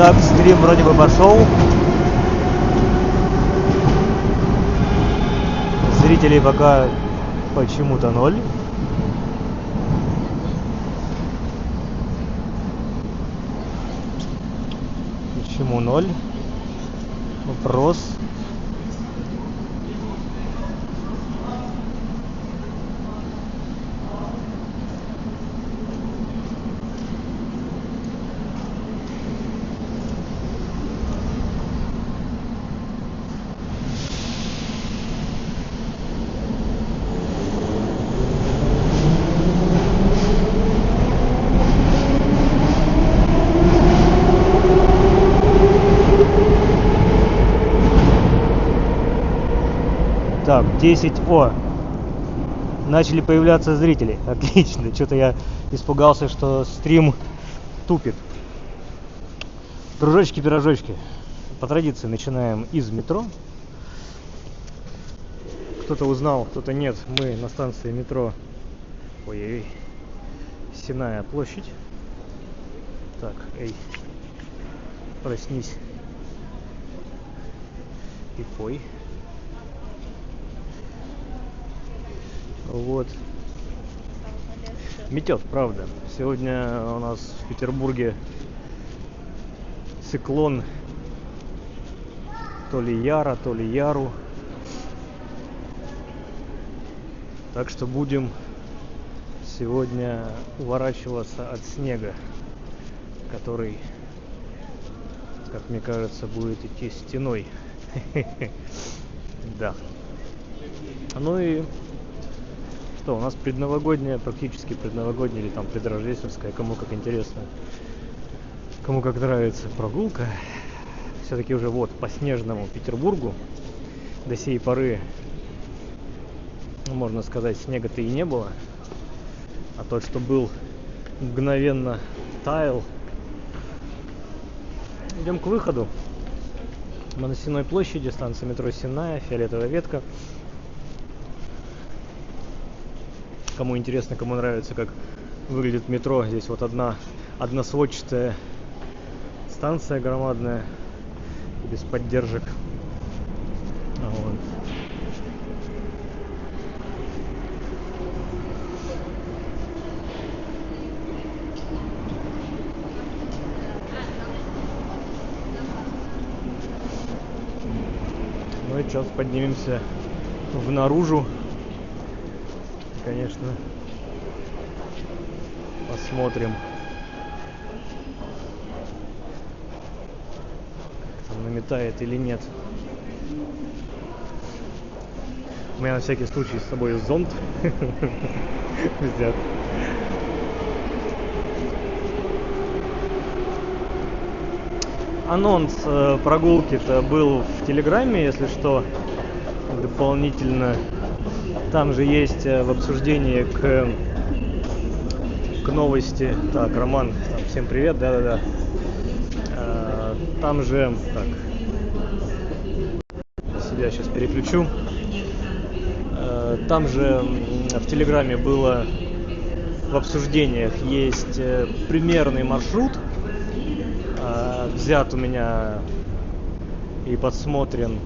Так, стрим вроде бы пошел. Зрителей пока почему-то 0. Почему 0? Вопрос. Так, 10 О. Начали появляться зрители. Отлично. Что-то я испугался, что стрим тупит. Дружочки-пирожочки. По традиции начинаем из метро. Кто-то узнал, кто-то нет. Мы на станции метро. Ой-ой-ой. Сенная площадь. Так, эй. Проснись. И пой. Вот. Метет, правда. Сегодня у нас в Петербурге циклон то ли Яра, то ли Яру. Так что будем сегодня уворачиваться от снега, который, как мне кажется, будет идти стеной. Да. Ну и что, у нас предновогодняя, практически предновогодняя или там предрождественская, кому как интересно, кому как нравится прогулка. Все-таки уже вот по снежному Петербургу до сей поры, можно сказать, снега-то и не было. А тот, что был, мгновенно таял. Идем к выходу. Мы на Сенной площади, станция метро Сенная, фиолетовая ветка. Кому интересно, кому нравится, как выглядит метро, здесь вот одна сводчатая станция громадная, без поддержек. Вот. Ну и сейчас поднимемся внаружу. Конечно, посмотрим, как там наметает или нет. У меня на всякий случай с собой зонт взят. Анонс прогулки-то был в Телеграме, если что, дополнительно. Там же есть в обсуждении к новости. Так, Роман, всем привет, да-да-да. Там же, так, себя сейчас переключу. Там же в Телеграме было в обсуждениях есть примерный маршрут, взят у меня и подсмотрен.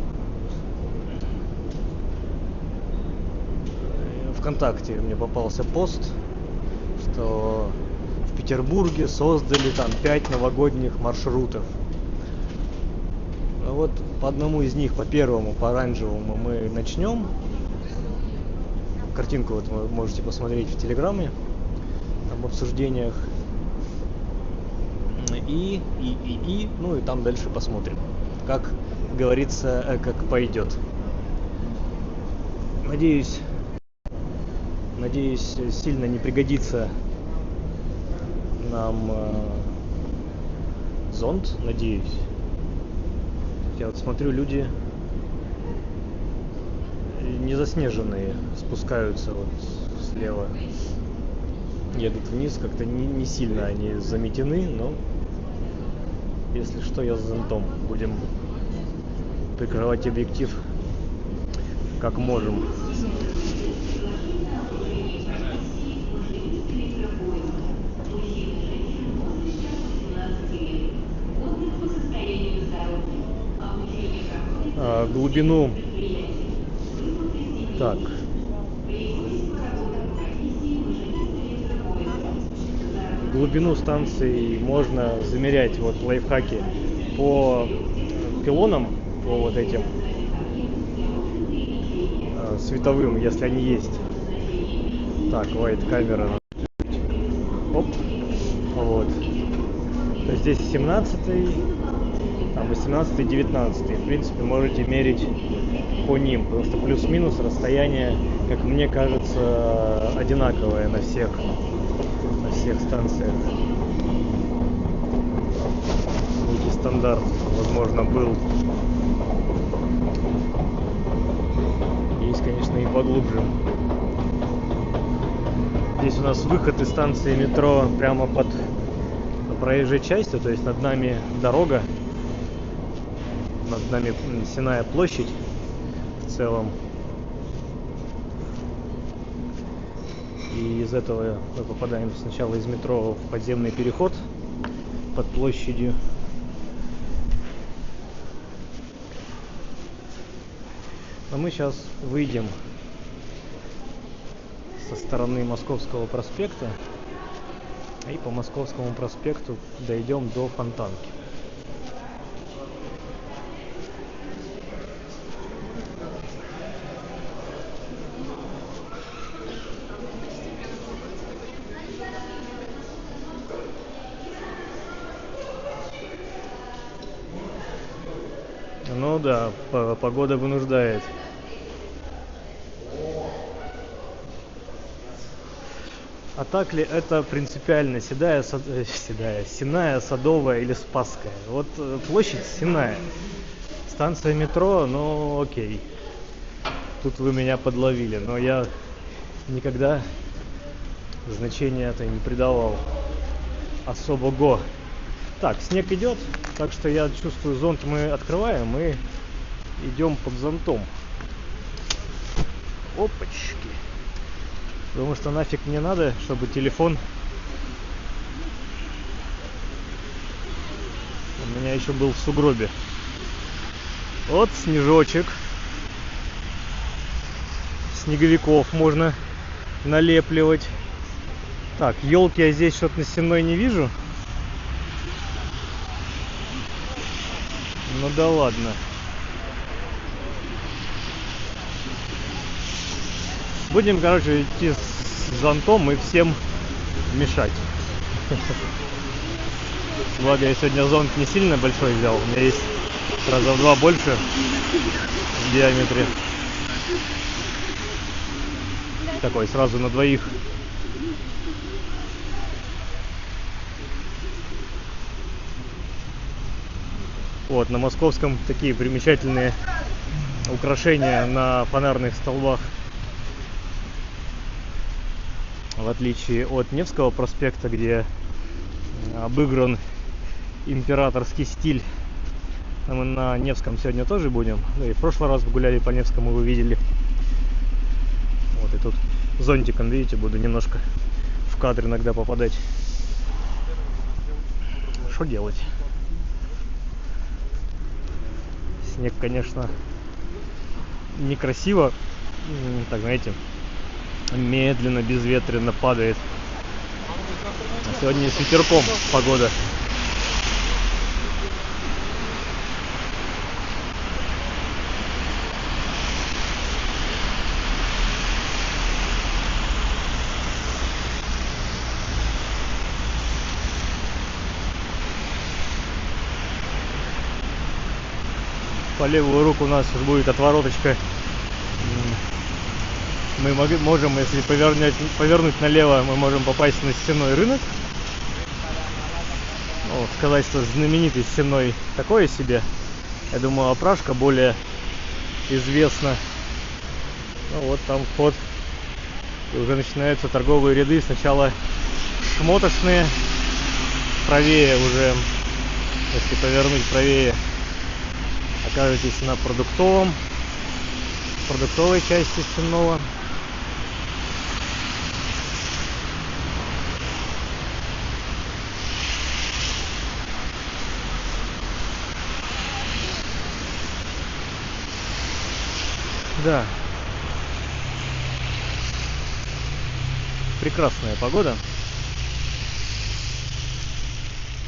ВКонтакте мне попался пост, что в Петербурге создали там 5 новогодних маршрутов. Вот по одному из них, по первому, по оранжевому мы начнем. Картинку вот вы можете посмотреть в Телеграме, там в обсуждениях. Ну и там дальше посмотрим, как говорится, как пойдет. Надеюсь, сильно не пригодится нам зонт, надеюсь. Я вот смотрю, люди незаснеженные спускаются вот слева, едут вниз, как-то не сильно они заметены, но если что, я с зонтом. Будем прикрывать объектив как можем. глубину. Так. Глубину станции можно замерять, вот лайфхаки, по пилонам, по вот этим световым, если они есть. Так, white камера. Оп. Вот. То есть здесь 17-й, там 18-й, 19-й. В принципе, можете мерить по ним, потому что плюс-минус расстояние, как мне кажется, одинаковое на всех станциях. Некий стандарт, возможно, был. Есть, конечно, и поглубже. Здесь у нас выход из станции метро прямо под проезжей частью, то есть над нами дорога, над нами Сенная площадь в целом. И из этого мы попадаем сначала из метро в подземный переход под площадью. А мы сейчас выйдем со стороны Московского проспекта и по Московскому проспекту дойдем до Фонтанки. Ну да, погода вынуждает. А так ли это принципиально Сенная, Садовая или Спасская? Вот площадь Сенная. Станция метро, ну окей. Тут вы меня подловили, но я никогда значения это не придавал особого. Так, снег идет, так что я чувствую, зонт мы открываем и идем под зонтом. Опачки. Потому что нафиг мне надо, чтобы телефон у меня еще был в сугробе. Вот снежочек. Снеговиков можно налепливать. Так, елки я здесь что-то на Сенной не вижу. Ну да ладно. Будем, короче, идти с зонтом и всем мешать. Благо, я сегодня зонт не сильно большой взял. У меня есть раза в 2 больше в диаметре. Такой сразу на двоих. Вот, на Московском такие примечательные украшения на фонарных столбах. В отличие от Невского проспекта, где обыгран императорский стиль. Мы на Невском сегодня тоже будем. Да и в прошлый раз гуляли по Невскому, вы видели. Вот и тут зонтиком, видите, буду немножко в кадр иногда попадать. Что делать? Снег, конечно, некрасиво. Так, знаете, медленно, безветренно падает. А сегодня с ветерком погода. По левую руку у нас будет отвороточка. Мы можем, если повернуть налево, мы можем попасть на Сенной рынок. Ну, сказать, что знаменитый Сенной такое себе. Я думаю, Опрашка более известна. Ну, вот там вход. И уже начинаются торговые ряды. Сначала шмоточные. Правее уже, если повернуть правее, окажетесь на продуктовой части Сенного. Да. Прекрасная погода.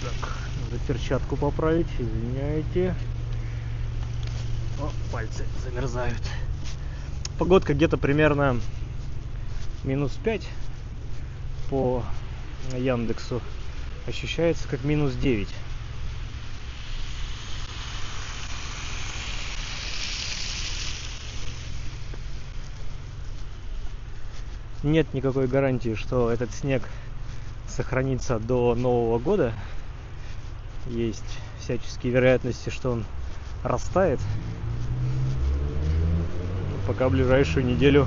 Так, надо перчатку поправить, извиняйте. О, пальцы замерзают. Погодка где-то примерно -5 по Яндексу. Ощущается как -9. Нет никакой гарантии, что этот снег сохранится до Нового года. Есть всяческие вероятности, что он растает. Пока ближайшую неделю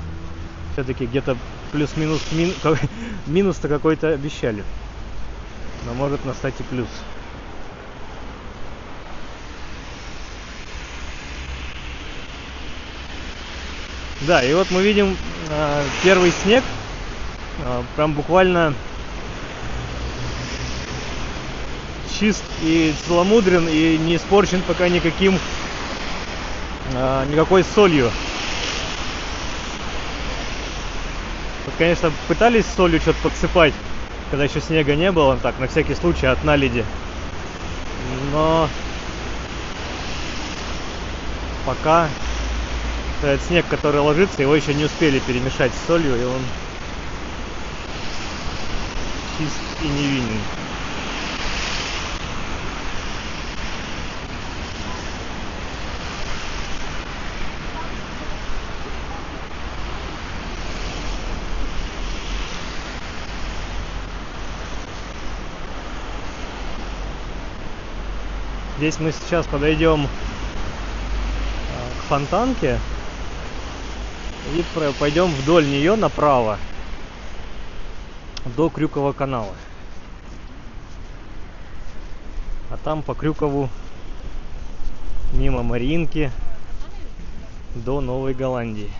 все-таки где-то плюс-минус минус-то какой-то обещали. Но может настать и плюс. Да, и вот мы видим первый снег. Прям буквально чист и целомудрен, и не испорчен пока никакой солью. Вот, конечно, пытались солью что-то подсыпать, когда еще снега не было, так, на всякий случай, от наледи. Но пока этот снег, который ложится, его еще не успели перемешать с солью, и он чист и невинен. Здесь мы сейчас подойдем к фонтанке и пойдем вдоль нее направо до Крюкова канала. А там по Крюкову мимо Мариинки до Новой Голландии.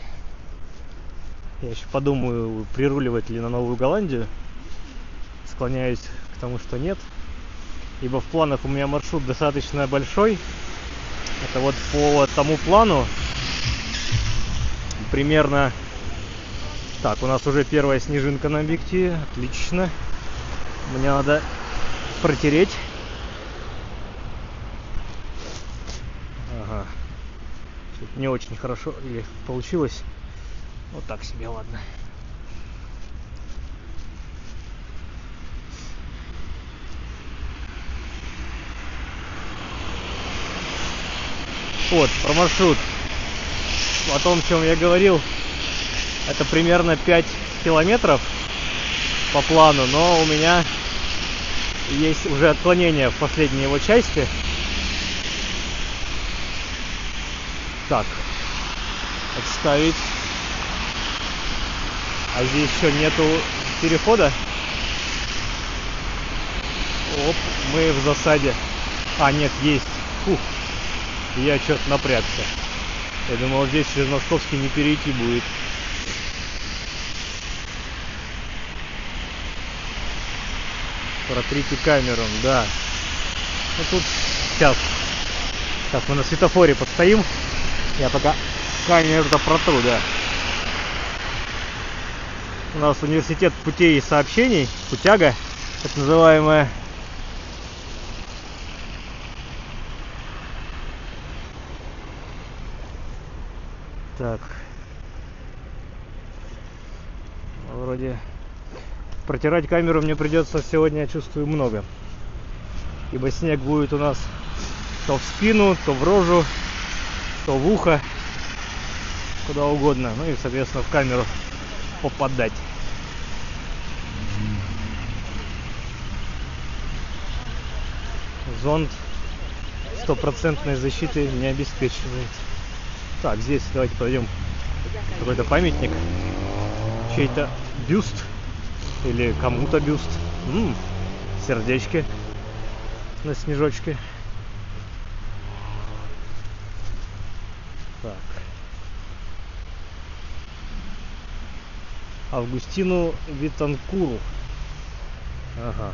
Я еще подумаю, прируливать ли на Новую Голландию. Склоняюсь к тому, что нет. Ибо в планах у меня маршрут достаточно большой. Это вот по тому плану примерно... Так, у нас уже первая снежинка на объективе. Отлично. Мне надо протереть. Ага. Что-то не очень хорошо или получилось. Вот так себе, ладно. Вот, про маршрут. О том, чем я говорил, это примерно 5 километров по плану, но у меня есть уже отклонение в последней его части. Так, отставить. А здесь еще нету перехода. Оп, мы в засаде. А, нет, есть. Фух. Я что-то напрягся. Я думал, здесь через Московский не перейти будет. Протрите камеру, да. Ну тут сейчас мы на светофоре подстоим. Я пока камеру-то протру, да. У нас университет путей и сообщений, путяга, так называемая. Так. Вроде протирать камеру мне придется сегодня, я чувствую, много. Ибо снег будет у нас то в спину, то в рожу, то в ухо, куда угодно. Ну и, соответственно, в камеру попадать. Зонт стопроцентной защиты не обеспечивает. Так, здесь давайте пойдем. Какой-то памятник. Чей-то бюст. Или кому-то бюст. Сердечки на снежочке. Так. Августину Витанкуру. Ага.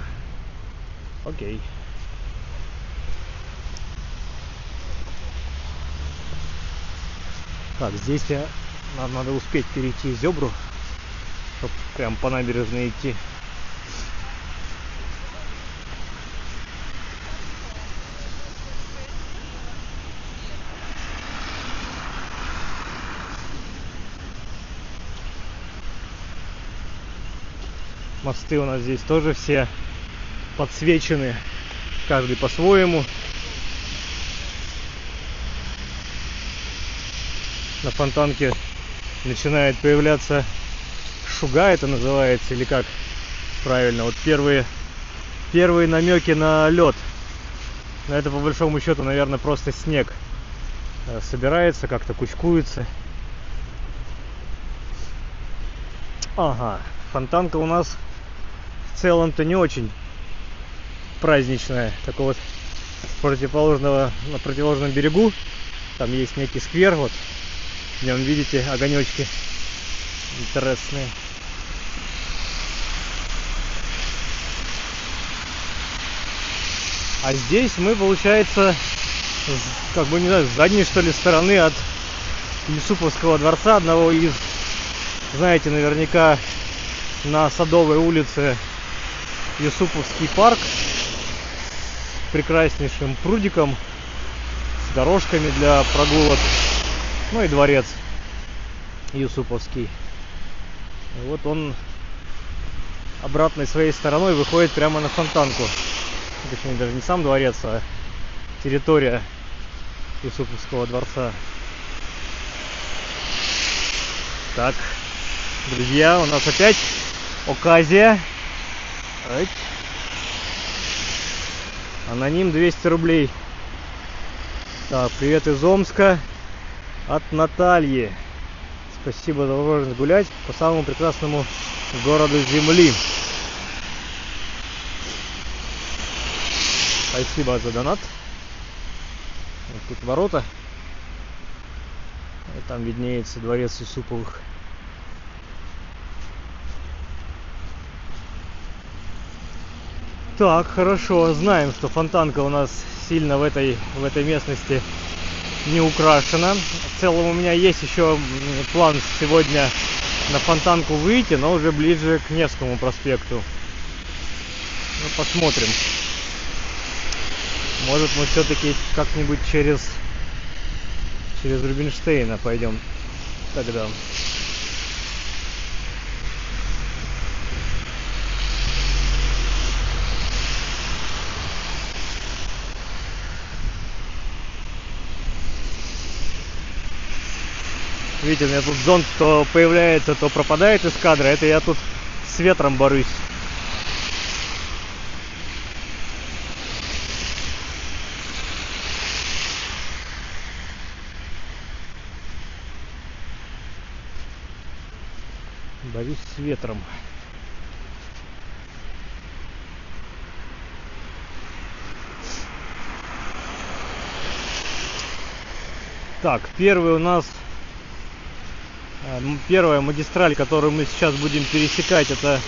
Окей. Так, здесь нам надо успеть перейти Зебру, чтобы прям по набережной идти. Мосты у нас здесь тоже все подсвечены, каждый по-своему. На Фонтанке начинает появляться шуга, это называется, или как правильно. Вот первые намеки на лед. Но это по большому счету, наверное, просто снег собирается, как-то кучкуется. Ага, Фонтанка у нас в целом-то не очень праздничная. Так вот, на противоположном берегу там есть некий сквер, вот в нем видите огонечки интересные. А здесь мы, получается, как бы, не знаю, с задней, что ли, стороны от Юсуповского дворца, одного из, знаете, наверняка на Садовой улице Юсуповский парк с прекраснейшим прудиком, с дорожками для прогулок, ну и дворец Юсуповский. И вот он обратной своей стороной выходит прямо на Фонтанку. Точнее, даже не сам дворец, а территория Юсуповского дворца. Так, друзья, у нас опять оказия. Аноним 200 рублей. Так, привет из Омска от Натальи. Спасибо за возможность гулять по самому прекрасному городу Земли. Спасибо за донат. Вот тут ворота. И там виднеется дворец Юсуповых. Так, хорошо. Знаем, что Фонтанка у нас сильно в этой местности не украшена. В целом у меня есть еще план сегодня на Фонтанку выйти, но уже ближе к Невскому проспекту. Ну, посмотрим. Может, мы все-таки как-нибудь через Рубинштейна пойдем тогда. Видите, у меня тут зонт то появляется, то пропадает из кадра. Это я тут с ветром борюсь. Борюсь с ветром. Так, первый у нас первая магистраль, которую мы сейчас будем пересекать, это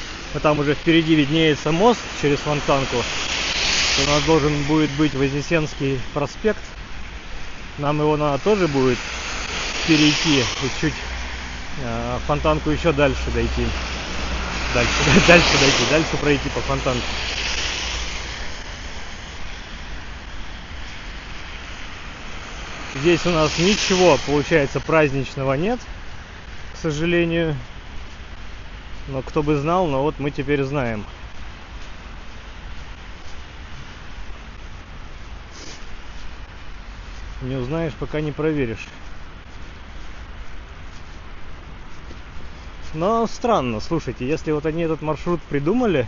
там уже впереди виднеется мост через Фонтанку. У нас должен будет быть Вознесенский проспект. Нам его надо тоже будет перейти и чуть Фонтанку еще дальше дойти. Дальше пройти по Фонтанке. Здесь у нас ничего, получается, праздничного нет, к сожалению. Но кто бы знал, но вот мы теперь знаем. Не узнаешь, пока не проверишь. Но странно, слушайте, если вот они этот маршрут придумали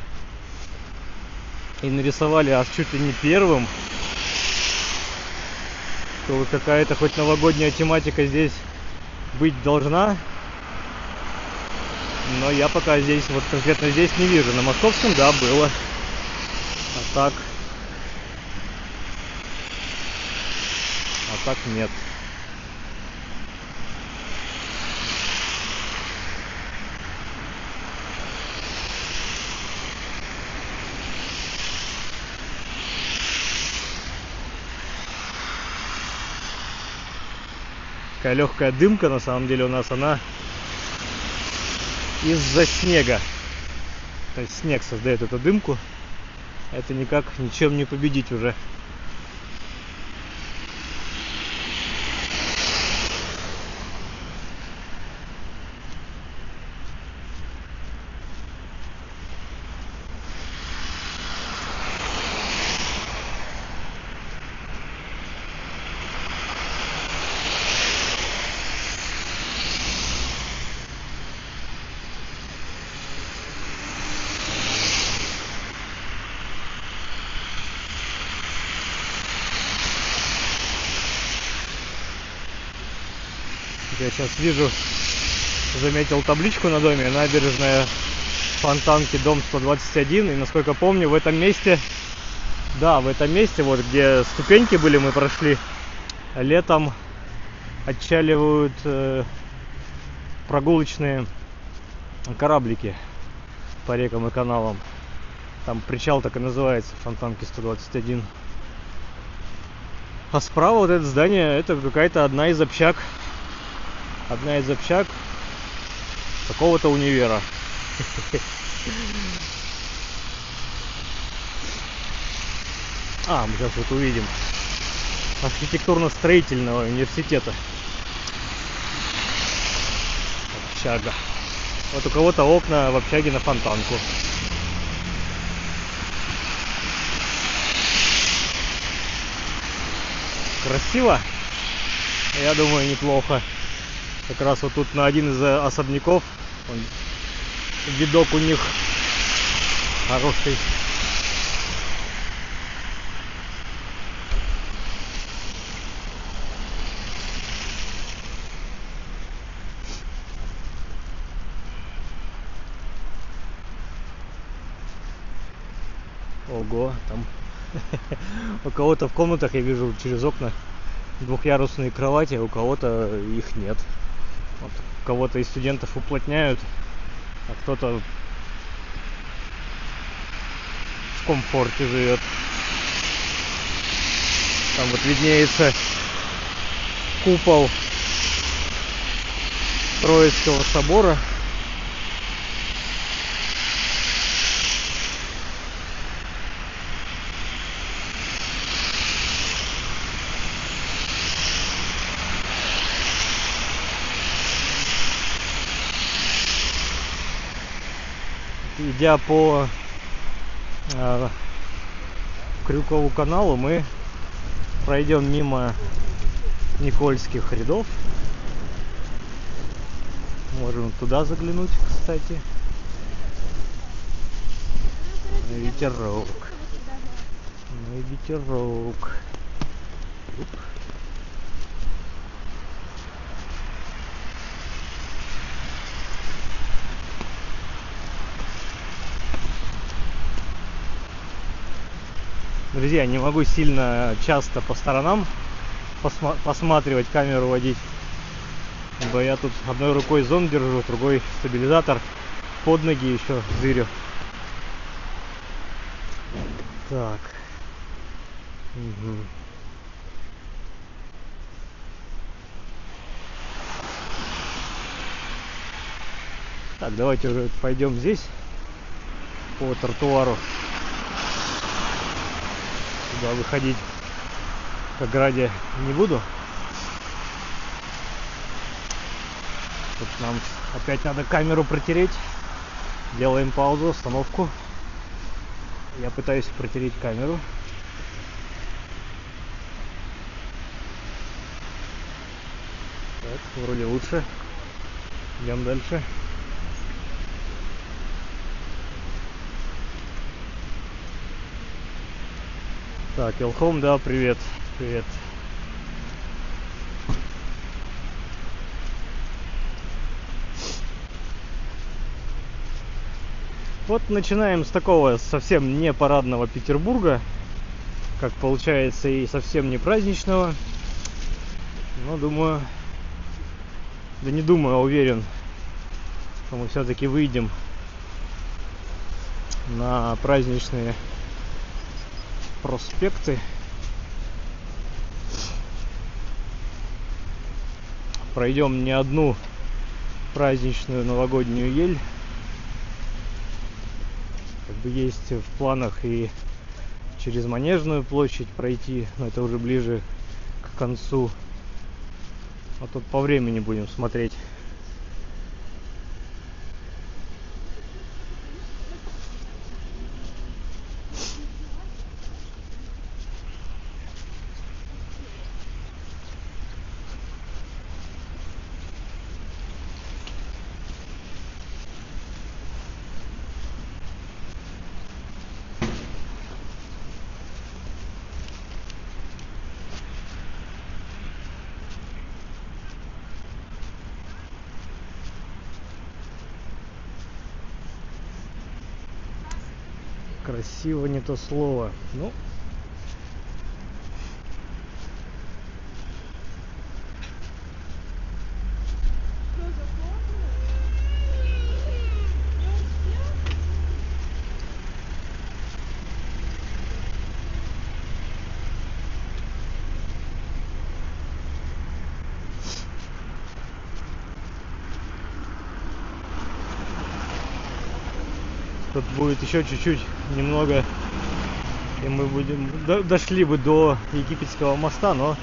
и нарисовали аж чуть ли не первым, то вот какая-то хоть новогодняя тематика здесь быть должна. Но я пока здесь, вот конкретно здесь не вижу. На Московском, да, было. А так нет. Такая легкая дымка, на самом деле у нас она из-за снега. То есть снег создает эту дымку. Это никак ничем не победить уже. Я сейчас вижу, заметил табличку на доме: набережная Фонтанки, дом 121. И насколько помню, в этом месте, да, в этом месте, вот где ступеньки были, мы прошли, летом отчаливают прогулочные кораблики по рекам и каналам. Там причал так и называется, Фонтанки 121. А справа вот это здание, это какая-то одна из общак какого-то универа. Мы сейчас вот увидим. Архитектурно-строительного университета. Общага. Вот у кого-то окна в общаге на Фонтанку. Красиво? Я думаю, неплохо. Как раз вот тут на один из особняков видок у них хороший. Ого, там у кого-то в комнатах, я вижу через окна, двухъярусные кровати, а у кого-то их нет. Вот, кого-то из студентов уплотняют, а кто-то в комфорте живет. Там вот виднеется купол Троицкого собора. Идя по Крюкову каналу, мы пройдем мимо Никольских рядов. Можем туда заглянуть, кстати. Ветерок. Ну и ветерок. Друзья, не могу сильно часто по сторонам посматривать, камеру водить, ибо я тут одной рукой зонт держу, другой стабилизатор, под ноги еще дырю. Так. Угу. Так, давайте уже пойдем здесь по тротуару. Сюда выходить к ограде не буду. Тут нам опять надо камеру протереть. Делаем паузу, остановку. Я пытаюсь протереть камеру. Так, вроде лучше. Идем дальше. Так, Илхом, да, привет. Привет. Вот начинаем с такого совсем не парадного Петербурга, как получается, и совсем не праздничного. Но думаю, да не думаю, а уверен, что мы все-таки выйдем на праздничные проспекты. пройдем не одну праздничную новогоднюю ель. Как бы есть в планах и через Манежную площадь пройти, но это уже ближе к концу. А тут по времени будем смотреть. Красиво не то слово. Ну, тут будет еще чуть-чуть, немного, и мы будем дошли бы до Египетского моста, но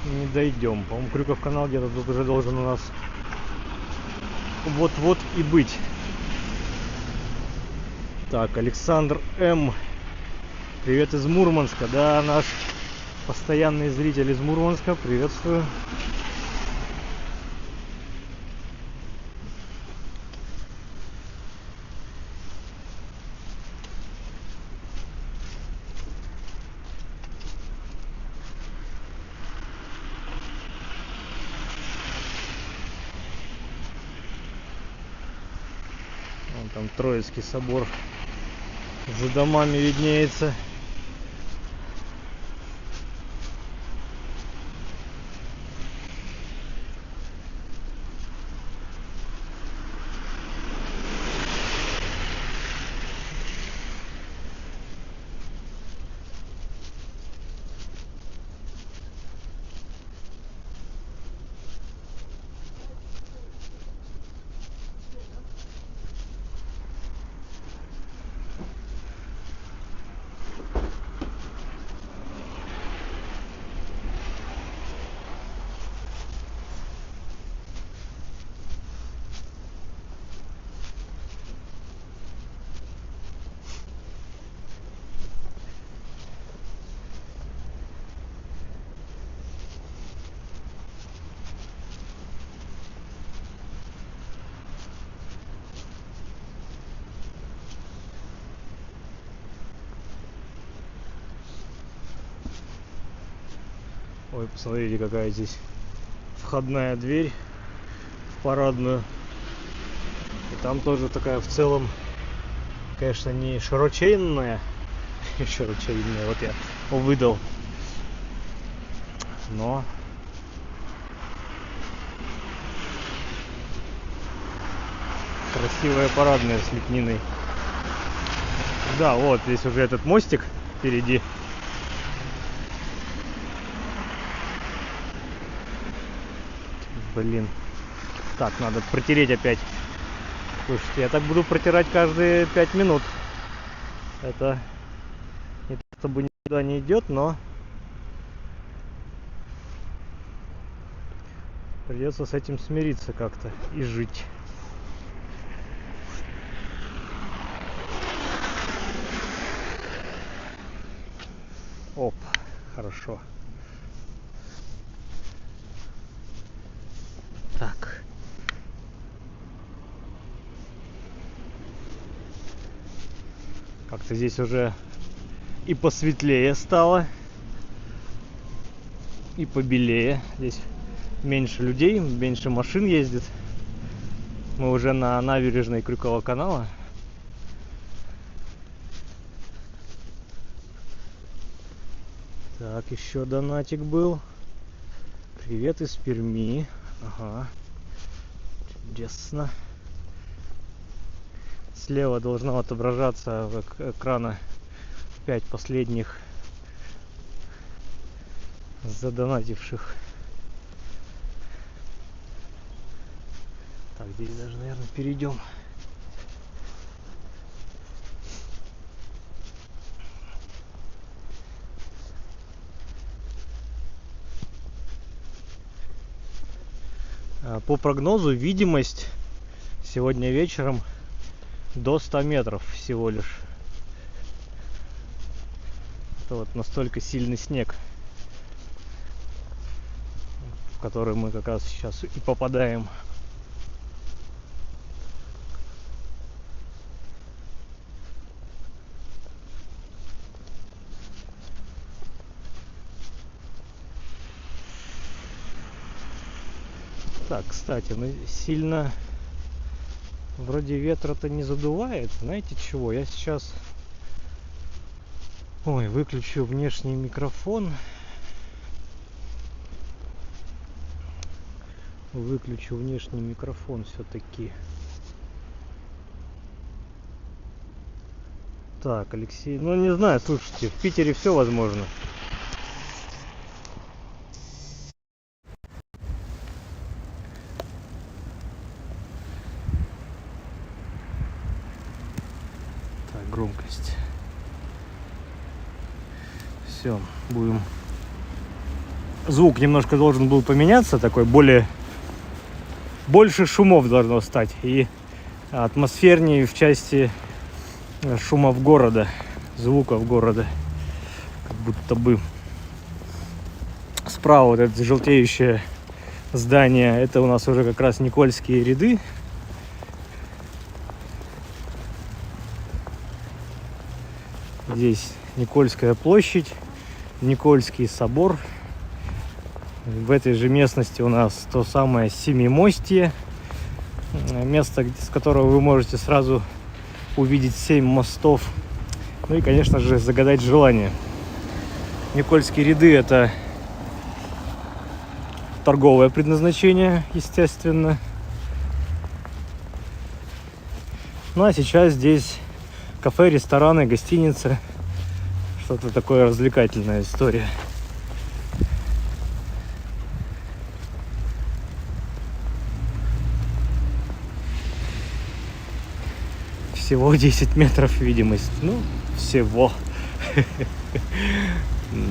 не дойдем. По-моему, Крюков канал где-то тут уже должен у нас вот-вот и быть. Так, Александр М. Привет из Мурманска. Да, наш постоянный зритель из Мурманска. Приветствую. Вон там Троицкий собор за домами виднеется. Ой, посмотрите, какая здесь входная дверь в парадную. И там тоже такая в целом, конечно, не широченная. Широченная, вот я выдал. Но красивая парадная с лепниной. Да, вот здесь уже этот мостик впереди. Блин. Так, надо протереть опять. Слушайте, я так буду протирать каждые 5 минут. Это не то чтобы никуда не идет, но придется с этим смириться как-то и жить. Оп, хорошо. Так. Как-то здесь уже и посветлее стало, и побелее. Здесь меньше людей, меньше машин ездит. Мы уже на набережной Крюкова канала. Так, еще донатик был. Привет из Перми. Ага. Чудесно. Слева должно отображаться экрана 5 последних задонативших. Так, здесь даже, наверное, перейдем. По прогнозу видимость сегодня вечером до 100 метров всего лишь. Это вот настолько сильный снег, в который мы как раз сейчас и попадаем. Так, кстати, ну сильно вроде ветра-то не задувает. Знаете чего? Я сейчас выключу внешний микрофон. Выключу внешний микрофон все-таки. Так, Алексей, ну не знаю, слушайте, в Питере все возможно. Так, громкость. Все, будем. Звук немножко должен был поменяться, такой больше шумов должно стать и атмосфернее в части шумов города, звуков города. Как будто бы справа вот это желтеющее здание, это у нас уже как раз Никольские ряды. Здесь Никольская площадь, Никольский собор. В этой же местности у нас то самое Семимостье, место, с которого вы можете сразу увидеть 7 мостов. Ну и, конечно же, загадать желание. Никольские ряды — это торговое предназначение, естественно. Ну а сейчас здесь кафе, рестораны, гостиницы. Что-то такое развлекательная история. Всего 10 метров видимость. Ну, всего.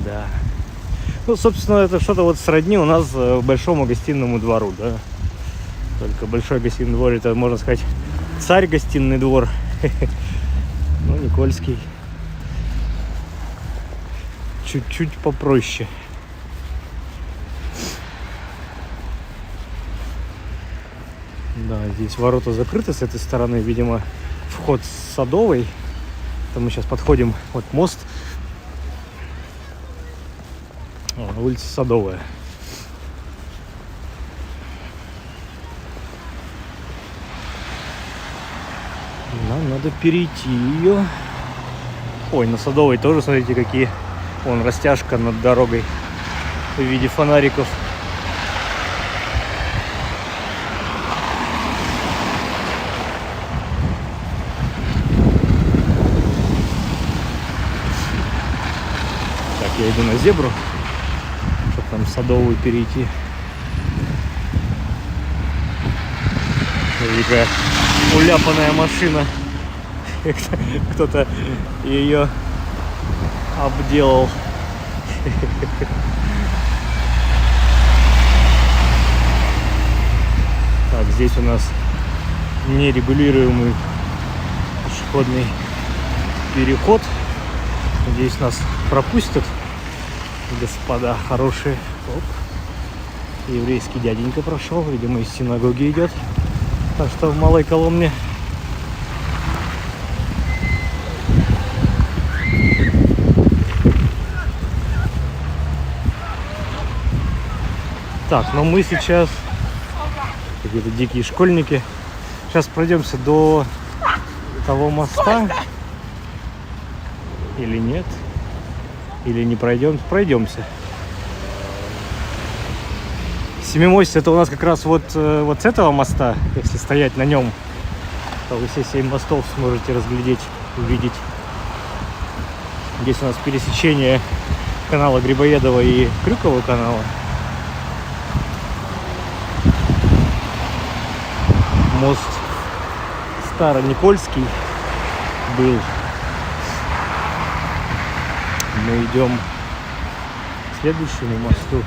Да. Ну, собственно, это что-то вот сродни у нас большому гостиному двору, да. Только большой гостиный двор — это, можно сказать, царь гостиный двор. Ну, Никольский чуть-чуть попроще. Да, здесь ворота закрыты с этой стороны, видимо, вход с Садовой. Это мы сейчас подходим, вот мост, улица Садовая. Нам надо перейти ее. Ой, на Садовой тоже, смотрите, какие. Вон растяжка над дорогой в виде фонариков. Так, я иду на зебру, чтобы там Садовую перейти. Великая уляпанная машина. Кто-то ее обделал. Так, здесь у нас нерегулируемый пешеходный переход. Надеюсь, нас пропустят господа хорошие. Оп. Еврейский дяденька прошел, видимо, из синагоги идет. Так что в Малой Коломне. Так, но мы сейчас какие-то дикие школьники. Сейчас пройдемся до того моста. Или нет? Или не пройдем? Пройдемся. Семимостье — это у нас как раз вот с этого моста. Если стоять на нем, то вы все 7 мостов сможете разглядеть, увидеть. Здесь у нас пересечение канала Грибоедова и Крюкова канала. мост Староникольский был. Мы идем к следующему мосту.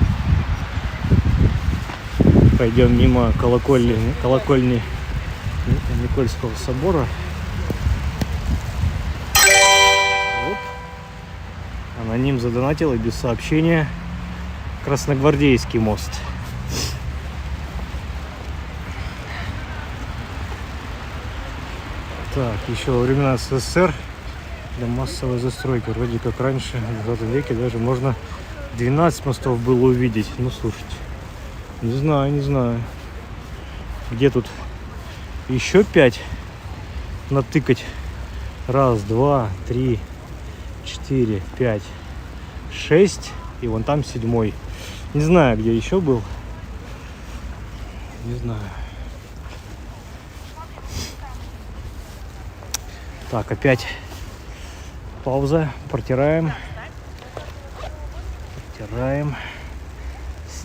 Пойдем мимо колокольни Никольского собора. Оп. Аноним задонатил и без сообщения. Красногвардейский мост. Так, еще во времена СССР для массовой застройки, вроде как раньше, в 20 веке даже можно 12 мостов было увидеть. Ну, слушайте, не знаю. Где тут еще 5 натыкать? 1, 2, 3, 4, 5, 6. И вон там 7. Не знаю, где еще был. Не знаю. Так, опять пауза. Протираем.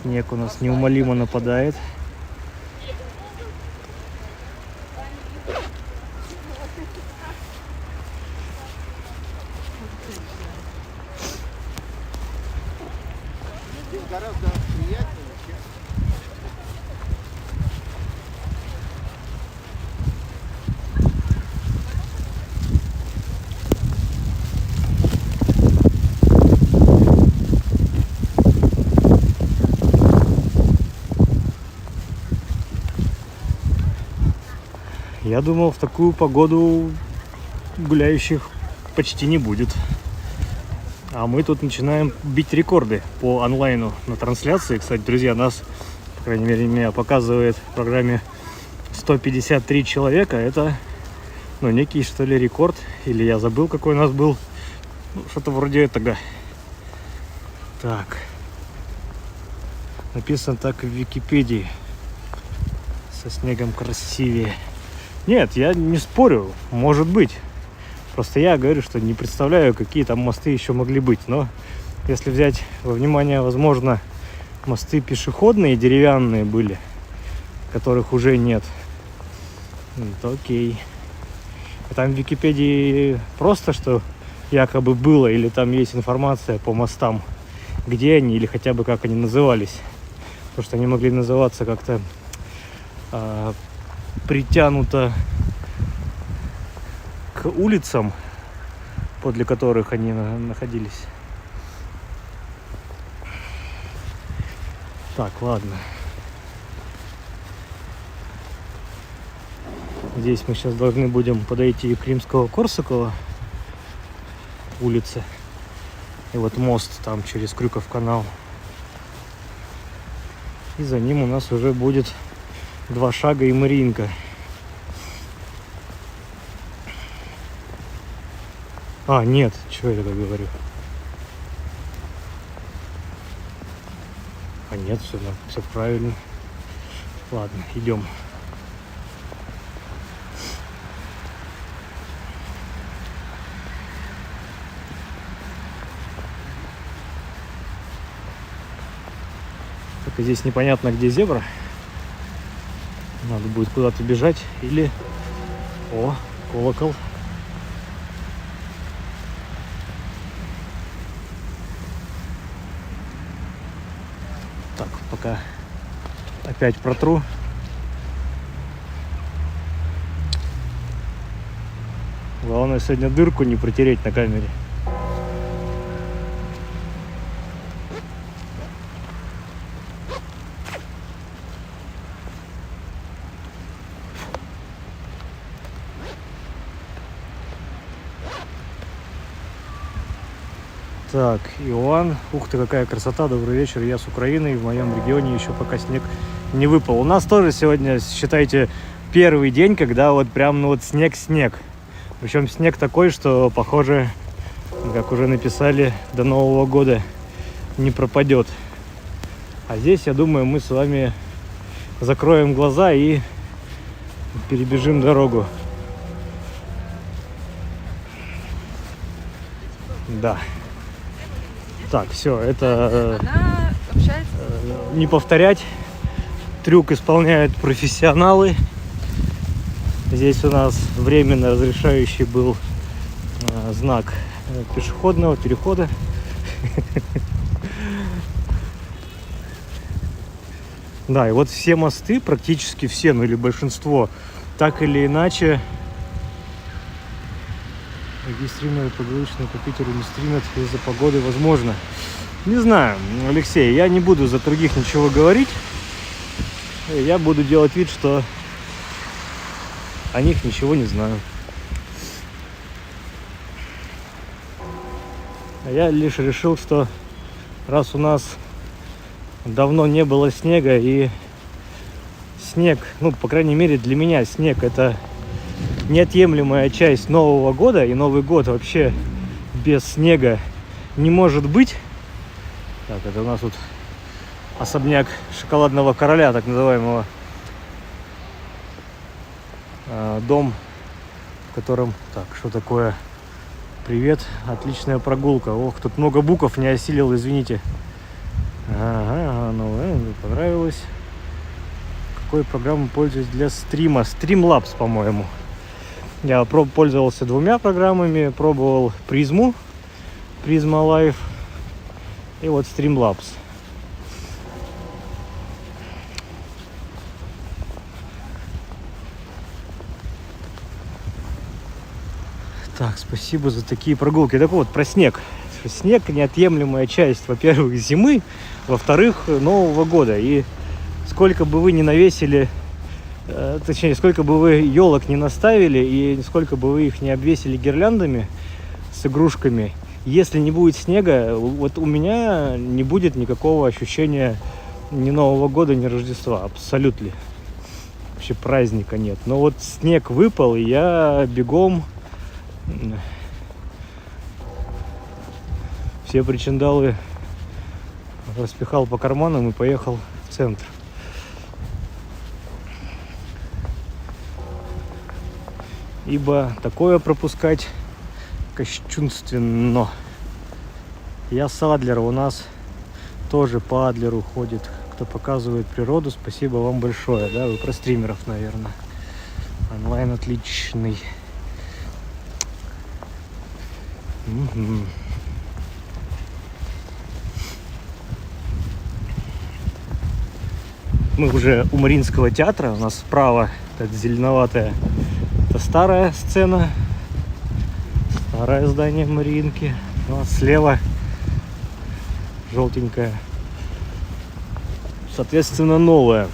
Снег у нас неумолимо нападает. Гораздо приятнее, чем... Я думал, в такую погоду гуляющих почти не будет. А мы тут начинаем бить рекорды по онлайну на трансляции. Кстати, друзья, нас, по крайней мере, меня показывает в программе 153 человека. Это, некий, что ли, рекорд. Или я забыл, какой у нас был. Что-то вроде этого. Так. Написано так в Википедии. Со снегом красивее. Нет, я не спорю. Может быть. Просто я говорю, что не представляю, какие там мосты еще могли быть. Но если взять во внимание, возможно, мосты пешеходные, деревянные были, которых уже нет, то окей. А там в Википедии просто, что якобы было, или там есть информация по мостам, где они, или хотя бы как они назывались. Потому что они могли называться как-то притянуто к улицам, подле которых они находились. Так, ладно. Здесь мы сейчас должны будем подойти к Римского-Корсакова улице. И вот мост там через Крюков канал. И за ним у нас уже будет 2 шага и Мариинка. А, нет, чего я так говорю? А нет, все правильно. Ладно, идем. Только здесь непонятно, где зебра. Надо будет куда-то бежать или... О, колокол. Так, пока опять протру. Главное сегодня дырку не протереть на камере. Так, Иоанн. Ух ты, какая красота. Добрый вечер. Я с Украины. И в моем регионе еще пока снег не выпал. У нас тоже сегодня, считайте, первый день, когда вот прям, снег-снег. Причем снег такой, что, похоже, как уже написали, до Нового года не пропадет. А здесь, я думаю, мы с вами закроем глаза и перебежим дорогу. Да. Так, все, это не повторять. Трюк исполняют профессионалы. Здесь у нас временно разрешающий был знак пешеходного перехода. Да, и вот все мосты, практически все, ну или большинство, так или иначе регистрированные погрузочные по Питеру не стримят из-за погоды, возможно. Не знаю, Алексей, я не буду за других ничего говорить. Я буду делать вид, что о них ничего не знаю. А я лишь решил, что раз у нас давно не было снега, и снег, ну, по крайней мере, для меня снег — это неотъемлемая часть Нового года, и Новый год вообще без снега не может быть. Так, это у нас тут особняк шоколадного короля, так называемого. Дом, в котором... Так, что такое? Привет, отличная прогулка. Ох, тут много букв не осилил, извините. Ага, ну, мне понравилось. Какой программой пользуюсь для стрима? Streamlabs, по-моему. Я пользовался двумя программами. Пробовал Призму, Prisma Live, и вот Streamlabs. Так, спасибо за такие прогулки. Так вот, про снег. Снег — неотъемлемая часть, во-первых, зимы, во-вторых, Нового года. И сколько бы вы ни навесили, точнее, сколько бы вы елок не наставили, и сколько бы вы их не обвесили гирляндами с игрушками, если не будет снега, вот у меня не будет никакого ощущения ни Нового года, ни Рождества. Абсолютно. Вообще праздника нет. Но вот снег выпал, и я бегом все причиндалы распихал по карманам и поехал в центр. Ибо такое пропускать кощунственно. Я с Адлера, у нас тоже по Адлеру ходит, кто показывает природу. Спасибо вам большое. Да, вы про стримеров, наверное. Онлайн отличный. Угу. Мы уже у Мариинского театра. У нас справа, это зеленоватая, это старая сцена, старое здание Мариинки. Ну, а слева желтенькая, соответственно, новая.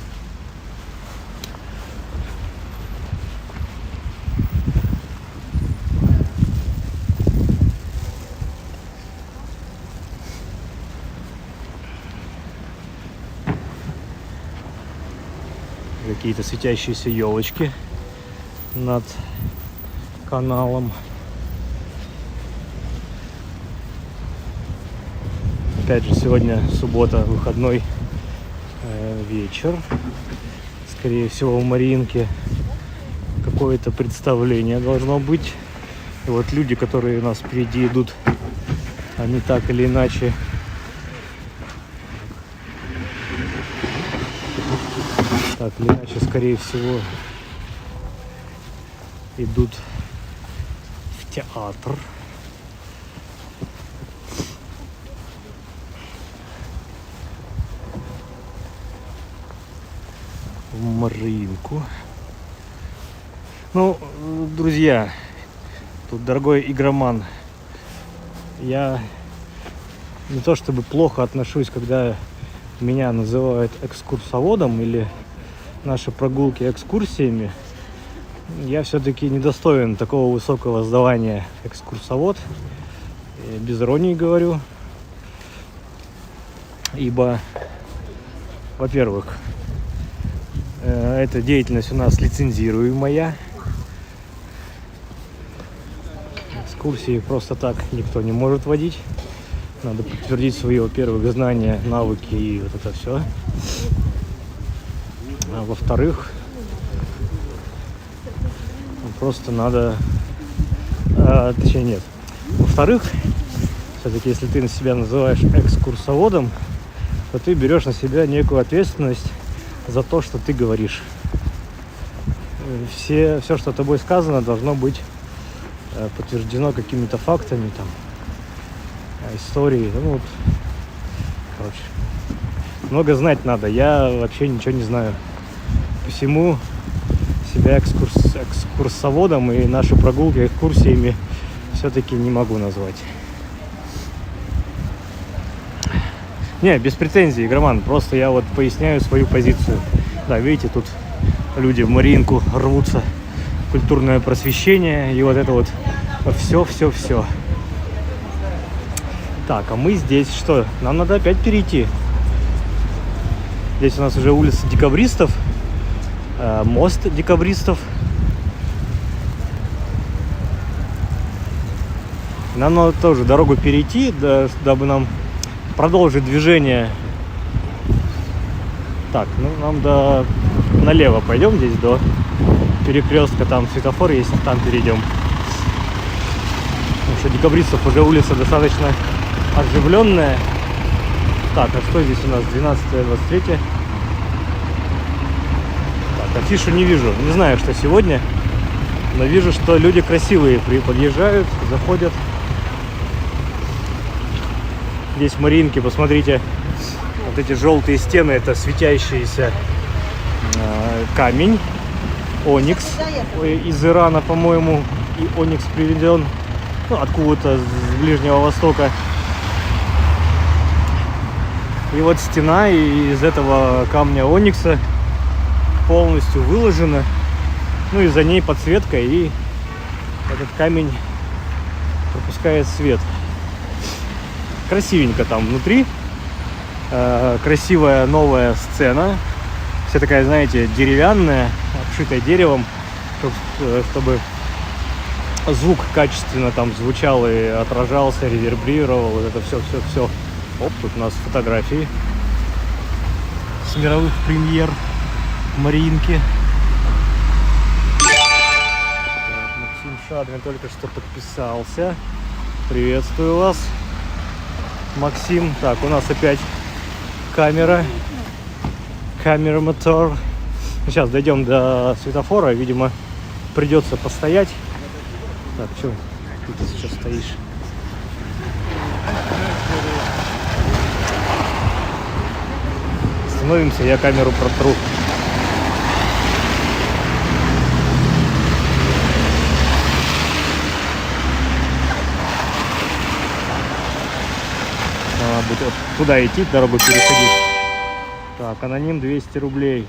Какие-то светящиеся елочки над каналом. Опять же, сегодня суббота, выходной вечер. Скорее всего, в Мариинке какое-то представление должно быть. И вот люди, которые у нас впереди идут, они так или иначе скорее всего, идут в театр. В Мариинку. Ну, друзья, тут дорогой игроман, я не то чтобы плохо отношусь, когда меня называют экскурсоводом или наши прогулки экскурсиями. Я все-таки недостоин такого высокого звания экскурсовод. Без иронии говорю. Ибо, во-первых, эта деятельность у нас лицензируемая. Экскурсии просто так никто не может водить. Надо подтвердить свои, во-первых, знания, навыки и вот это все. А во-вторых, просто надо... точнее, нет. Во-вторых, все-таки, если ты себя называешь экскурсоводом, то ты берешь на себя некую ответственность за то, что ты говоришь. все, что тобой сказано, должно быть подтверждено какими-то фактами, там, историей. Ну, вот, короче, много знать надо. Я вообще ничего не знаю. Посему себя экскурсоводом и наши прогулки экскурсиями все-таки не могу назвать. Не, без претензий, игроман. Просто я вот поясняю свою позицию. Да, видите, тут люди в Мариинку рвутся. Культурное просвещение и вот это вот все. Так, а мы здесь что? Нам надо опять перейти. Здесь у нас уже улица Декабристов, мост Декабристов. Нам надо тоже дорогу перейти, дабы нам продолжить движение. Так, ну нам налево пойдем здесь до перекрестка, там светофор есть, там перейдем. Потому что Декабристов уже улица достаточно оживленная. Так, а что здесь у нас? 12-23. Так, афишу не вижу. Не знаю, что сегодня. Но вижу, что люди красивые подъезжают, заходят. Здесь в Мариинке, посмотрите, вот эти желтые стены, это светящийся камень. Оникс из Ирана, по-моему, и оникс привезен, ну, откуда-то с Ближнего Востока. И вот стена из этого камня оникса полностью выложена. Ну и за ней подсветка, и этот камень пропускает свет. Красивенько там внутри. Красивая новая сцена. Вся такая, знаете, деревянная, обшитая деревом, чтобы звук качественно там звучал и отражался, ревербрировал. Вот это все. Оп, тут у нас фотографии с мировых премьер в Мариинке. Максим Шадрин только что подписался. Приветствую вас, Максим. Так, у нас опять камера мотор. Сейчас дойдем до светофора, видимо, придется постоять. Так, что ты сейчас стоишь? Становимся, я камеру протру. Будет вот туда идти, дорогу переходить. Так, аноним 200 рублей.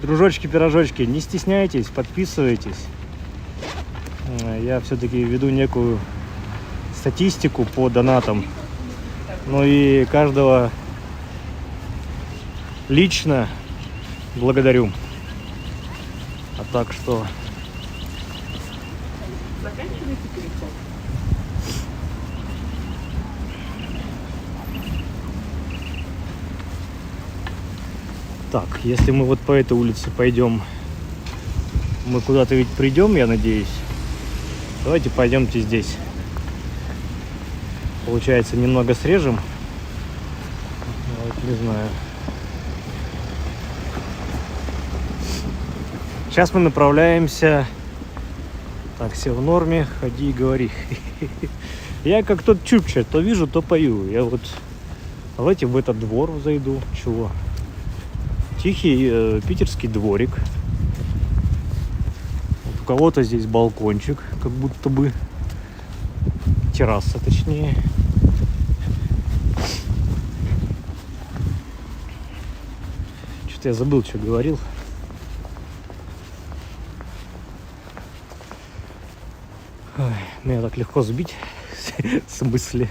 Дружочки-пирожочки, не стесняйтесь, подписывайтесь. Я все-таки веду некую статистику по донатам. Ну и каждого лично благодарю. А так что... Так, если мы вот по этой улице пойдем, мы куда-то ведь придем, я надеюсь. Давайте пойдемте здесь. Получается, немного срежем. Вот, не знаю. Сейчас мы направляемся. Так, все в норме, ходи и говори. Я как тот чукча, то вижу, то пою. Я вот... Давайте в этот двор зайду. Чего? Тихий питерский дворик. Вот у кого-то здесь балкончик, как будто бы. Терраса, точнее. Что-то я забыл, что говорил. Ой, меня так легко сбить. В смысле?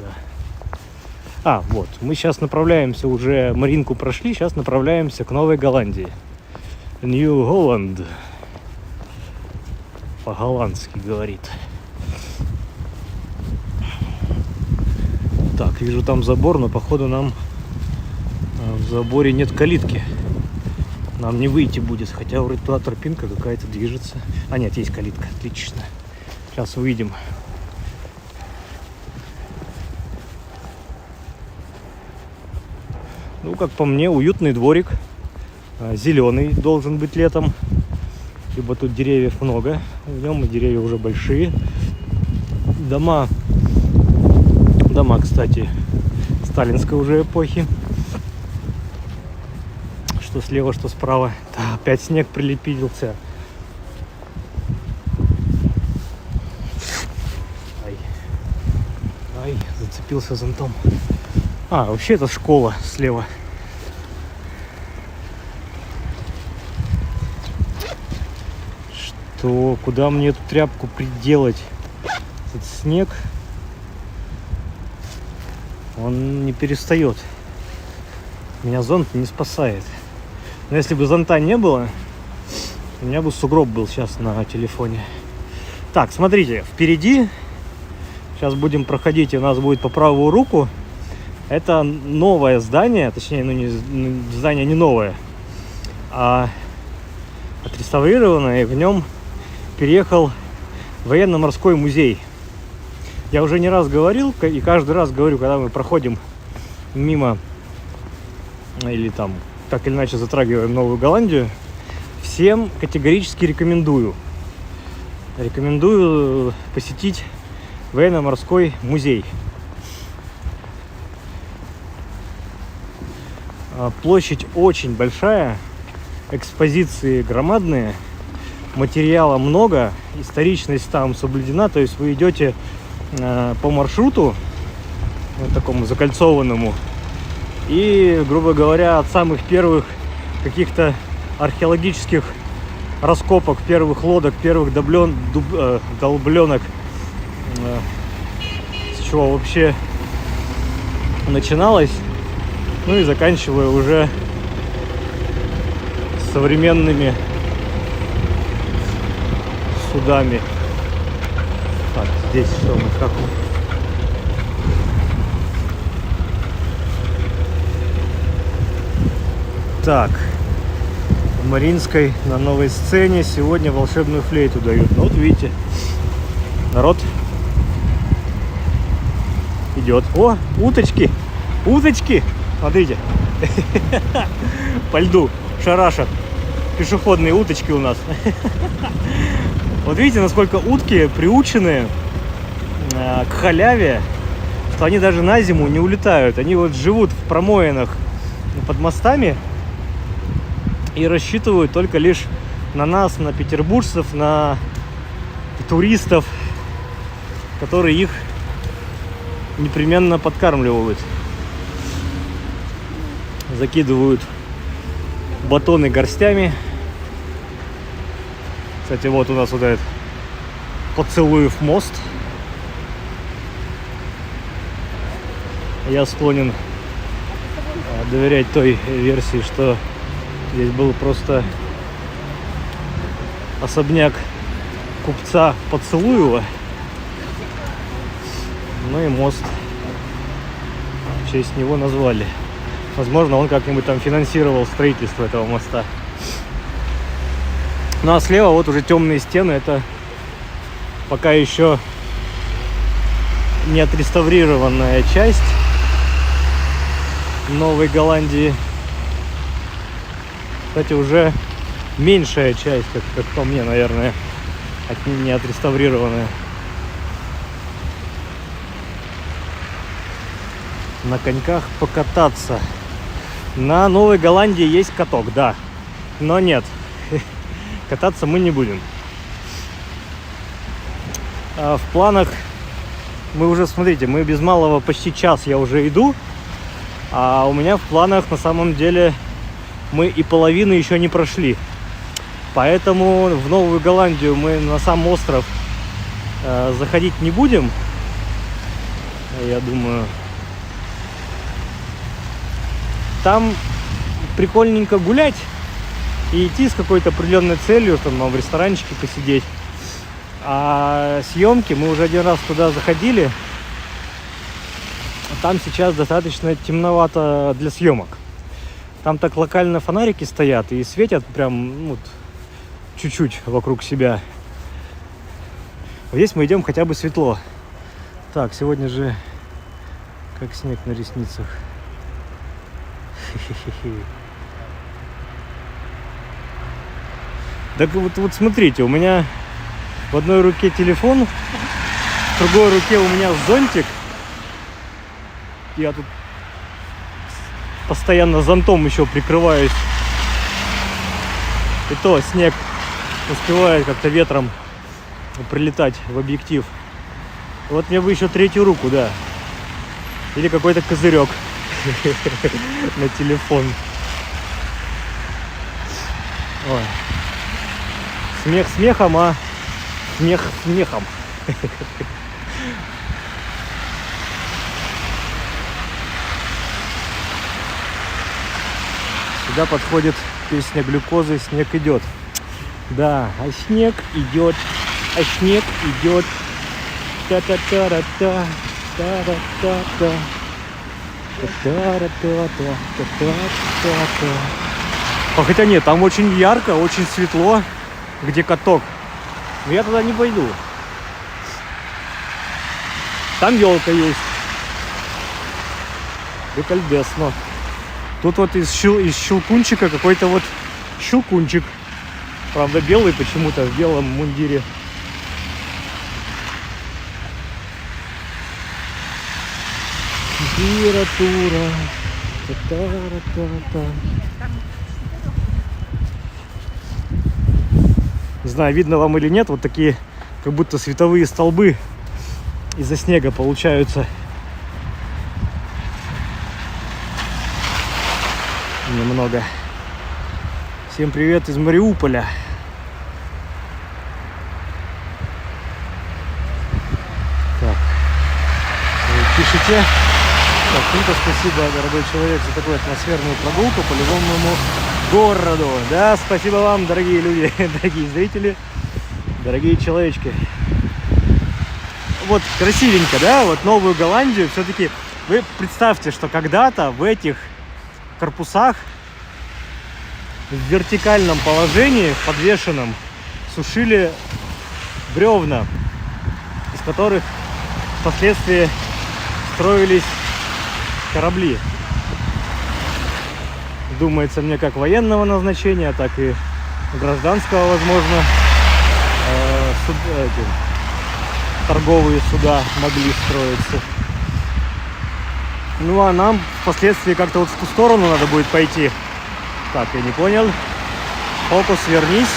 Да. А, вот, мы сейчас направляемся, уже Мариинку прошли, сейчас направляемся к Новой Голландии. New Holland. По-голландски говорит. Так, вижу там забор, но походу нам в заборе нет калитки. Нам не выйти будет, хотя вроде туда тропинка какая-то движется. А нет, есть калитка, отлично. Сейчас выйдем. Ну, как по мне, уютный дворик. Зеленый должен быть летом, ибо тут деревьев много. В нем и деревья уже большие. Дома, кстати, сталинской уже эпохи. Что слева, что справа. Да, опять снег прилепился. Ай, зацепился зонтом. Вообще это школа слева. Что, куда мне эту тряпку приделать? Этот снег, он не перестает. Меня зонт не спасает. Но если бы зонта не было, у меня бы сугроб был сейчас на телефоне. Так, смотрите, впереди, сейчас будем проходить, и у нас будет по правую руку. Это новое здание, точнее, здание не новое, а отреставрированное, и в нем переехал военно-морской музей. Я уже не раз говорил, и каждый раз говорю, когда мы проходим мимо или там так или иначе затрагиваем Новую Голландию, всем категорически рекомендую посетить военно-морской музей. Площадь очень большая, экспозиции громадные, материала много, историчность там соблюдена, то есть вы идете по маршруту, вот такому закольцованному, и, грубо говоря, от самых первых каких-то археологических раскопок, первых лодок, первых долбленок, с чего вообще начиналось, ну и заканчивая уже современными судами. Так, здесь что мы, как мы? Так, в Мариинской на новой сцене сегодня волшебную флейту дают. Ну вот видите, народ идет. О, уточки, смотрите, по льду шарашат пешеходные уточки у нас. Вот видите, насколько утки приучены к халяве, что они даже на зиму не улетают. Они вот живут в промоинах под мостами и рассчитывают только лишь на нас, на петербуржцев, на туристов, которые их непременно подкармливают. Закидывают батоны горстями. Кстати, вот у нас вот этот Поцелуев мост. Я склонен доверять той версии, что здесь был просто особняк купца Поцелуева. Ну и мост в честь него назвали. Возможно, он как-нибудь там финансировал строительство этого моста. Ну а слева вот уже темные стены. Это пока еще не отреставрированная часть Новой Голландии. Кстати, уже меньшая часть, как по мне, наверное, не отреставрированная. На коньках покататься. На Новой Голландии есть каток, да. Но нет, кататься мы не будем. В планах мы уже, смотрите, мы без малого почти час я уже иду. А у меня в планах на самом деле мы и половину еще не прошли. Поэтому в Новую Голландию мы на сам остров заходить не будем. Я думаю, там прикольненько гулять и идти с какой-то определенной целью, там в ресторанчике посидеть. А съемки, мы уже один раз туда заходили. Там сейчас достаточно темновато для съемок. Там так локально фонарики стоят и светят прям вот, чуть-чуть вокруг себя. Здесь мы идем хотя бы светло. Так, сегодня же как снег на ресницах. Так вот смотрите, у меня в одной руке телефон, в другой руке у меня зонтик. Я тут постоянно зонтом еще прикрываюсь. И то снег успевает как-то ветром прилетать в объектив. Вот мне бы еще третью руку, да. Или какой-то козырек на телефон. Ой. Смех смехом, а смех смехом. Сюда подходит песня Глюкозы «Снег идет». Да, а снег идет, а снег идет. Та-та-та-та-та, та-та-та-та, та-та-та-та-та-та-та. А хотя нет, там очень ярко, очень светло, где каток. Но я туда не пойду. Там елка есть. Прикольдесно. Тут вот из щелкунчика какой-то вот щелкунчик. Правда, белый почему-то, в белом мундире. Температура. Не знаю, видно вам или нет, вот такие как будто световые столбы из-за снега получаются. Немного. Всем привет из Мариуполя. Так. Вы пишите. Так, круто, спасибо, дорогой человек, за такую атмосферную прогулку по любому городу. Да, спасибо вам, дорогие люди, дорогие зрители, дорогие человечки. Вот красивенько, да, вот Новую Голландию. Все-таки вы представьте, что когда-то в этих корпусах в вертикальном положении, подвешенном, сушили бревна, из которых впоследствии строились корабли. Думается мне, как военного назначения, так и гражданского, возможно. Торговые суда могли строиться. Ну а нам впоследствии как-то вот в ту сторону надо будет пойти. Так, я не понял. Фокус, вернись.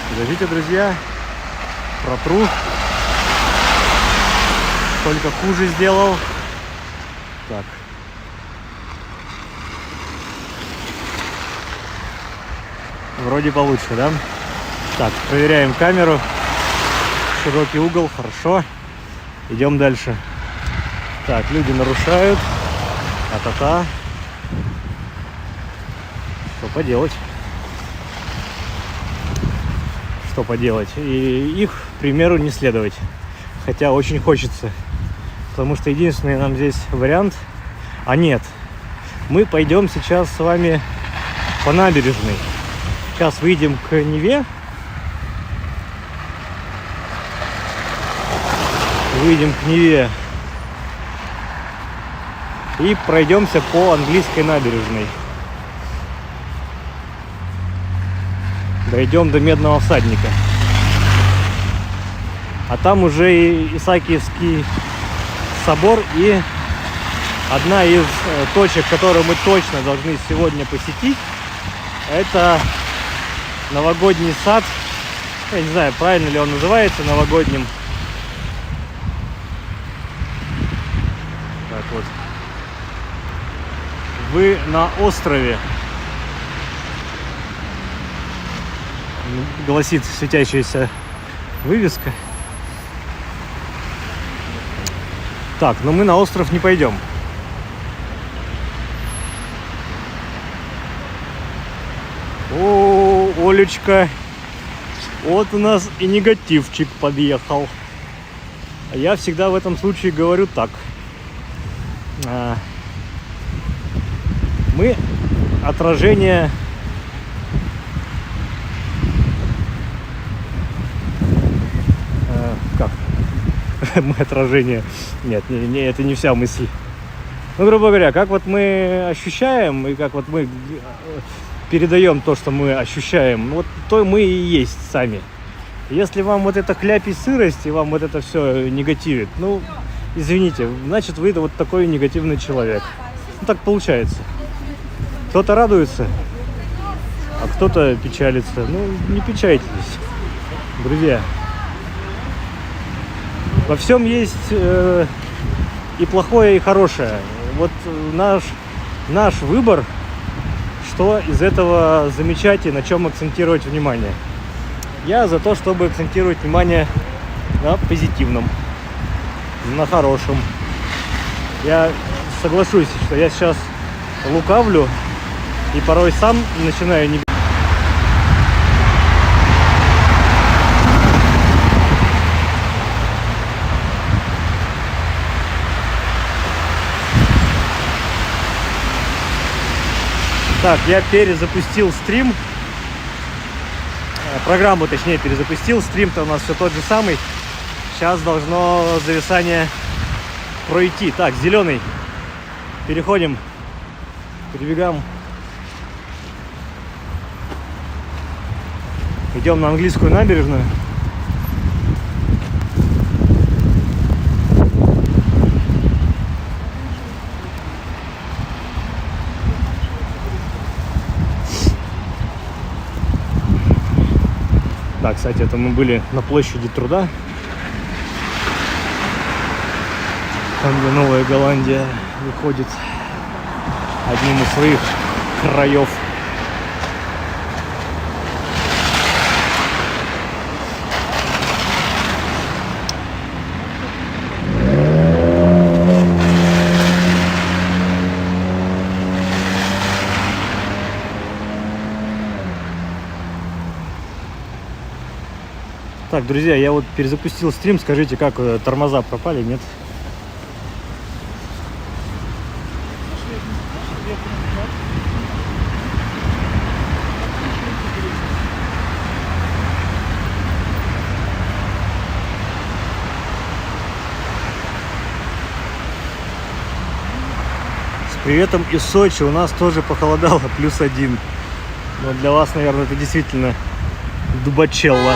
Подождите, друзья. Протру. Только хуже сделал. Так. Вроде получше, да? Так, проверяем камеру. Широкий угол, хорошо. Идем дальше. Так, люди нарушают. А-та-та. Что поделать? Что поделать? И их примеру не следовать. Хотя очень хочется. Потому что единственный нам здесь вариант... А нет. Мы пойдем сейчас с вами по набережной. Сейчас выйдем к Неве. Выйдем к Неве. И пройдемся по английской набережной. Дойдем до Медного всадника. А там уже и Исаакиевский собор и одна из точек, которую мы точно должны сегодня посетить, это новогодний сад. Я не знаю, правильно ли он называется новогодним. Так вот. Вы на острове. Гласит светящаяся вывеска. Так, но мы на остров не пойдем. О, Олечка, вот у нас и негативчик подъехал. А я всегда в этом случае говорю так. Мы отражение как? Мы отражение. Нет, это не вся мысль. Ну, грубо говоря, как вот мы ощущаем, и как вот мы передаем то, что мы ощущаем, вот то мы и есть сами. Если вам вот эта хлябь и сырость, и вам вот это все негативит, ну, извините, значит, вы вот такой негативный человек. Ну, так получается. Кто-то радуется, а кто-то печалится. Ну, не печальтесь, друзья. Во всем есть и плохое, и хорошее. Вот наш выбор, что из этого замечать и на чем акцентировать внимание. Я за то, чтобы акцентировать внимание на позитивном, на хорошем. Я соглашусь, что я сейчас лукавлю и порой сам начинаю не... Так, я перезапустил стрим. Программу, точнее, перезапустил. Стрим-то у нас все тот же самый. Сейчас должно зависание пройти. Так, зеленый. Переходим. Перебегаем. Идем на английскую набережную. Так, кстати, это мы были на площади Труда. Там, где Новая Голландия выходит одним из своих краев. Так, друзья, я вот перезапустил стрим. Скажите, как тормоза пропали, нет? С приветом из Сочи. У нас тоже похолодало, +1. Но для вас, наверное, это действительно дубачелло.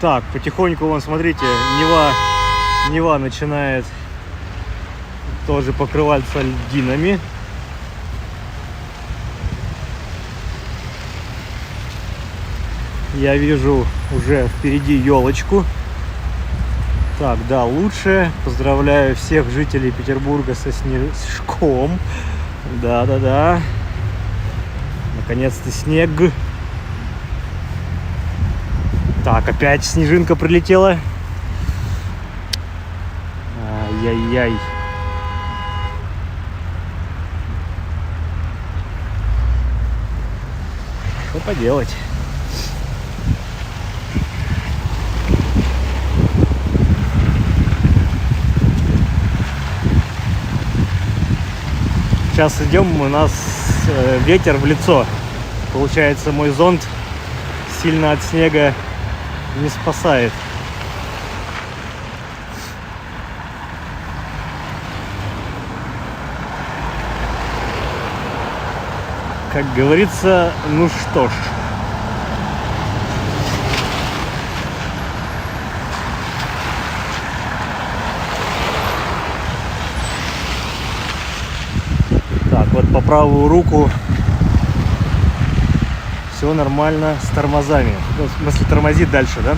Так, потихоньку, вон, смотрите, Нева начинает тоже покрываться льдинами. Я вижу уже впереди елочку. Так, да, лучше. Поздравляю всех жителей Петербурга со снежком. Да-да-да. Наконец-то снег. Так, опять снежинка прилетела. Ай-яй-яй. Что поделать? Сейчас идем, у нас ветер в лицо. Получается, мой зонт сильно от снега не спасает. Как говорится, ну что ж. Так, вот по правую руку все нормально с тормозами. Ну, в смысле, тормозит дальше, да?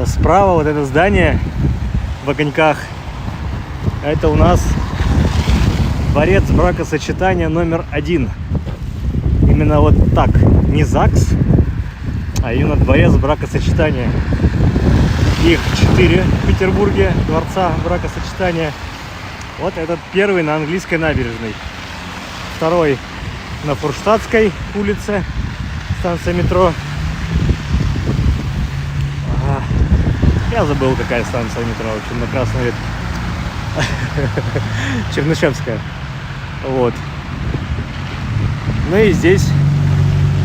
Справа вот это здание в огоньках. Это у нас дворец бракосочетания номер 1. Именно вот так. Не ЗАГС, а именно дворец бракосочетания. Их 4 в Петербурге, дворца бракосочетания. Вот этот первый на Английской набережной. Второй на Фурштадтской улице, станция метро. Ага. Я забыл, какая станция метро, в общем, на Красной ветке. Чернышевская. Вот. Ну и здесь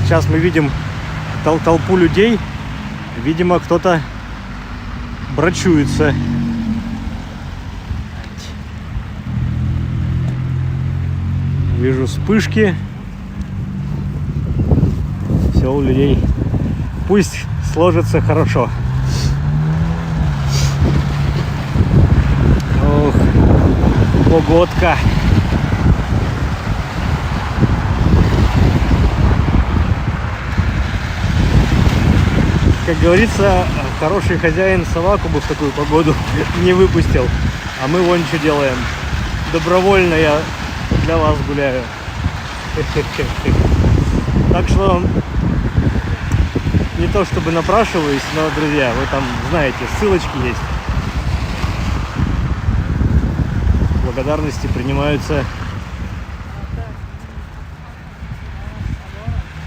сейчас мы видим толпу людей. Видимо, кто-то брачуется. Вижу вспышки. Все у людей. Пусть сложится хорошо. Ох, погодка. Как говорится, хороший хозяин собаку бы в такую погоду не выпустил. А мы вон что делаем. Добровольно я для вас гуляю. Так что не то чтобы напрашиваюсь, но, друзья, вы там знаете, ссылочки есть. Благодарности принимаются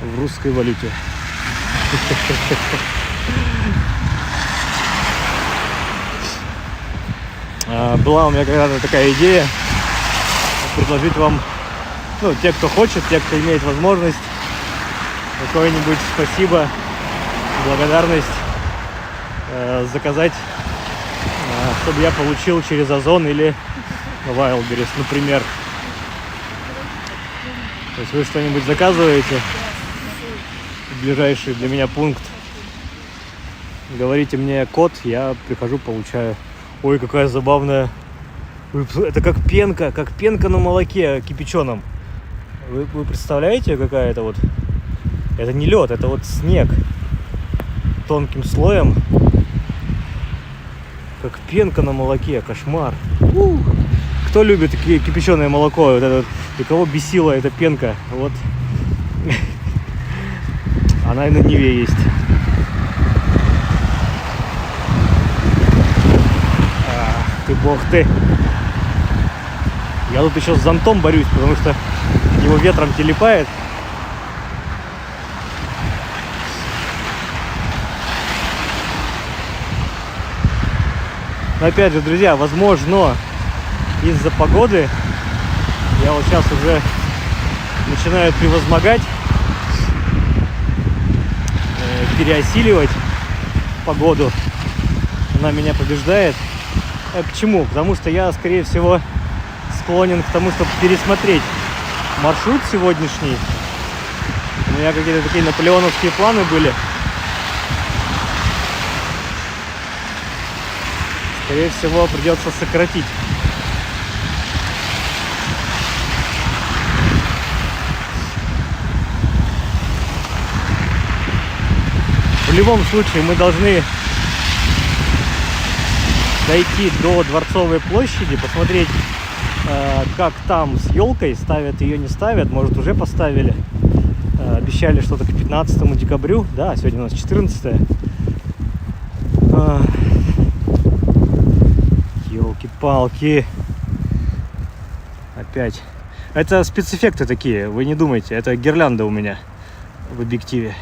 в русской валюте. Была у меня когда-то такая идея предложить вам, ну, те, кто хочет, те, кто имеет возможность, какое-нибудь спасибо, благодарность заказать, чтобы я получил через Озон или Wildberries, например. То есть вы что-нибудь заказываете в ближайший для меня пункт, говорите мне код, я прихожу, получаю. Ой, какая забавная. Это как пенка на молоке кипяченом. Вы представляете, какая это вот? Это не лед, это вот снег тонким слоем. Как пенка на молоке, кошмар. Кто любит кипяченое молоко? Вот это вот, и кого бесила эта пенка? Вот. Она и на Неве есть. Ты бог ты. Я тут еще с зонтом борюсь, потому что его ветром телепает. Но опять же, друзья, возможно, из-за погоды я вот сейчас уже начинаю превозмогать, переосиливать погоду. Она меня побеждает. К чему? Потому что я, скорее всего, склонен к тому, чтобы пересмотреть маршрут сегодняшний. У меня какие-то такие наполеоновские планы были. Скорее всего, придется сократить. В любом случае, мы должны дойти до Дворцовой площади, посмотреть, как там с елкой, ставят ее, не ставят, может уже поставили. Обещали что-то к 15 декабрю, да, сегодня у нас 14. Елки-палки. Опять. Это спецэффекты такие, вы не думайте, это гирлянда у меня в объективе.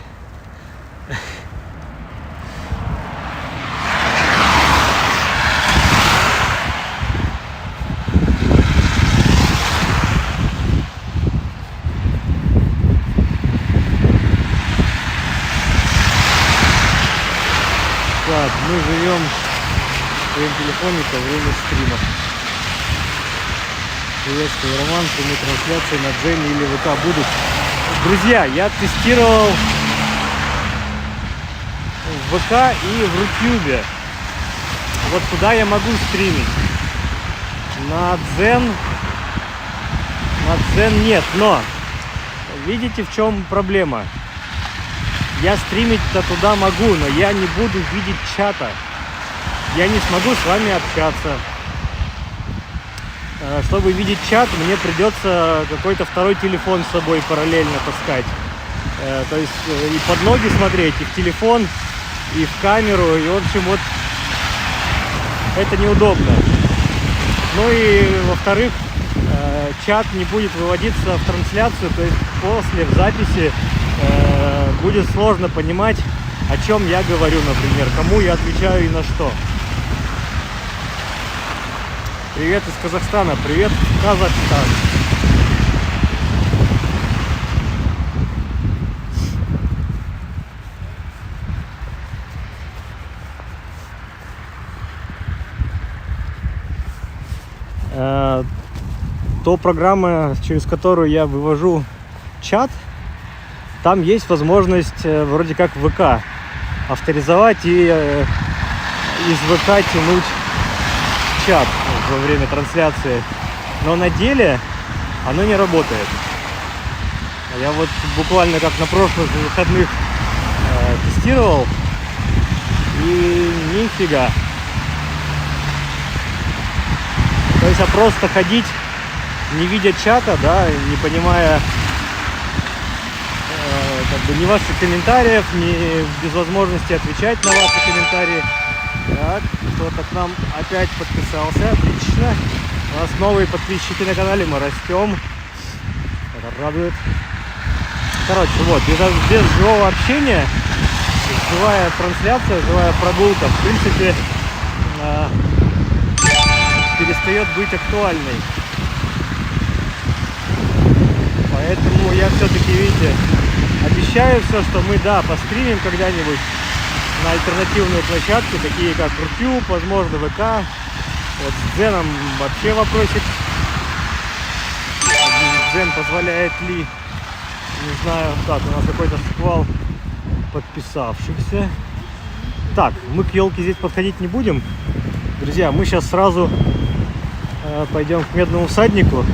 Мы живем в своем телефоне во время стрима. Приветствую, Роман, прямые трансляции на Дзене или ВК будут. Друзья, я тестировал в ВК и в Рутюбе. Вот туда я могу стримить. На Дзен нет, но видите, в чем проблема? Я стримить-то туда могу, но я не буду видеть чата. Я не смогу с вами общаться. Чтобы видеть чат, мне придется какой-то второй телефон с собой параллельно таскать. То есть и под ноги смотреть, и в телефон, и в камеру. И, в общем, вот это неудобно. Ну и, во-вторых, чат не будет выводиться в трансляцию, то есть после, в записи, будет сложно понимать, о чем я говорю, например, кому я отвечаю и на что. Привет из Казахстана, привет, Казахстан. то программа, через которую я вывожу чат, там есть возможность вроде как ВК авторизовать и из ВК тянуть чат во время трансляции. Но на деле оно не работает. Я вот буквально как на прошлых выходных тестировал, и нифига. То есть, просто ходить, не видя чата, да, не понимая как бы ни ваших комментариев, ни без возможности отвечать на ваши комментарии. Так, кто-то к нам опять подписался, отлично. У нас новые подписчики на канале, мы растем. Это радует. Короче, вот, без живого общения, живая трансляция, живая прогулка, в принципе, перестает быть актуальной. Поэтому я все-таки, видите, обещаю все, что мы, да, постримим когда-нибудь на альтернативные площадки, такие как Рутюб, возможно, ВК. Вот с Дзеном вообще вопросик. Дзен позволяет ли, не знаю. Так, у нас какой-то шквал подписавшихся. Так, мы к елке здесь подходить не будем. Друзья, мы сейчас сразу пойдем к Медному всаднику.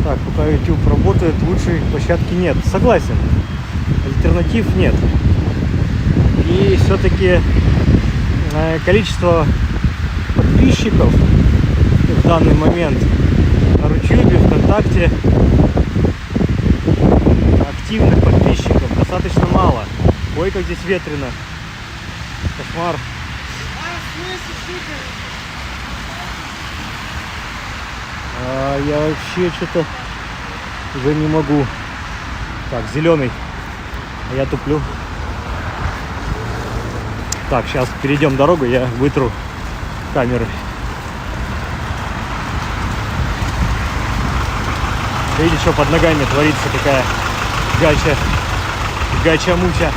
Так, пока YouTube работает, лучшей площадки нет. Согласен, альтернатив нет. И все-таки количество подписчиков в данный момент на Рутюбе, ВКонтакте, активных подписчиков достаточно мало. Ой, как здесь ветрено. Кошмар. Я вообще что-то уже не могу. Так, зеленый. Я туплю. Так, сейчас перейдем дорогу, я вытру камеры. Видите, что под ногами творится, какая гача-муча.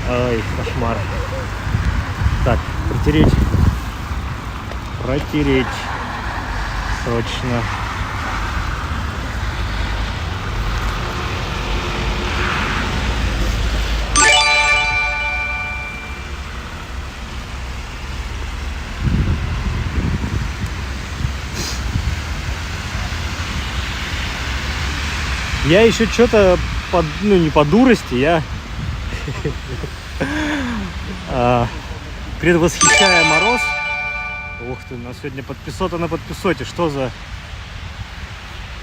Ой, кошмар. Так, протереть срочно. Я еще что-то не по дурости, я предвосхищая мороз. Ух ты, у нас сегодня подписота на подписоте. Что за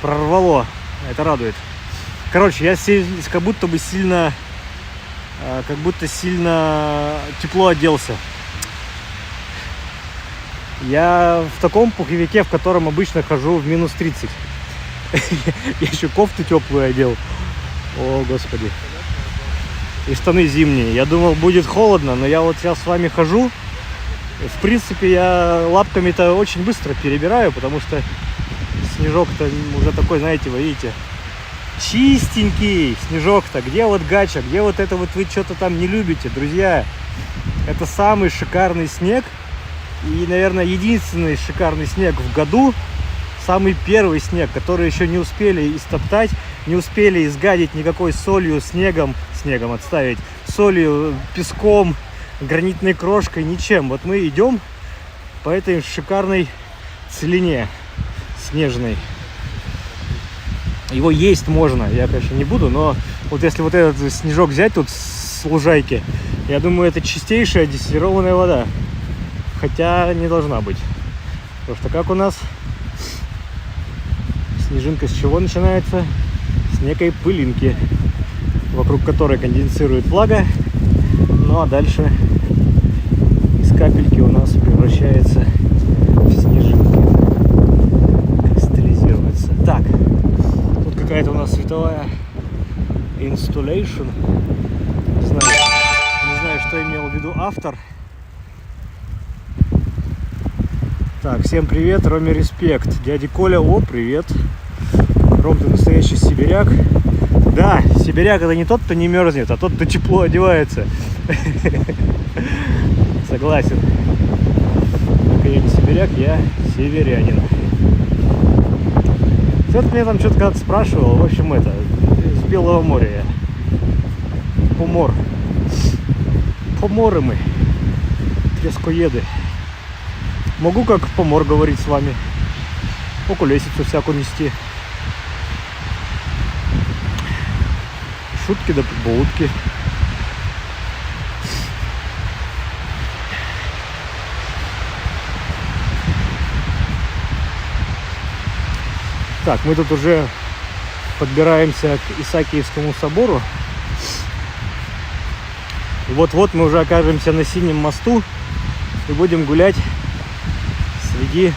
прорвало? Это радует. Короче, я как будто сильно тепло оделся. Я в таком пуховике, в котором обычно хожу в минус 30. Я еще кофту теплую одел. О, господи. И штаны зимние. Я думал, будет холодно, но я вот сейчас с вами хожу. В принципе, я лапками-то очень быстро перебираю, потому что снежок-то уже такой, знаете, вы видите, чистенький снежок-то. Где вот гача, где вот это вот вы что-то там не любите, друзья? Это самый шикарный снег. И, наверное, единственный шикарный снег в году. Самый первый снег, который еще не успели истоптать, не успели изгадить никакой солью, снегом отставить, солью, песком, гранитной крошкой, ничем. Вот мы идем по этой шикарной целине снежной. Его есть можно, я, конечно, не буду, но вот если вот этот снежок взять тут с лужайки, я думаю, это чистейшая дистиллированная вода. Хотя не должна быть. Потому что как у нас снежинка с чего начинается? С некой пылинки, вокруг которой конденсирует влага. Ну а дальше из капельки у нас превращается в снежинки. Кристаллизируется. Так, тут какая-то у нас световая installation. Не знаю, что имел в виду автор. Так, всем привет, Роме респект. Дядя Коля, о, привет. Ром, ты настоящий сибиряк. Да, сибиряк это не тот, кто не мерзнет, а тот, кто тепло одевается. Согласен. Только я не сибиряк. сибиряк, я северянин. Кто-то меня там что-то когда-то спрашивал. В общем, это, с Белого моря я. Помор. Поморы мы. Трескоеды. Могу как помор говорить с вами. Околесицу всякую нести. Шутки да прибаутки. Так, мы тут уже подбираемся к Исаакиевскому собору. И вот-вот мы уже окажемся на Синем мосту и будем гулять среди...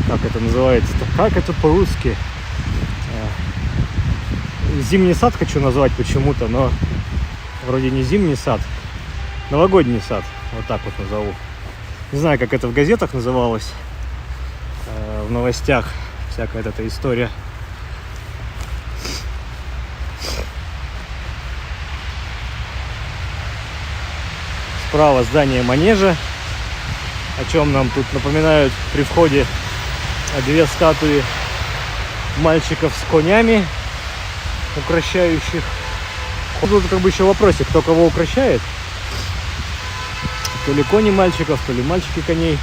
Как это называется-то? Как это по-русски? Зимний сад хочу назвать почему-то, но вроде не зимний сад. Новогодний сад. Вот так вот назову. Не знаю, как это в газетах называлось. В новостях всякая эта история. Справа здание манежа, о чем нам тут напоминают при входе две статуи мальчиков с конями, украшающих. Тут как бы еще вопросик, кто кого украшает. То ли кони мальчиков, то ли мальчики коней.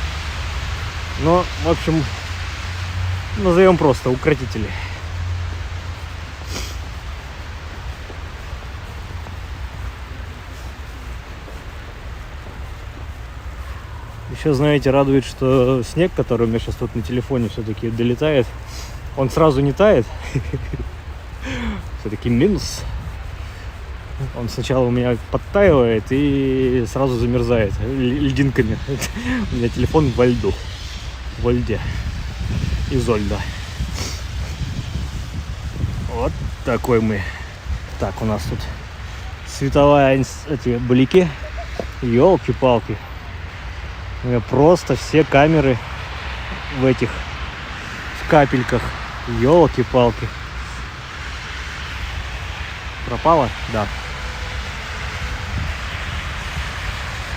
Но, в общем, назовем просто укротители. Еще, знаете, радует, что снег, который у меня сейчас тут на телефоне все-таки долетает, он сразу не тает. Все-таки минус. Он сначала у меня подтаивает и сразу замерзает льдинками. У меня телефон во льду. Во льде. Изо льда. Вот такой мы. Так, у нас тут световая эти блики. Ёлки-палки. У меня просто все камеры в этих в капельках. Ёлки-палки. Пропала? Да.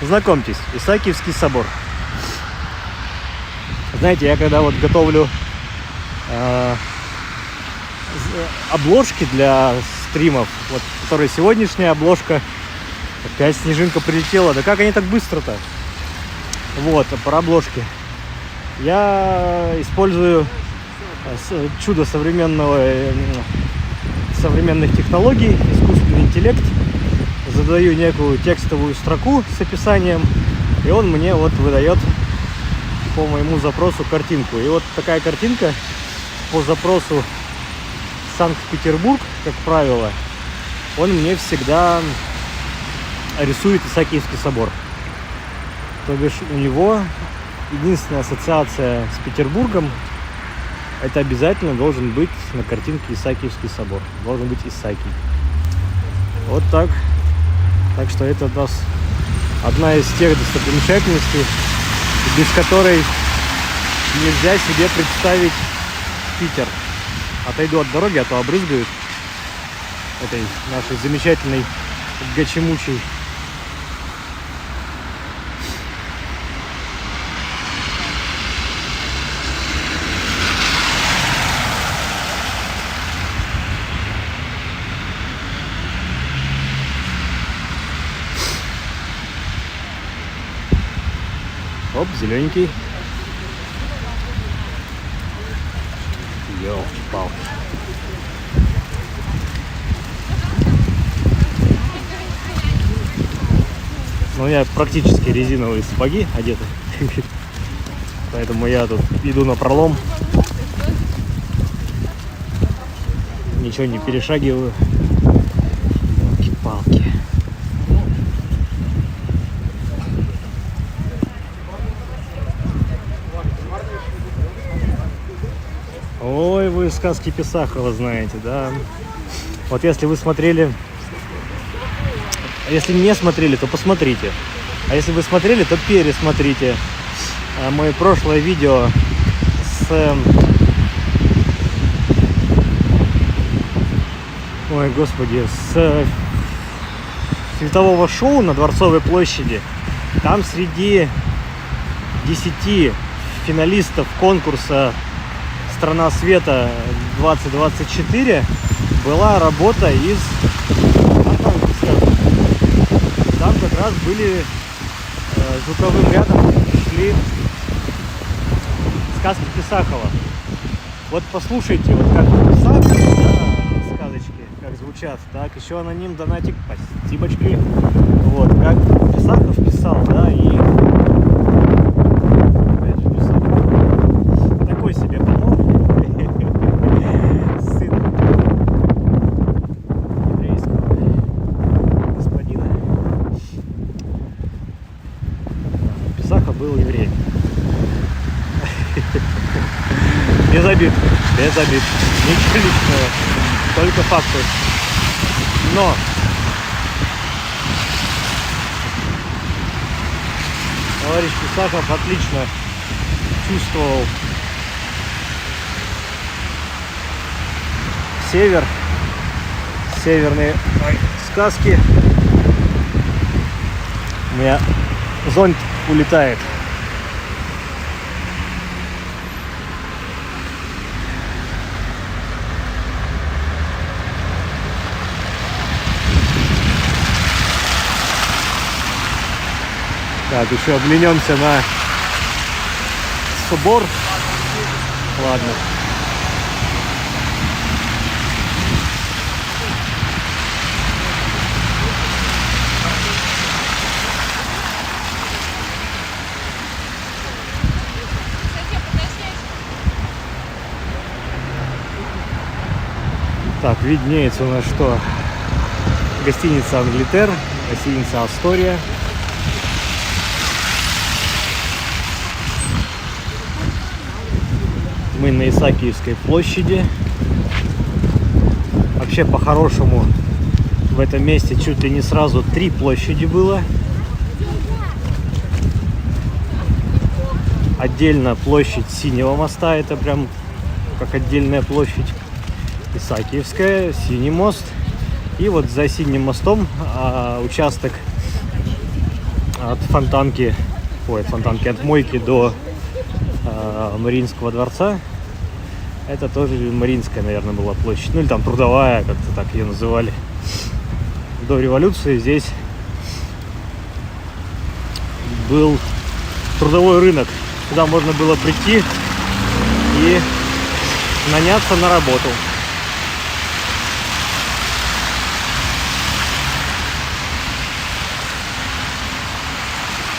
Знакомьтесь, Исаакиевский собор. Знаете, я когда вот готовлю обложки для стримов, вот, которая сегодняшняя обложка, опять снежинка прилетела. Да как они так быстро-то? Вот, про обложки. Я использую чудо современных технологий, искусственный интеллект. Задаю некую текстовую строку с описанием, и он мне вот выдает по моему запросу картинку. И вот такая картинка по запросу Санкт-Петербург, как правило, он мне всегда рисует Исаакиевский собор. То бишь у него единственная ассоциация с Петербургом — это обязательно должен быть на картинке Исаакиевский собор. Должен быть Исаакий. Вот так. Так что это у нас одна из тех достопримечательностей, без которой нельзя себе представить Питер. Отойду от дороги, а то обрызгают этой нашей замечательной гачемучей. Оп, зелененький. Ёлки-палки. Ну, у меня практически резиновые сапоги одеты. Поэтому я тут иду на пролом. Ничего не перешагиваю. Ёлки-палки. Ой, вы сказки Писахова знаете, да? Вот если вы смотрели... Если не смотрели, то посмотрите. А если вы смотрели, то пересмотрите мое прошлое видео с... Ой, господи, с светового шоу на Дворцовой площади. Там среди 10 финалистов конкурса «Страна света 2024» была работа из там как раз были звуковым рядом шли сказки Писахова. Вот послушайте, вот как Писахов, да, сказочки, как звучат, так, еще аноним донатик, спасибочки. Вот, как Писахов писал, да, и опять же Писахов. Такой себе помог. Сын еврейского господина. Писахов был евреем. Без обид, ничего личного, только факты. Но товарищ Писахов отлично чувствовал север, северные сказки. У меня зонт улетает. Так, еще оглянемся на собор. Ладно. Так, виднеется у нас что? Гостиница Англитер, гостиница Астория. Мы на Исаакиевской площади. Вообще, по-хорошему, в этом месте чуть ли не сразу 3 площади было. Отдельно площадь Синего моста, это прям как отдельная площадь. Исаакиевская, Синий мост. И вот за Синим мостом участок от Фонтанки, от Мойки до Мариинского дворца. Это тоже Мариинская, наверное, была площадь. Ну или там Трудовая, как-то так ее называли. До революции здесь был трудовой рынок. Сюда можно было прийти и наняться на работу.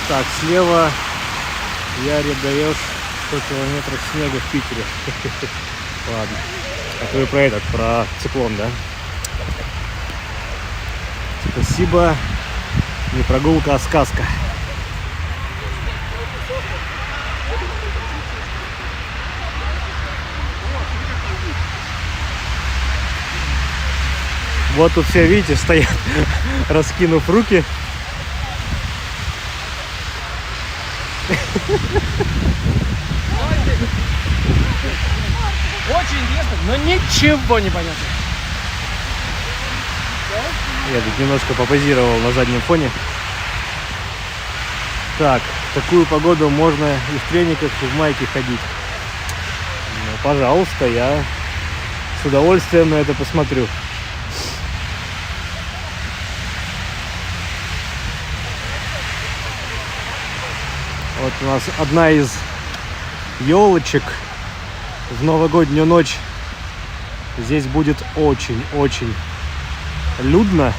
Так, слева Ярик даешь 100 километров снега в Питере. Ладно. Это вы про циклон, да? Спасибо. Не прогулка, а сказка. Вот тут все, видите, стоят, раскинув руки. Очень интересно, но ничего не понятно. Я тут немножко попозировал на заднем фоне. Так, в такую погоду можно и в трениках, и в майке ходить. Ну, пожалуйста, я с удовольствием на это посмотрю. Вот у нас одна из елочек в новогоднюю ночь. Здесь будет очень-очень людно.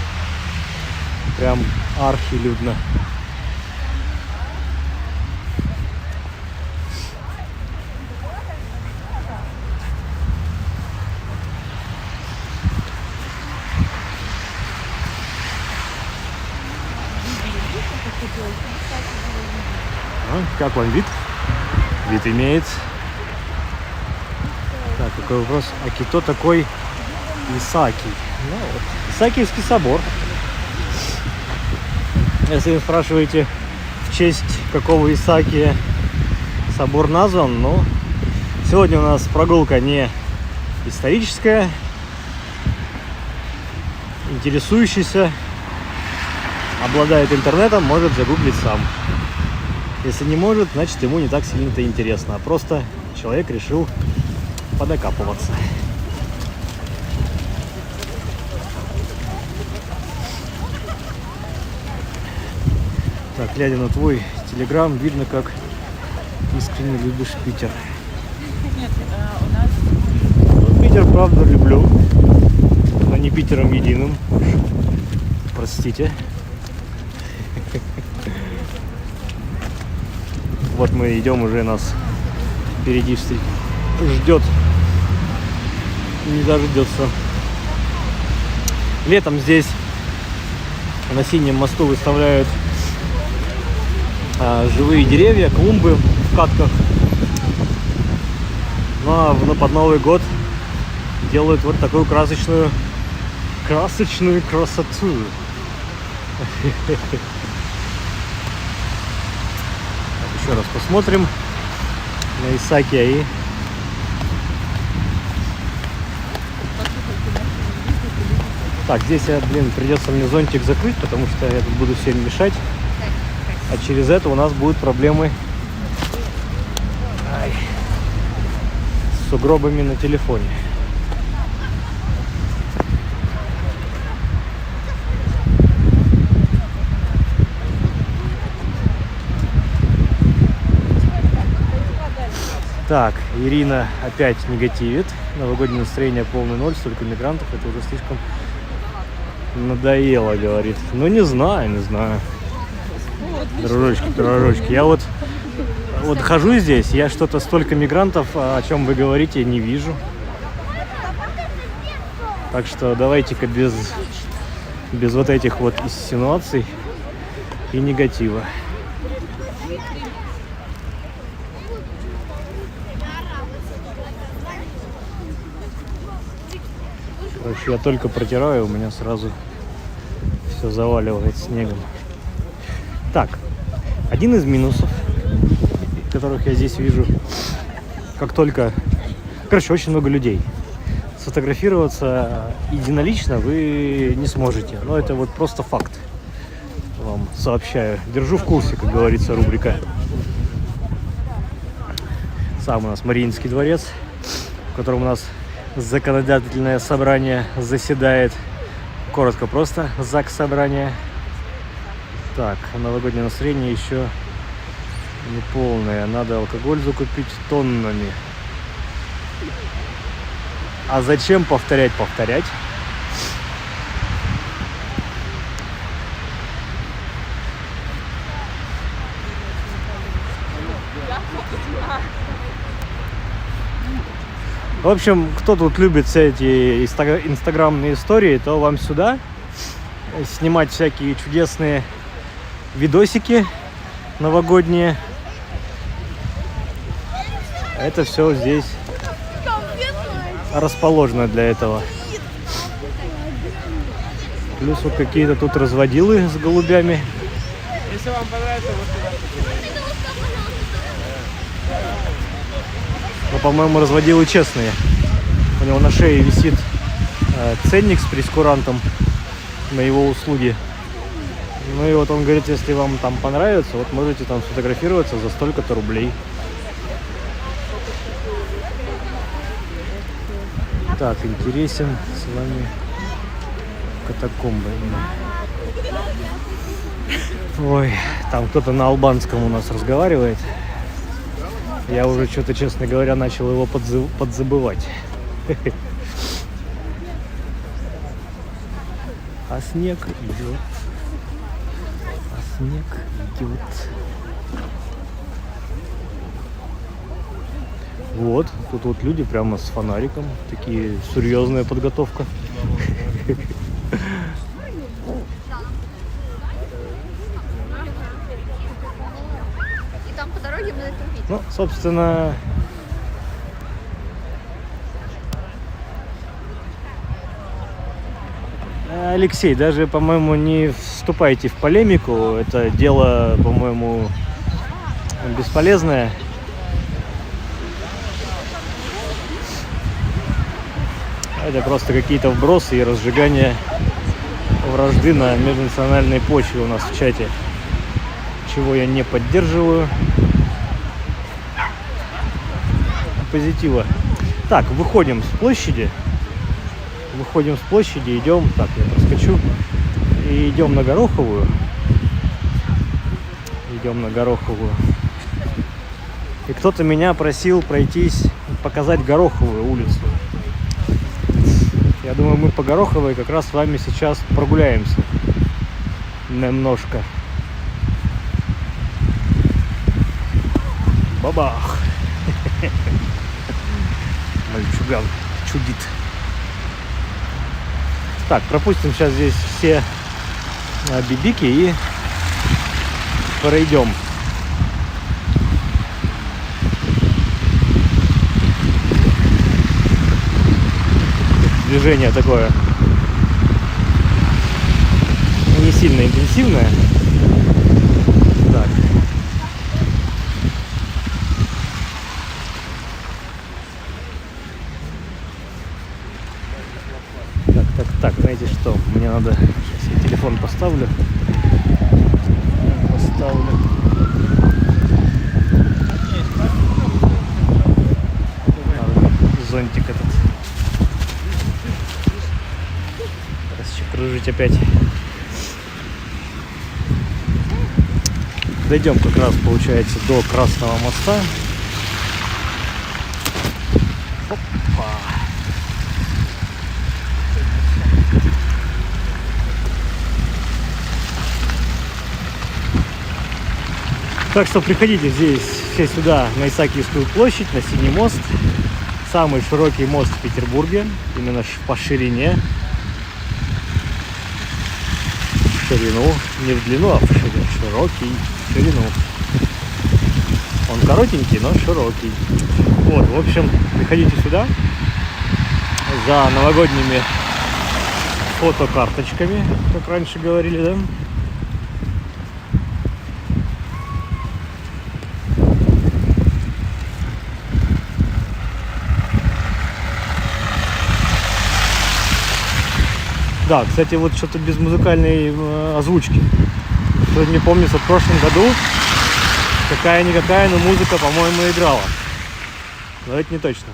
Прям архилюдно. Как вам вид? Вид имеет. Так, какой вопрос. А кто такой Исаакий? Ну, вот. Исаакиевский собор. Если вы спрашиваете, в честь какого Исаакия собор назван, ну, сегодня у нас прогулка не историческая. Интересующийся обладает интернетом, может загуглить сам. Если не может, значит ему не так сильно-то интересно, а просто человек решил подокапываться. Так, глядя на твой телеграм, видно, как искренне любишь Питер. Нет, у нас... Ну, Питер, правда, люблю, но не Питером единым. Простите. Вот мы идем, уже нас впереди ждет. Не дождется. Летом здесь на Синем мосту выставляют живые деревья, клумбы в катках. Ну а под Новый год делают вот такую красочную красоту. Еще раз посмотрим на Исаакиаи. Так, здесь придется мне зонтик закрыть, потому что я тут буду всем мешать. А через это у нас будут проблемы с сугробами на телефоне. Так, Ирина опять негативит. Новогоднее настроение полный ноль, столько мигрантов, это уже слишком надоело, говорит. Ну не знаю. Дружочки, я вот хожу здесь, я что-то столько мигрантов, о чем вы говорите, не вижу. Так что давайте-ка без вот этих вот инсинуаций и негатива. Короче, я только протираю, у меня сразу все заваливает снегом. Так, один из минусов, которых я здесь вижу, как только... Короче, очень много людей. Сфотографироваться единолично вы не сможете. Но это вот просто факт. Вам сообщаю. Держу в курсе, как говорится, рубрика. Сам у нас Мариинский дворец, в котором у нас законодательное собрание заседает. Коротко, просто ЗАГС собрание. Так, новогоднее настроение еще не полное. Надо алкоголь закупить тоннами. А зачем повторять? В общем, кто тут любит все эти инстаграмные истории, то вам сюда снимать всякие чудесные видосики новогодние. Это все здесь расположено для этого. Плюс вот какие-то тут разводилы с голубями. Если вам понравится, вот сюда. Но, по-моему, разводилы честные. У него на шее висит ценник с прейскурантом на его услуги. Ну и вот он говорит, если вам там понравится, вот можете там сфотографироваться за столько-то рублей. Так, интересен с вами катакомбы. Ой, там кто-то на албанском у нас разговаривает. Я уже что-то, честно говоря, начал его подзабывать. А снег идет. Вот, тут вот люди прямо с фонариком. Такие серьезная подготовка. И там по дороге мы это увидим. Ну, собственно, Алексей, даже, по-моему, не вступайте в полемику. Это дело, по-моему, бесполезное. Это просто какие-то вбросы и разжигание вражды на межнациональной почве у нас в чате. чего я не поддерживаю. Позитива. Так, выходим с площади. Идем. Так, я проскочу. И идем на Гороховую. И кто-то меня просил пройтись, показать Гороховую улицу. Я думаю, мы по Гороховой как раз с вами сейчас прогуляемся. Немножко. Бабах! Мальчуган чудит. Так, пропустим сейчас здесь все бибики и пройдем. Движение такое не сильно интенсивное. Так. Так, знаете что? Мне надо... Сейчас я телефон поставлю. Зонтик этот. Сейчас еще кружить опять. Дойдем как раз, получается, до Красного моста. Опа. Так что приходите здесь все сюда, на Исаакиевскую площадь, на Синий мост. Самый широкий мост в Петербурге, именно по ширине. В ширину, не в длину, а в ширину. Широкий, в ширину. Он коротенький, но широкий. Вот, в общем, приходите сюда за новогодними фотокарточками, как раньше говорили, да? Да, кстати, вот что-то без музыкальной озвучки. Что-то не помню, в прошлом году какая-никакая, но музыка, по-моему, играла. Но это не точно.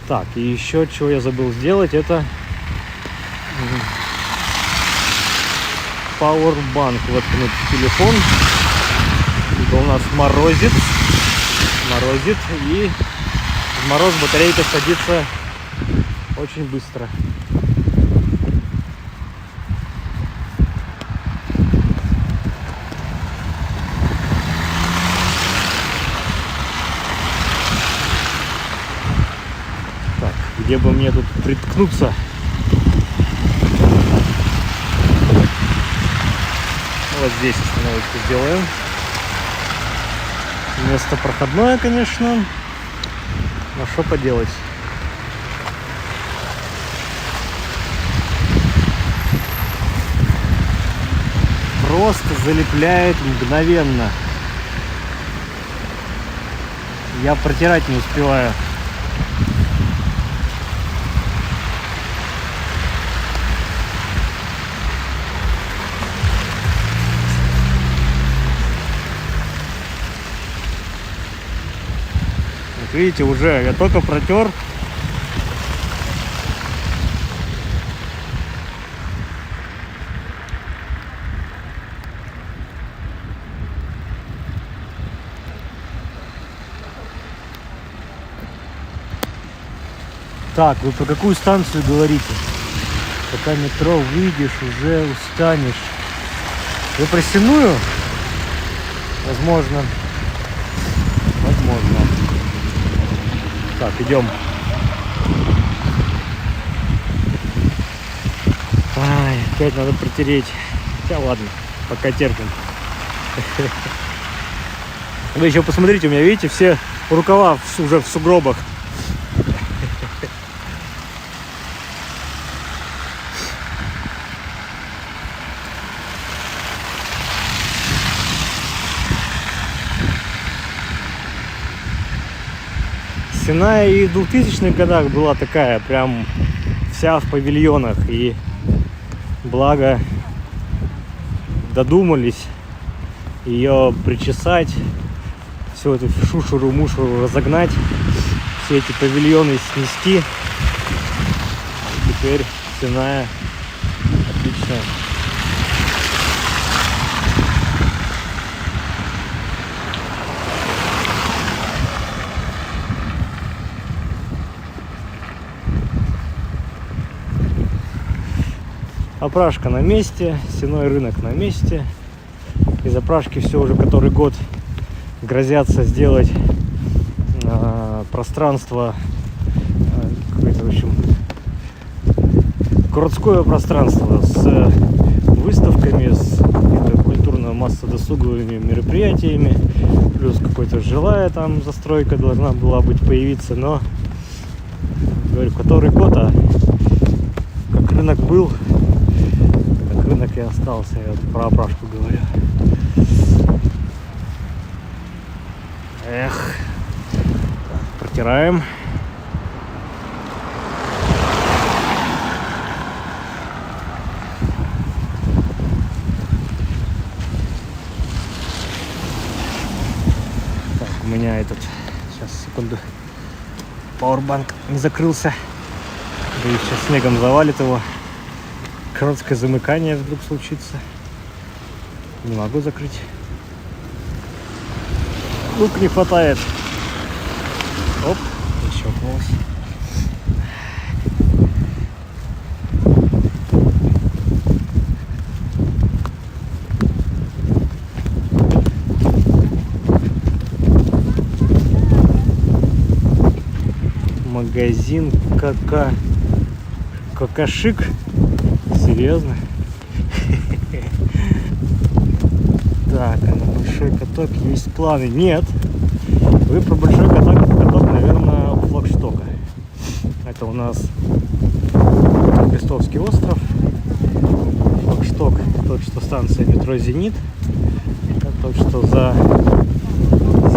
Так, и еще чего я забыл сделать, это Powerbank воткнуть в телефон. Ибо у нас морозит, и в мороз батарейка садится очень быстро. Так, где бы мне тут приткнуться? Вот здесь остановочку сделаем. Место проходное, конечно. А что поделать? Просто залепляет мгновенно. Я протирать не успеваю. Видите, уже я только протер. Так, вы про какую станцию говорите? Пока метро выйдешь, уже устанешь. Вы про Сенную? Возможно. Так, идем. Ай, опять надо протереть. Хотя ладно, пока терпим. Вы еще посмотрите, у меня, видите, все рукава уже в сугробах. Сена и в 2000-х годах была такая, прям вся в павильонах, и Благо додумались ее причесать, всю эту шушуру-мушуру разогнать, все эти павильоны снести. Теперь цена отличная. Опрашка на месте, сеной рынок на месте. Из опрашки все уже который год грозятся сделать пространство, какое-то, в общем, городское пространство с выставками, с культурно-массодосуговыми мероприятиями, плюс какой-то жилая там застройка должна была быть появиться, но, говорю, который год, а как рынок был, как рынок и остался. Я вот про опрашку говорю. Эх, протираем. Так, у меня этот, сейчас, секунду, пауэрбанк не закрылся, да и сейчас снегом завалит его. Короткое замыкание вдруг случится. Не могу закрыть. Лук не хватает. Оп, щелкнулось. Магазин Какашик. Серьезно? Так, а на большой каток есть планы? Нет. Вы про большой каток, наверное, Флагштока. Это у нас Крестовский остров. Флагшток, только что станция метро «Зенит». Это только что за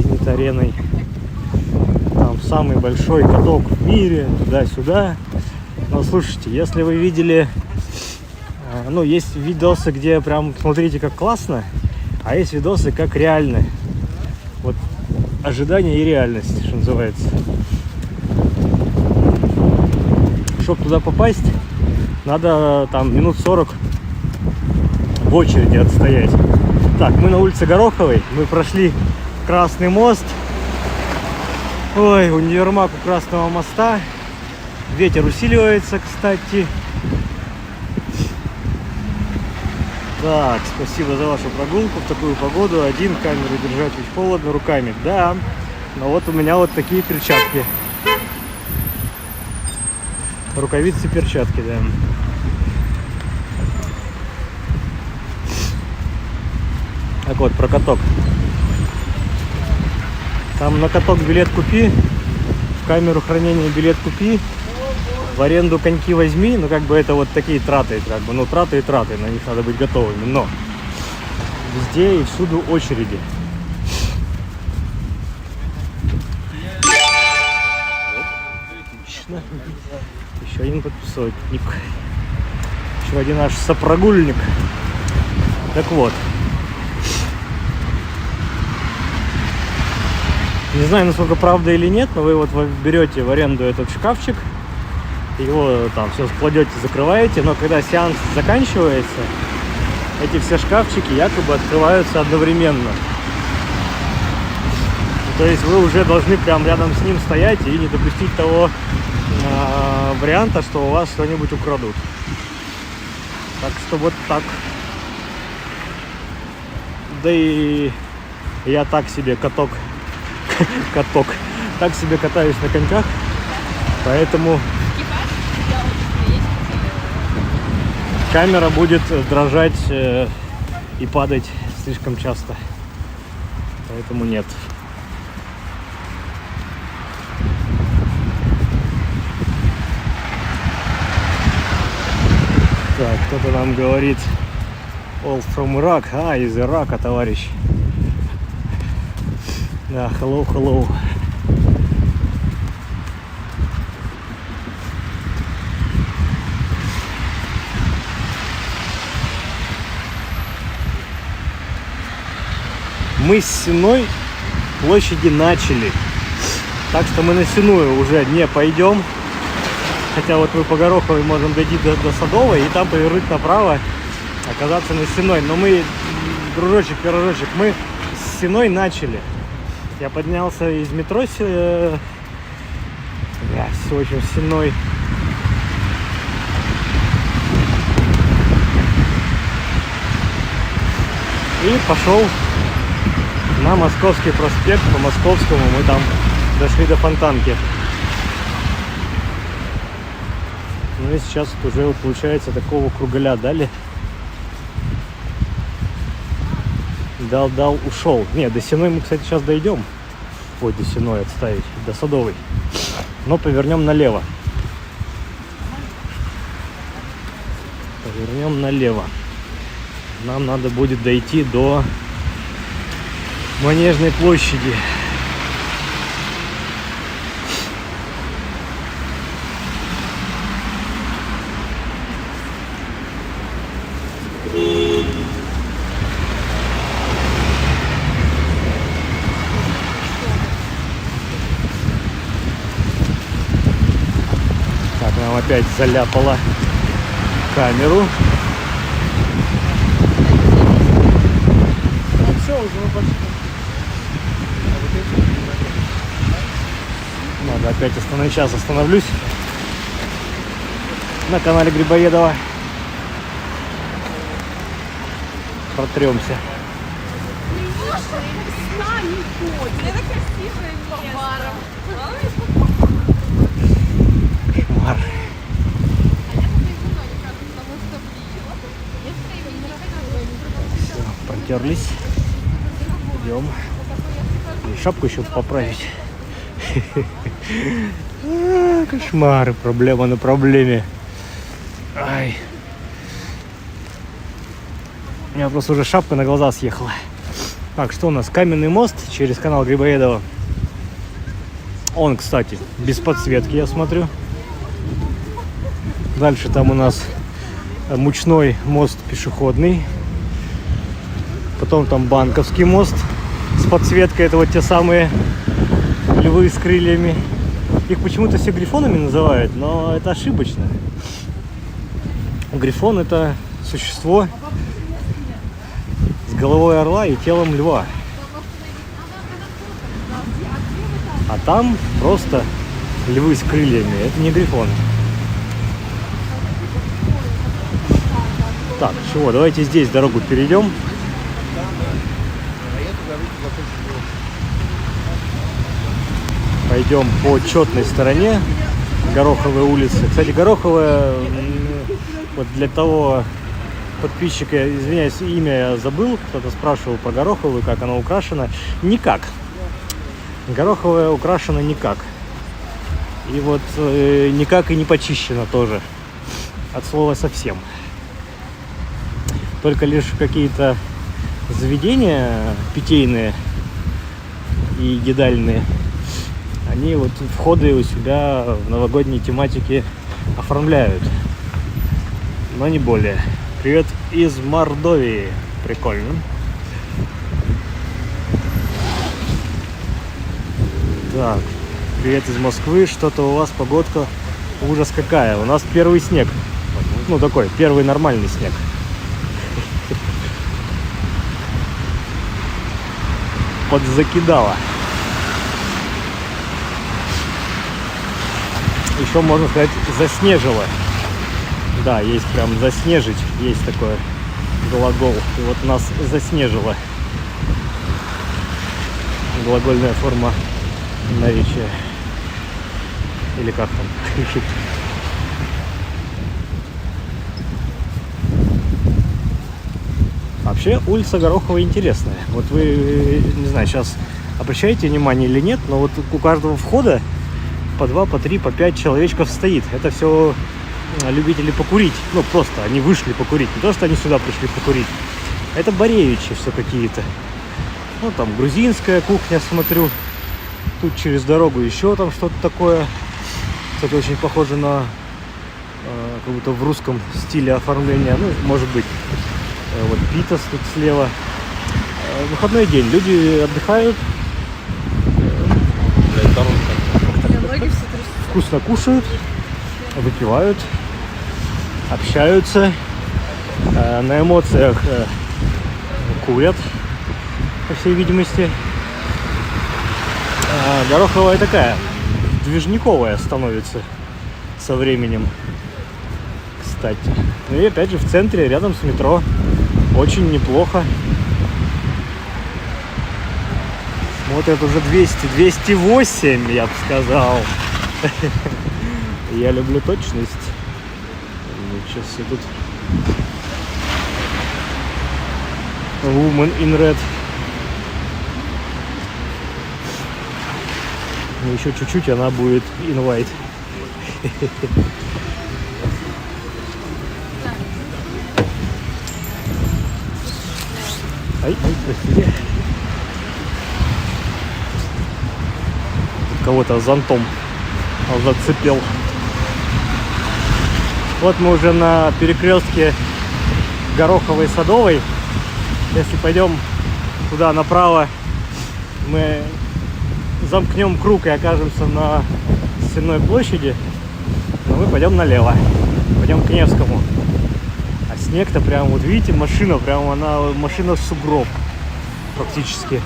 «Зенит-ареной». Там самый большой каток в мире, туда-сюда. Но слушайте, если вы видели... Ну, есть видосы, где прям смотрите, как классно, а есть видосы, как реально. Вот ожидание и реальность, что называется. Чтобы туда попасть, надо там минут 40 в очереди отстоять. Так, мы на улице Гороховой, мы прошли Красный мост. Ой, универмаг у Красного моста. Ветер усиливается, кстати. Так, спасибо за вашу прогулку в такую погоду. Один, камеру держать ведь холодно руками. Да, но вот у меня вот такие перчатки. Рукавицы, перчатки, да. Так вот, про каток. Там на каток билет купи, в камеру хранения билет купи, в аренду коньки возьми. Ну, как бы это вот такие траты, как бы, ну, траты и траты, на них надо быть готовыми. Но везде и всюду очереди. Отлично. Еще один подписотник. Еще один наш сопрогульник. Так вот. Не знаю, насколько правда или нет, но вы вот берете в аренду этот шкафчик, его там все складете, закрываете, но когда сеанс заканчивается, эти все шкафчики якобы открываются одновременно. То есть вы уже должны прям рядом с ним стоять и не допустить того варианта, что у вас что-нибудь украдут. Так что вот так. Да и я так себе каток, так себе катаюсь на коньках, поэтому камера будет дрожать и падать слишком часто, поэтому нет. Так, кто-то нам говорит all from Iraq, из Ирака, товарищ. Да, hello, hello. Мы с Сенной площади начали. Так что мы на Сенную уже не пойдем. Хотя вот мы по Гороховой можем дойти до Садовой и там повернуть направо, оказаться на Сенной. Но мы, дружочек, пирожочек, мы с Сенной начали. Я поднялся из метро с очень Сенной. И пошел на Московский проспект, по Московскому. Мы там дошли до Фонтанки. Ну и сейчас вот уже получается такого кругаля дали. Дал, ушел. Не, до Сенной мы, кстати, сейчас дойдем. Ой, до Сенной отставить, до Садовой. Но повернем налево. Повернем налево. Нам надо будет дойти до Манежной площади. Так, нам опять заляпала камеру. Все, уже мы пошли. Надо опять остановить. Сейчас остановлюсь на канале Грибоедова. Протремся. Кошмар. Все, протерлись. Идем. И шапку еще поправить. Кошмар. Проблема на проблеме. Ай. У меня просто уже шапка на глаза съехала. Так, что у нас? Каменный мост через канал Грибоедова. Он, кстати, без подсветки, я смотрю. Дальше там у нас Мучной мост пешеходный. Потом там Банковский мост с подсветкой. Это вот те самые львы с крыльями. Их почему-то все грифонами называют, но это ошибочно. Грифон — это существо с головой орла и телом льва. А там просто львы с крыльями. Это не грифон. Так, чего? Давайте здесь дорогу перейдем. Пойдем по четной стороне Гороховой улицы. Кстати, Гороховая, вот для того подписчика, извиняюсь, имя я забыл, кто-то спрашивал про Гороховую, как она украшена. Никак. Гороховая украшена никак. И вот никак и не почищена тоже. От слова совсем. Только лишь какие-то заведения питейные и едальные, они вот входы у себя в новогодней тематике оформляют. Но не более. Привет из Мордовии. Прикольно. Так, привет из Москвы. Что-то у вас погодка ужас какая. У нас первый снег. Ну такой, первый нормальный снег. Подзакидало. Еще можно сказать, заснежило. Да, есть прям заснежить, есть такой глагол. И вот нас заснежило. Глагольная форма наречия. Или как там? Вообще улица Гороховая интересная. Вот вы, не знаю, сейчас обращаете внимание или нет, но вот у каждого входа по 2, по 3, по 5 человечков стоит. Это все любители покурить. Ну, просто они вышли покурить. Не то, что они сюда пришли покурить. Это Боревичи все какие-то. Ну, там грузинская кухня, смотрю. Тут через дорогу еще там что-то такое. Кстати, очень похоже на как будто в русском стиле оформления. Ну, может быть. Вот Питас тут слева. выходной день, люди отдыхают, Ноги все трясутся. вкусно кушают, выпивают, общаются, на эмоциях курят, по всей видимости. Гороховая такая, движниковая становится со временем, кстати. Ну и опять же в центре, рядом с метро, очень неплохо. Вот это уже 208, я бы сказал. Я люблю точность. Сейчас все тут. Woman in red. Еще чуть-чуть, она будет in white. Ай, простите. Кого-то зонтом зацепил. Вот мы уже на перекрестке Гороховой и Садовой. Если пойдем туда направо, мы замкнем круг и окажемся на Стенной площади. Но мы пойдем налево, пойдем к Невскому. А снег-то прям, вот видите, машина в сугроб практически.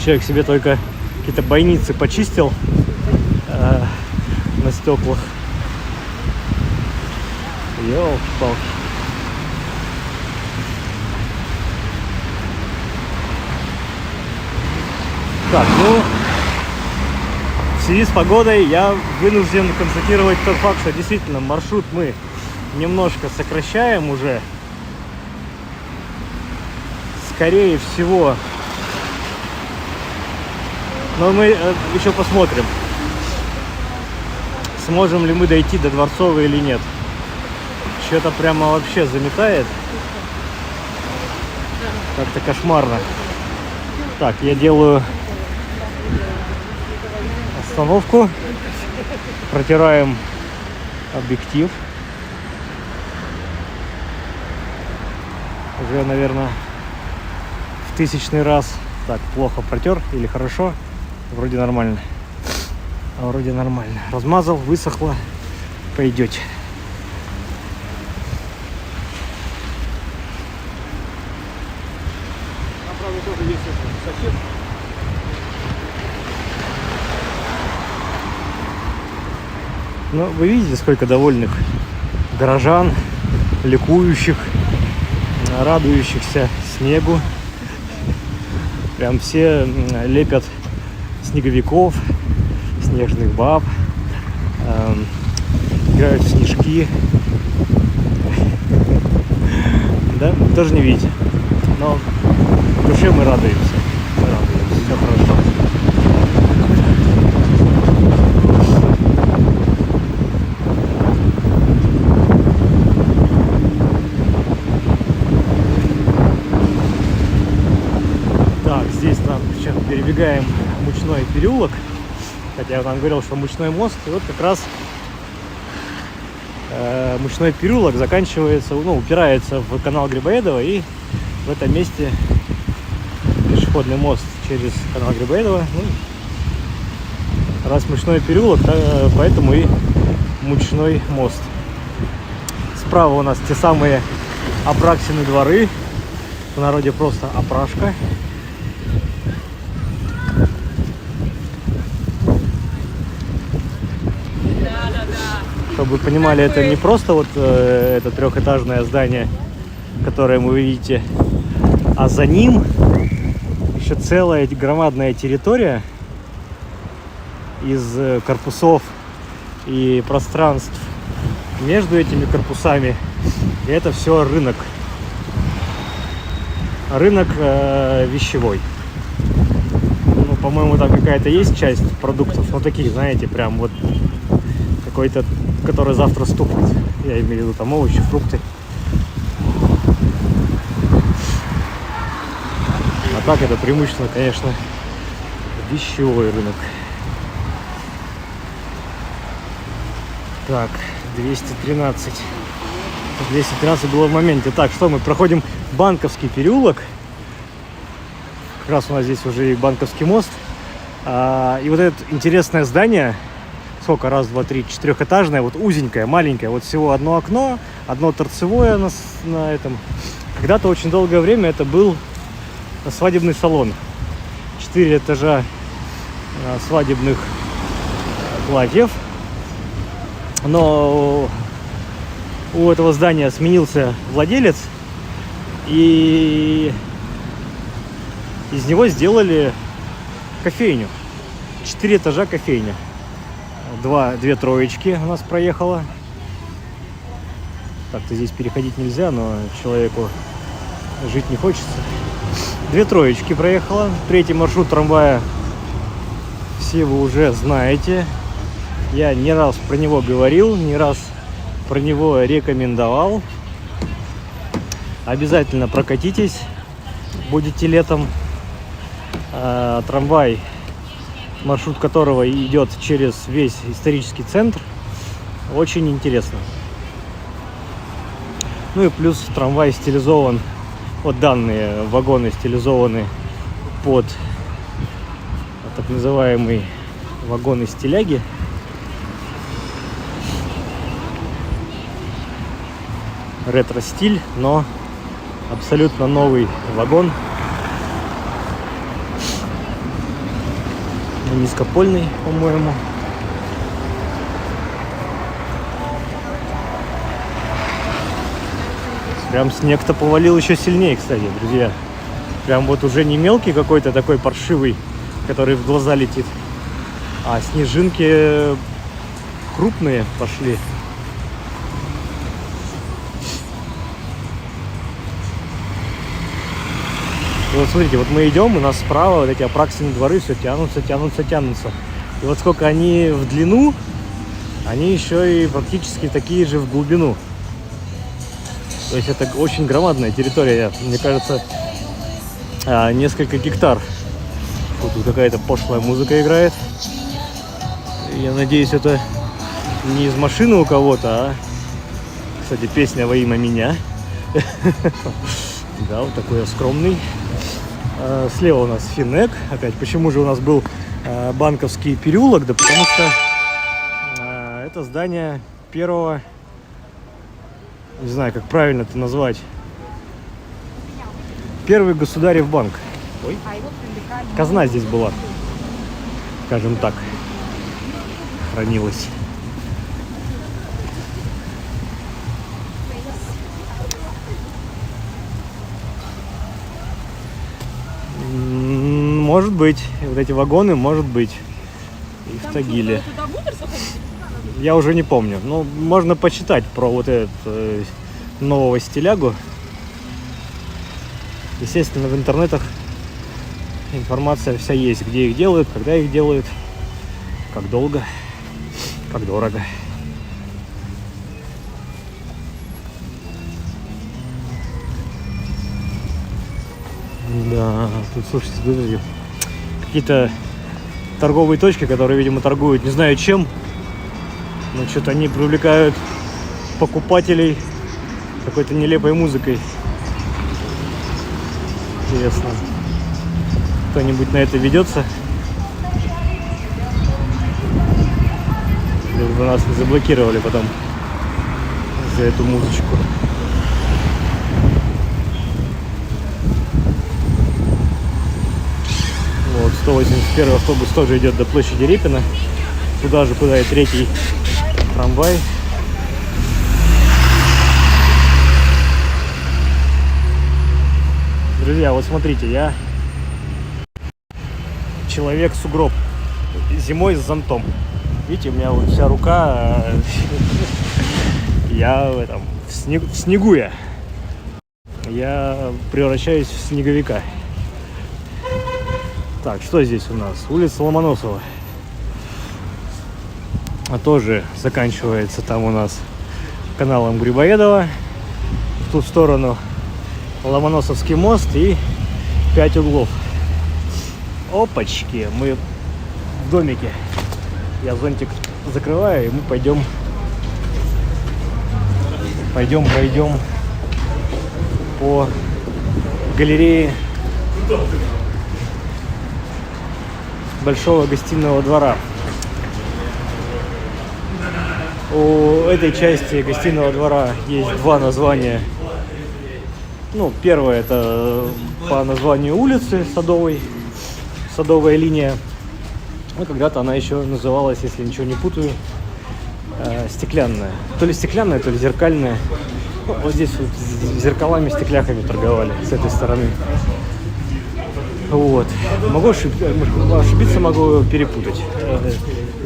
Человек себе только какие-то бойницы почистил на стеклах. Ёлки-палки. Так, ну, в связи с погодой я вынужден констатировать тот факт, что действительно маршрут мы немножко сокращаем уже. Скорее всего. Но мы еще посмотрим, сможем ли мы дойти до Дворцовой или нет. Что-то прямо вообще заметает. Как-то кошмарно. Так, я делаю остановку. Протираем объектив. Уже, наверное, в 1000-й раз. Так, плохо протер или хорошо? Вроде нормально. Вроде нормально. Размазал, высохло. Пойдете. Ну, вы видите, сколько довольных горожан, ликующих, радующихся снегу. Прям все лепят снеговиков, снежных баб, играют в снежки. Да, тоже не видите. Но в душе мы радуемся. Все хорошо. Так, здесь нам сейчас перебегаем Мучной переулок. Хотя я вам говорил, что Мучной мост. И вот как раз Мучной переулок заканчивается, ну, упирается в канал Грибоедова, и в этом месте пешеходный мост через канал Грибоедова. Ну, раз Мучной переулок, поэтому и Мучной мост. Справа у нас те самые Апраксины дворы, в народе просто Апрашка. Чтобы вы понимали, это не просто вот это трехэтажное здание, которое вы видите, а за ним еще целая громадная территория из корпусов и пространств между этими корпусами. И это все рынок. Рынок вещевой. Ну, по-моему, там какая-то есть часть продуктов, но такие, знаете, прям вот какой-то, который завтра стукнет. Я имею в виду там овощи, фрукты. А так это преимущественно, конечно, вещевой рынок. Так, 213. 213 было в моменте. Так, что мы проходим Банковский переулок. Как раз у нас здесь уже и Банковский мост. И вот это интересное здание, сколько, раз, два, три, четырехэтажное, вот узенькое, маленькое, вот всего одно окно, одно торцевое на этом. Когда-то очень долгое время это был свадебный салон. 4 этажа свадебных платьев. Но у этого здания сменился владелец, и из него сделали кофейню. 4 этажа кофейня. 2 троечки у нас проехало. Так-то здесь переходить нельзя, но человеку жить не хочется. 2 троечки проехало. 3-й маршрут трамвая все вы уже знаете. Я не раз про него говорил, не раз про него рекомендовал. Обязательно прокатитесь, будете летом. Трамвай, маршрут которого идет через весь исторический центр. Очень интересно. Ну и плюс трамвай стилизован, вот данные вагоны стилизованы под так называемый вагоны-стиляги. Ретро-стиль, но абсолютно новый вагон. Низкопольный, по-моему. Прям снег-то повалил еще сильнее, кстати, друзья. Прям вот уже не мелкий какой-то такой паршивый, который в глаза летит, а снежинки крупные пошли. И вот смотрите, вот мы идем, у нас справа вот эти Апраксины дворы все тянутся. И вот сколько они в длину, они еще и практически такие же в глубину. То есть это очень громадная территория, мне кажется, несколько гектар. Вот тут какая-то пошлая музыка играет. Я надеюсь, это не из машины у кого-то, а, кстати, песня во имя меня. Да, вот такой я скромный. Слева у нас Финек. Опять, почему же у нас был Банковский переулок? Да потому что это здание первого, не знаю, как правильно это назвать, первый государев банк. Ой. Казна здесь была, скажем так, хранилась. Может быть, вот эти вагоны, может быть, и в Тагиле. Я уже не помню. Ну, можно почитать про вот этот нового стилягу. Естественно, в интернетах информация вся есть, где их делают, когда их делают, как долго, как дорого. Да, тут, слушайте, друзья, какие-то торговые точки, которые, видимо, торгуют не знаю чем, но что-то они привлекают покупателей какой-то нелепой музыкой. Интересно, кто-нибудь на это ведется? Лишь бы нас не заблокировали потом за эту музычку. Вот 181 автобус тоже идет до площади Репина. Туда же, куда и 3-й трамвай. Друзья, вот смотрите, я человек-сугроб. Зимой с зонтом. Видите, у меня вот вся рука, я в снегу я превращаюсь в снеговика. Так, что здесь у нас? Улица Ломоносова. А тоже заканчивается там у нас каналом Грибоедова. В ту сторону Ломоносовский мост и 5 углов. Опачки, мы в домике. Я зонтик закрываю, и мы пойдем пройдем по галерее большого гостиного двора. У этой части гостиного двора есть два названия. Ну, первое это по названию улицы Садовой, Садовая линия. Ну, когда-то она еще называлась, если ничего не путаю, Стеклянная. То ли стеклянная, то ли зеркальная. Ну, вот здесь вот зеркалами, стекляхами торговали с этой стороны. Вот. Могу ошибиться, могу перепутать.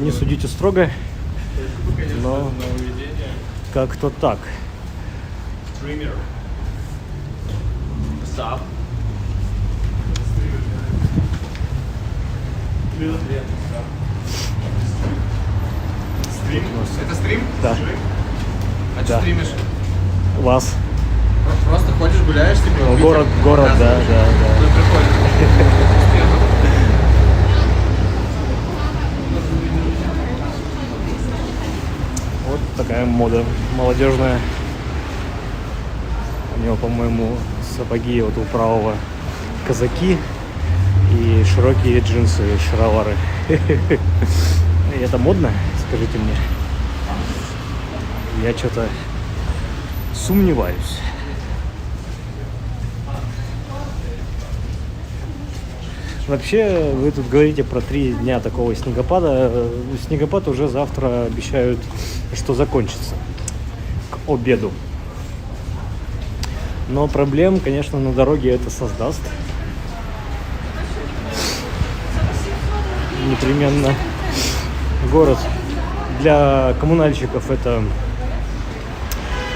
Не судите строго, но как-то так. Это стрим? Да. А Да. что стримишь? Вас. Просто ходишь, гуляешь, типа, Ну, видео город, да. показываешь? Ну, прикольно. Вот такая мода молодежная. У него, по-моему, сапоги вот у правого казаки и широкие джинсы, шаровары. И это модно, скажите мне? Я что-то сомневаюсь. Вообще, вы тут говорите про 3 дня такого снегопада. Снегопад уже завтра обещают, что закончится к обеду. Но проблем, конечно, на дороге это создаст. Непременно. Город для коммунальщиков это,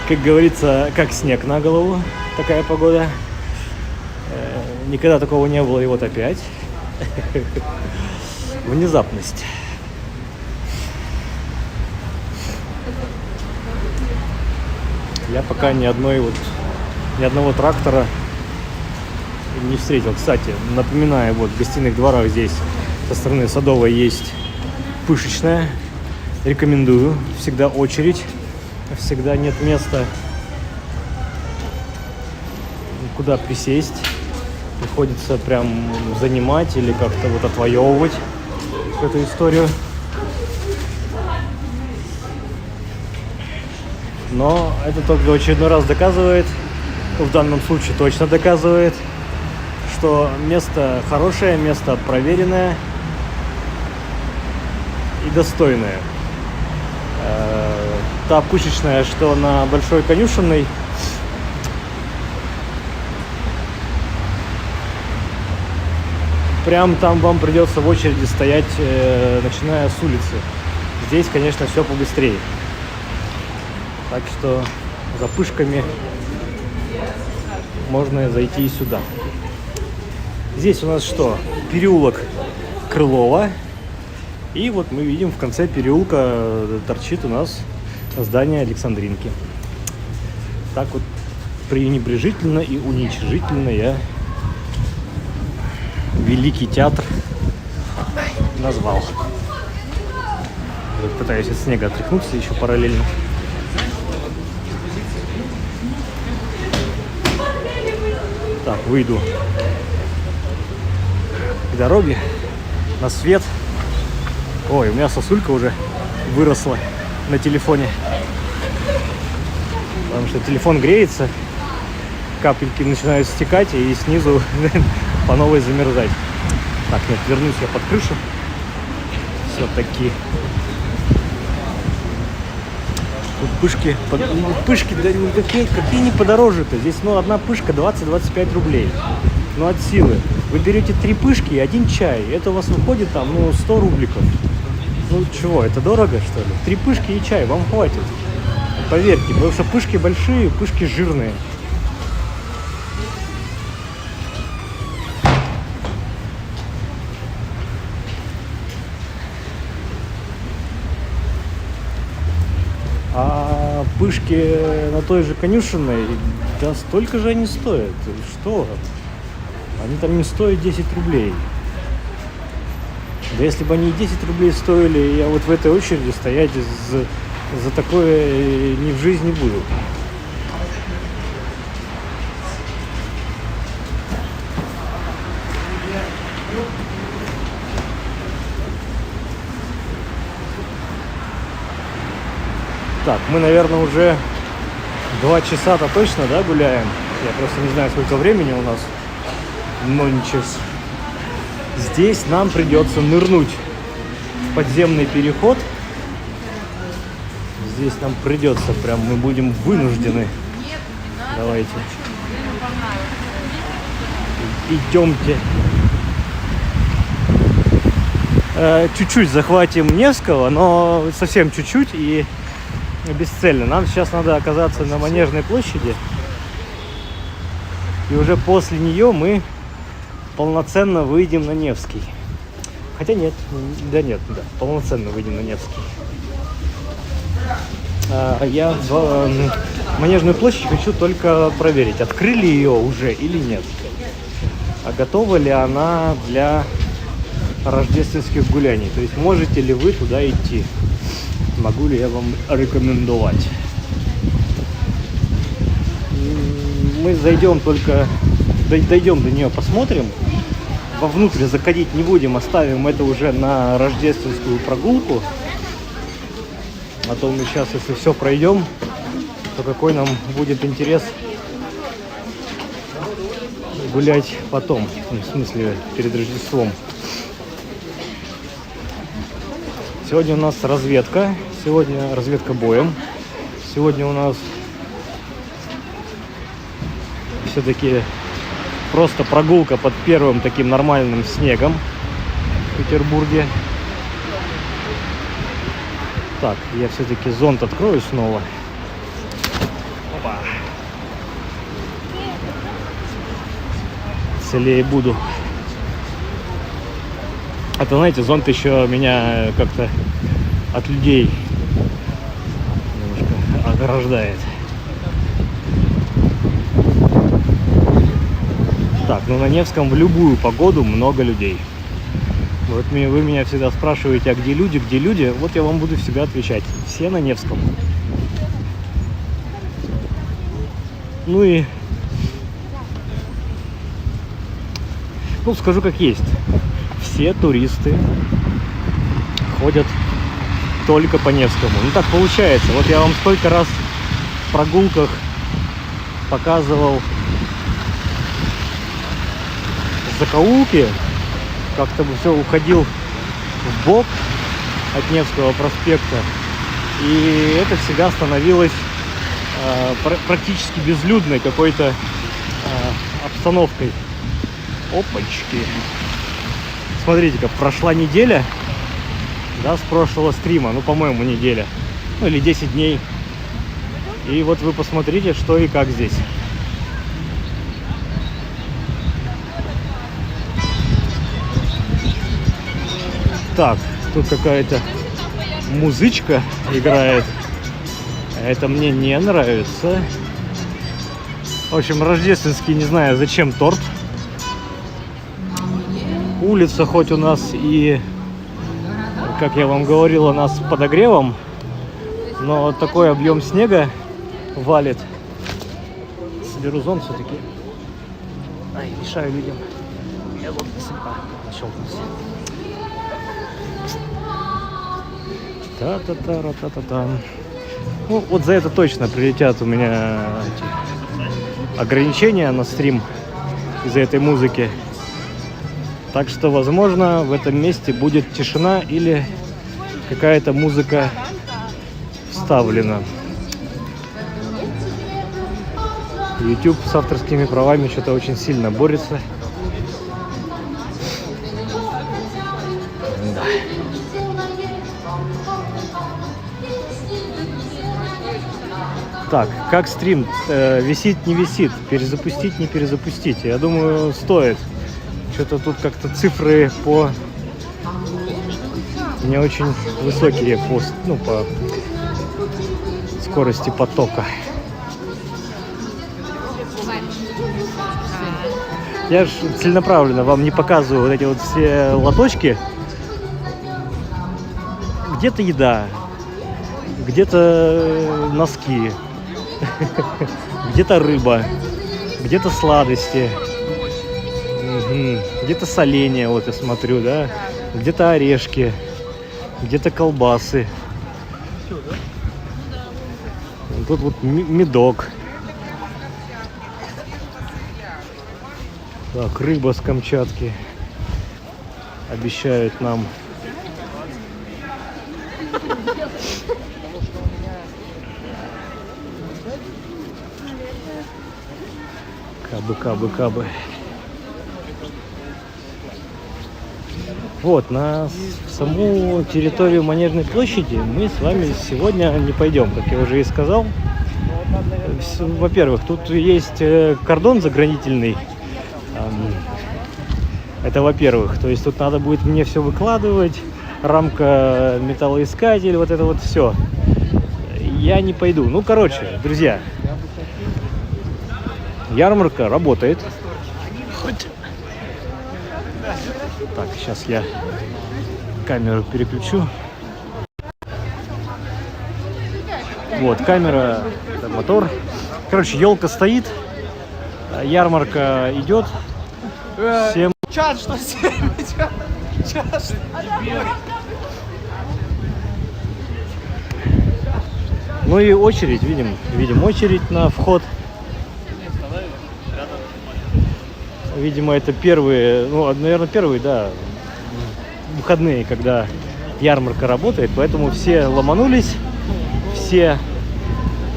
как говорится, как снег на голову. Такая погода. Никогда такого не было, и вот опять. Внезапность. Я пока ни одного трактора не встретил. Кстати, напоминаю, вот в гостиных дворах здесь со стороны Садовой есть пышечная. Рекомендую. Всегда очередь. Всегда нет места, куда присесть. Приходится прям занимать или как-то вот отвоевывать эту историю. Но это только в очередной раз доказывает, в данном случае точно доказывает, что место хорошее, место проверенное и достойное. Та пышечная, что на Большой Конюшенной, прям там вам придется в очереди стоять, начиная с улицы. Здесь, конечно, все побыстрее. Так что за пышками можно зайти и сюда. Здесь у нас что? Переулок Крылова. И вот мы видим, в конце переулка торчит у нас здание Александринки. Так вот пренебрежительно и уничижительно я Великий театр назвал. Вот пытаюсь от снега отряхнуться еще параллельно. Так, выйду к дороге, на свет. Ой, у меня сосулька уже выросла на телефоне. Потому что телефон греется, капельки начинают стекать и снизу по новой замерзать. Так, нет, вернусь я под крышу. Все-таки. Тут пышки, пышки, да какие не подороже-то. Здесь, одна пышка 20-25 рублей. От силы. Вы берете 3 пышки и 1 чай. Это у вас выходит 100 рубликов. Чего, это дорого, что ли? 3 пышки и чай, вам хватит. Поверьте, потому что пышки большие, пышки жирные. А пышки на той же Конюшенной, да столько же они стоят. Что? Они там не стоят 10 рублей. Да если бы они 10 рублей стоили, я вот в этой очереди стоять за такое ни в жизни буду. Так, мы, наверное, уже 2 часа-то точно, да, гуляем? Я просто не знаю, сколько времени у нас. Но ничего. Здесь нам придется нырнуть в подземный переход. Здесь нам придется, прям мы будем вынуждены. Давайте. Идемте. Чуть-чуть захватим Невского, но совсем чуть-чуть и бесцельно. Нам сейчас надо оказаться на Манежной площади. И уже после нее мы полноценно выйдем на Невский. Хотя нет, да, полноценно выйдем на Невский. Я Манежную площадь хочу только проверить, открыли ее уже или нет. А готова ли она для рождественских гуляний? То есть можете ли вы туда идти? Могу ли я вам рекомендовать? Мы зайдем только, дойдем до нее, посмотрим. Вовнутрь заходить не будем, оставим это уже на рождественскую прогулку. А то мы сейчас, если все пройдем, то какой нам будет интерес гулять потом, в смысле перед Рождеством. Сегодня у нас разведка, сегодня разведка боем. Сегодня у нас все-таки просто прогулка под первым таким нормальным снегом в Петербурге. Так, я все-таки зонт открою снова. Опа. Целее буду. А то, знаете, зонт еще меня как-то от людей немножко ограждает. Так, ну на Невском в любую погоду много людей. Вот вы меня всегда спрашиваете, а где люди, где люди? Вот я вам буду всегда отвечать. Все на Невском. Ну и... Ну, скажу как есть. Все туристы ходят только по Невскому. Ну, так получается. Вот я вам столько раз в прогулках показывал закоулки. Как-то бы все уходил в бок от Невского проспекта. И это всегда становилось практически безлюдной какой-то обстановкой. Опачки. Смотрите-ка, прошла неделя, да, с прошлого стрима, ну, по-моему, неделя, ну, или 10 дней. И вот вы посмотрите, что и как здесь. Так, тут какая-то музычка играет. Это мне не нравится. В общем, рождественский, не знаю, зачем торт. Улица хоть у нас и, как я вам говорил, у нас с подогревом, но такой объем снега валит. Соберу зонт все-таки. Ай, мешаю людям. Я зонт щелкнулся. Та-та-та-ра-та-та-та. Ну, вот за это точно прилетят у меня ограничения на стрим из-за этой музыки. Так что, возможно, в этом месте будет тишина или какая-то музыка вставлена. YouTube с авторскими правами что-то очень сильно борется. Да. Так, как стрим? Висит, не висит? Перезапустить, не перезапустить? Я думаю, стоит. Что-то тут как-то цифры по не очень высокие по скорости потока. Я же целенаправленно вам не показываю вот эти вот все лоточки. Где-то еда, где-то носки, где-то рыба, где-то сладости. Где-то соленья, вот я смотрю, да, где-то орешки, где-то колбасы. Тут вот медок. Так, рыба с Камчатки. Обещают нам. Кабы. Вот, на саму территорию Манежной площади мы с вами сегодня не пойдем, как я уже и сказал. Во-первых, тут есть кордон заградительный. Это во-первых. То есть тут надо будет мне все выкладывать. Рамка, металлоискатель, вот это вот все. Я не пойду. Ну, короче, друзья. Ярмарка работает. Так, сейчас я камеру переключу. Вот, камера, это мотор. Короче, елка стоит. Ярмарка идет. Всем... Чат, что Чат. Ну и очередь, видим очередь на вход. Видимо, это первые, ну, наверное, первые, да, выходные, когда ярмарка работает, поэтому все ломанулись, все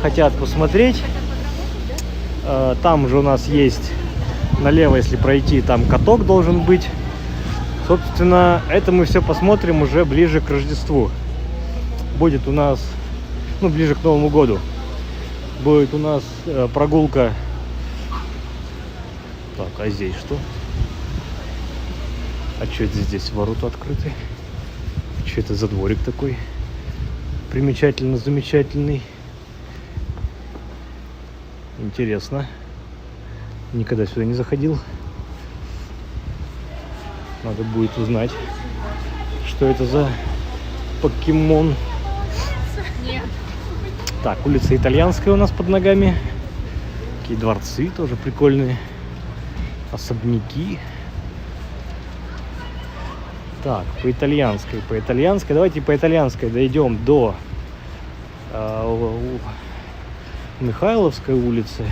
хотят посмотреть. Там же у нас есть налево, если пройти, там каток должен быть. Собственно, это мы все посмотрим уже ближе к Рождеству. Будет у нас, ну, ближе к Новому году, будет у нас прогулка. Так, а здесь что? А что это здесь? Ворота открыты. Что это за дворик такой? Примечательно, замечательный. Интересно. Никогда сюда не заходил. Надо будет узнать, что это за покемон. Нет. Так, улица Итальянская у нас под ногами. Такие дворцы тоже прикольные. Особняки. Так, по итальянской. Давайте по итальянской дойдем до Михайловской улицы.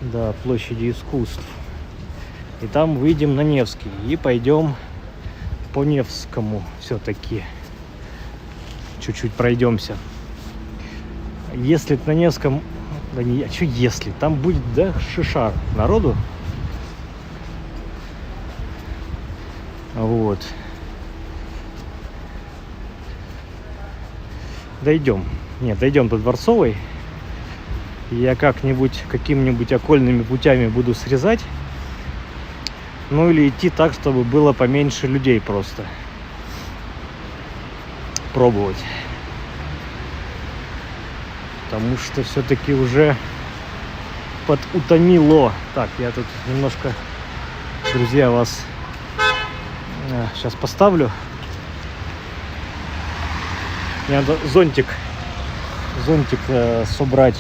Да, площади искусств. И там выйдем на Невский. И пойдем по Невскому все-таки. Чуть-чуть пройдемся. Если на Невском... Да не, а что если? Там будет, да, шишар народу. Вот. Дойдем. Нет, дойдем до Дворцовой. Я как-нибудь, какими-нибудь окольными путями буду срезать. Ну или идти так, чтобы было поменьше людей просто. Пробовать. Потому что все-таки уже подутомило. Так, я тут немножко, друзья, вас сейчас поставлю. Мне надо зонтик собрать.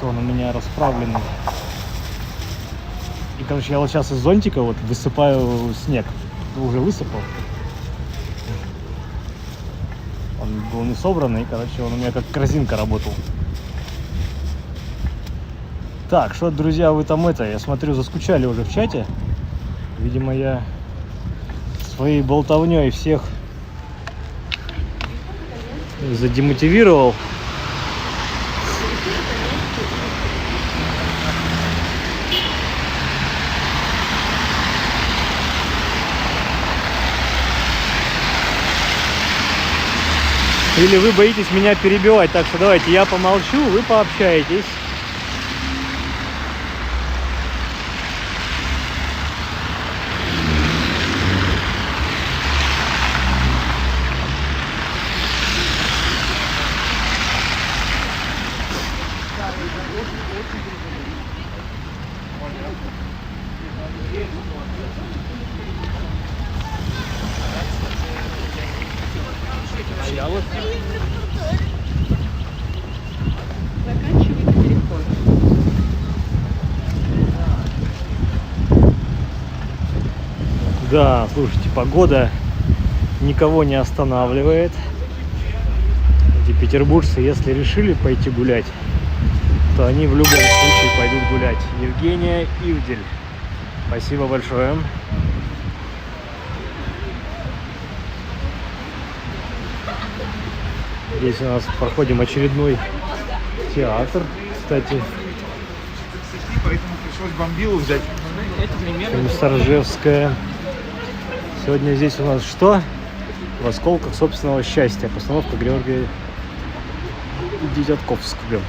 То он у меня расправленный. И, короче, я вот сейчас из зонтика вот высыпаю снег. Уже высыпал. Он был не собранный, короче, он у меня как корзинка работал. Так, что, друзья, вы там я смотрю, заскучали уже в чате. Видимо, я своей болтовней всех задемотивировал. Или вы боитесь меня перебивать, так что давайте я помолчу, вы пообщаетесь. Да, слушайте, погода никого не останавливает. Эти петербуржцы, если решили пойти гулять, то они в любом случае пойдут гулять. Евгения Ивдель. Спасибо большое. Здесь у нас проходим очередной театр, кстати. Поэтому пришлось бомбилу взять. Комиссаржевская. Сегодня здесь у нас что? В осколках собственного счастья. Постановка Георгия Дидятковского.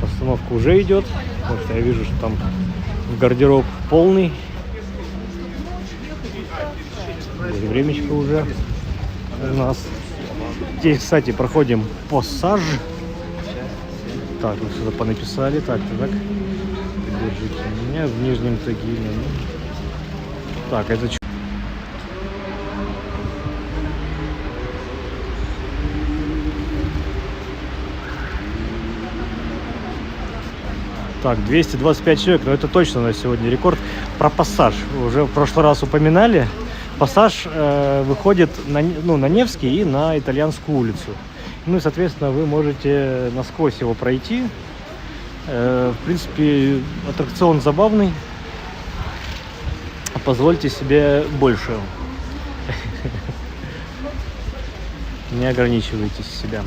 Постановка уже идет, потому что я вижу, что там гардероб полный. Здесь времечко уже у нас. Здесь, кстати, проходим пассаж. Так, мы сюда понаписали. Так. Держите меня в Нижнем Тагиле. Так, это что? Так, 225 человек, но это точно на сегодня рекорд. Про пассаж уже в прошлый раз упоминали. Пассаж выходит на Невский и на Итальянскую улицу. Ну и, соответственно, вы можете насквозь его пройти. В принципе, аттракцион забавный. Позвольте себе больше. Не ограничивайтесь себя.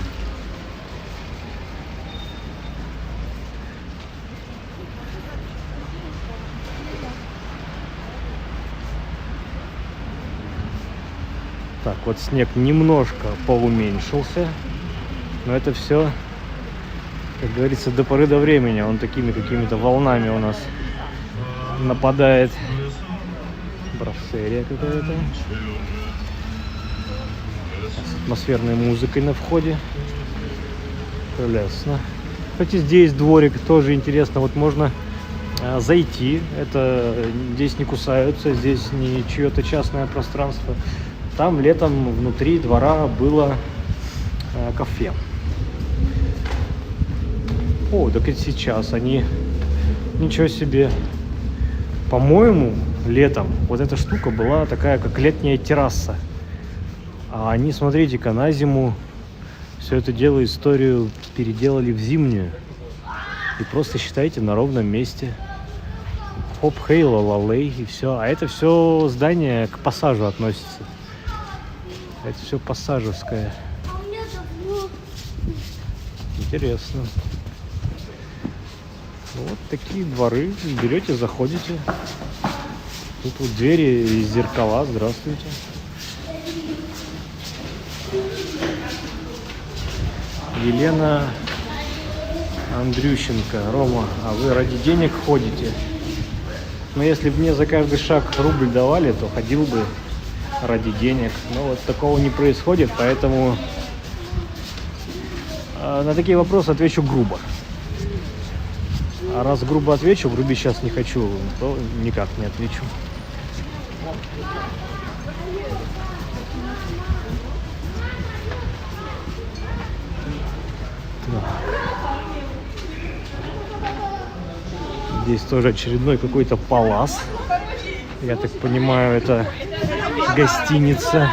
Так, вот снег немножко поуменьшился, но это все, как говорится, до поры до времени. Он такими какими-то волнами у нас нападает. Брассерия какая-то. С атмосферной музыкой на входе. Прелестно. Кстати, здесь дворик тоже интересно. Вот можно зайти. Это здесь не кусаются, здесь не чье-то частное пространство. Там летом внутри двора было кафе. О, так и сейчас они... Ничего себе. По-моему, летом вот эта штука была такая, как летняя терраса. А они, смотрите-ка, на зиму все это дело, историю переделали в зимнюю. И просто, считайте, на ровном месте. Хоп, хей, ла-ла-лей, и все. А это все здание к пассажу относится. Это все пассажевское. Интересно. Вот такие дворы. Берете, заходите. Тут вот двери и зеркала. Здравствуйте. Елена Андрющенко. Рома, а вы ради денег ходите? Но если бы мне за каждый шаг рубль давали, то ходил бы ради денег. Но вот такого не происходит, поэтому на такие вопросы отвечу грубо. А раз грубо отвечу, грубить сейчас не хочу, то никак не отвечу. Здесь тоже очередной какой-то палас. Я так понимаю, это гостиница.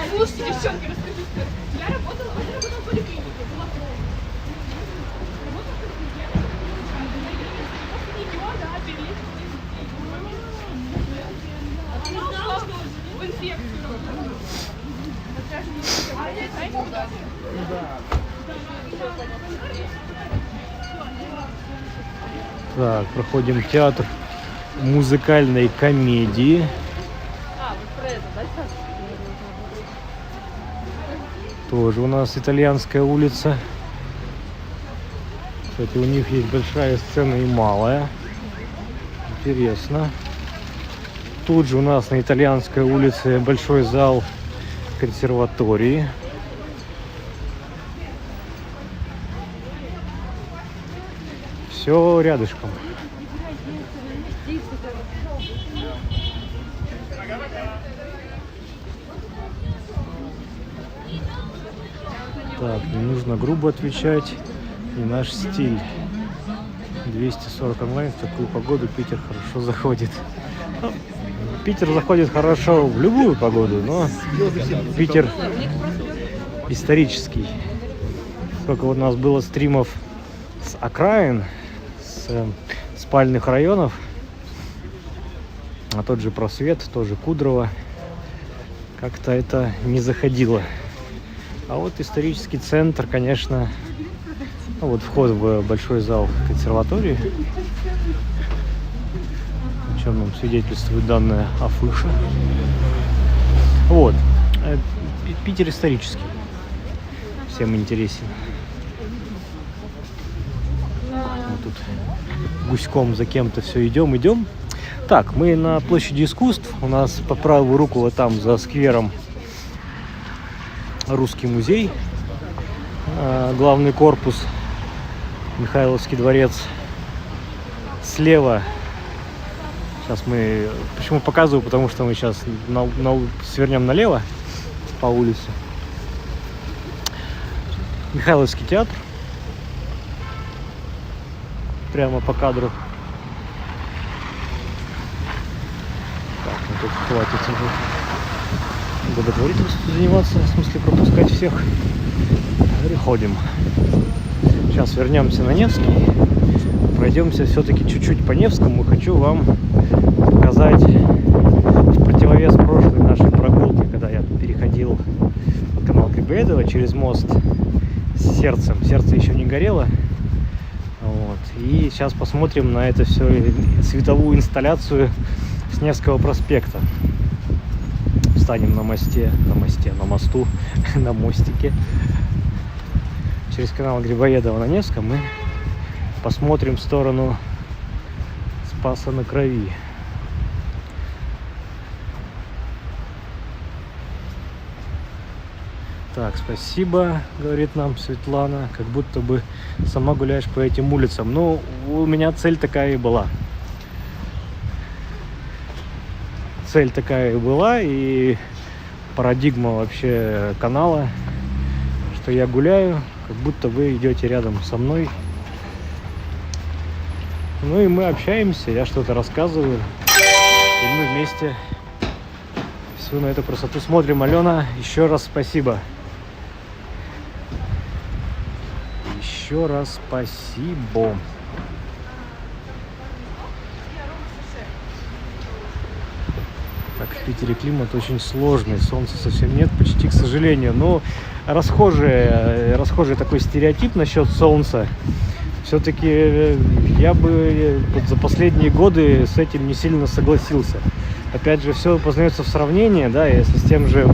Так, проходим театр музыкальной комедии. Тоже у нас итальянская улица. Кстати, у них есть большая сцена и малая. Интересно. Тут же у нас на итальянской улице большой зал консерватории. Все рядышком. Так, не нужно грубо отвечать. И наш стиль. 240 онлайн. В такую погоду Питер хорошо заходит. Ну, Питер заходит хорошо в любую погоду, но Питер исторический. Сколько вот у нас было стримов с окраин, с спальных районов. А тот же Просвет, тоже Кудрово. Как-то это не заходило. А вот исторический центр, конечно, ну вот вход в большой зал консерватории, о чем нам свидетельствует данная афиша. Вот. Питер исторический. Всем интересен. Мы тут гуськом за кем-то все идем. Так, мы на площади искусств. У нас по правую руку вот там за сквером Русский музей. Главный корпус, Михайловский дворец. Слева. Сейчас мы... Почему показываю? Потому что мы сейчас свернем налево по улице. Михайловский театр. Прямо по кадру. Так, ну тут хватит уже благотворительностью заниматься, в смысле пропускать всех. Переходим. Сейчас вернемся на Невский. Пройдемся все-таки чуть-чуть по Невскому. Хочу вам показать в противовес прошлой нашей прогулке, когда я переходил канал Грибоедова через мост с сердцем. Сердце еще не горело. Вот. И сейчас посмотрим на это все световую инсталляцию с Невского проспекта. Встанем на мосту, на мостике. Через канал Грибоедова на Невском мы посмотрим в сторону Спаса на Крови. Так, спасибо, говорит нам Светлана, как будто бы сама гуляешь по этим улицам. Ну, у меня цель такая и была. Цель такая и была, и парадигма вообще канала, что я гуляю, как будто вы идете рядом со мной. Ну и мы общаемся, я что-то рассказываю, и мы вместе всю на эту красоту смотрим. Алена, еще раз спасибо. Еще раз спасибо. Так, в Питере климат очень сложный, солнца совсем нет, почти, к сожалению. Но расхожий такой стереотип насчет солнца. Все-таки я бы вот за последние годы с этим не сильно согласился. Опять же, все познается в сравнении, да, если с тем же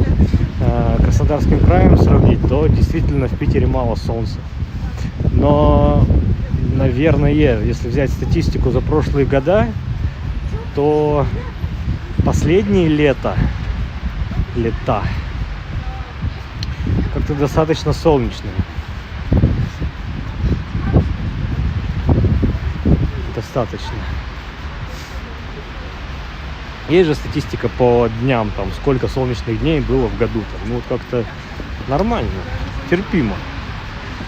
Краснодарским краем сравнить, то действительно в Питере мало солнца. Но, наверное, если взять статистику за прошлые года, то последние лета как-то достаточно солнечные. Достаточно. Есть же статистика по дням, там, сколько солнечных дней было в году. Там, ну, вот как-то нормально, терпимо.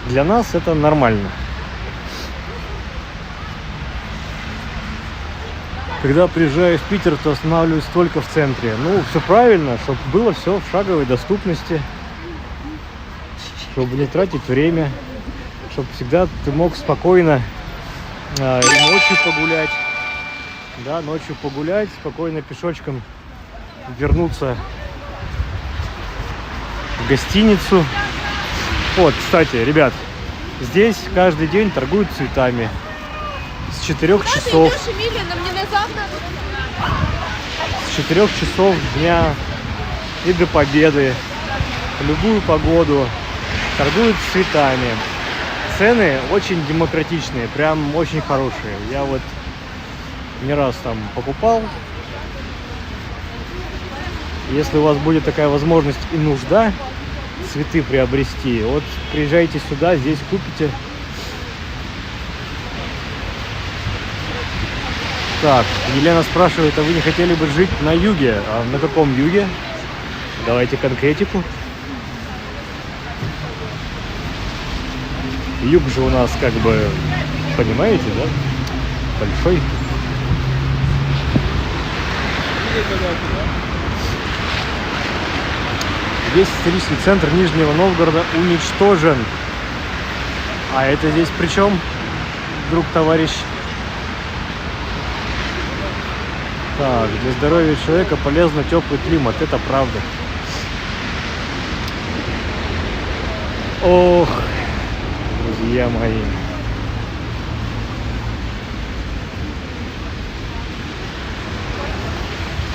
Для нас это нормально. Когда приезжаю в Питер, то останавливаюсь только в центре. Ну, все правильно, чтобы было все в шаговой доступности. Чтобы не тратить время. Чтобы всегда ты мог спокойно и ночью погулять. Да, ночью погулять, спокойно пешочком вернуться в гостиницу. Вот, кстати, ребят, здесь каждый день торгуют цветами. С 4 часов. С 4 часов дня и до победы. В любую погоду торгуют цветами. Цены очень демократичные, прям очень хорошие. Я вот не раз там покупал. Если у вас будет такая возможность и нужда цветы приобрести, вот приезжайте сюда, здесь купите. Так, Елена спрашивает, а вы не хотели бы жить на юге? А на каком юге? Давайте конкретику. Юг же у нас как бы, понимаете, да? большой. Весь исторический центр Нижнего Новгорода уничтожен. А это здесь при чем, друг, товарищ? Так, для здоровья человека полезно теплый климат, это правда. Ох, друзья мои.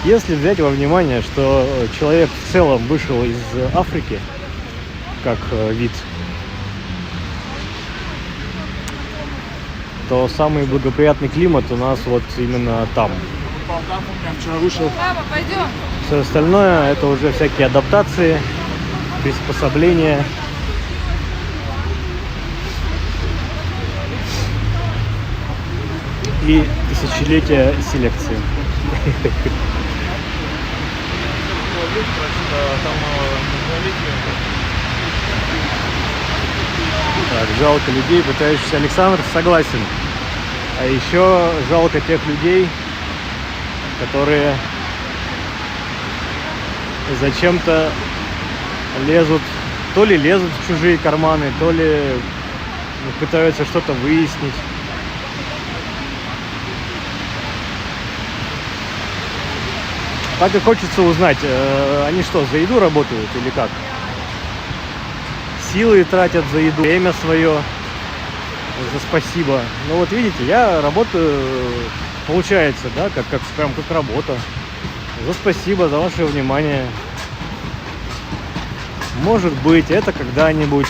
Если взять во внимание, что человек в целом вышел из Африки, как вид, то самый благоприятный климат у нас вот именно там. Вчера вышел. Папа, пойдем. Все остальное это уже всякие адаптации, приспособления. И тысячелетия селекции. Так, жалко людей, пытающихся. Александр согласен. А еще жалко тех людей, которые зачем-то лезут, то ли лезут в чужие карманы, то ли пытаются что-то выяснить. Так и хочется узнать, они что, за еду работают или как? Силы тратят за еду, время свое за спасибо. Ну вот видите, я работаю, получается, да, прям как работа. За спасибо, за ваше внимание. Может быть, это когда-нибудь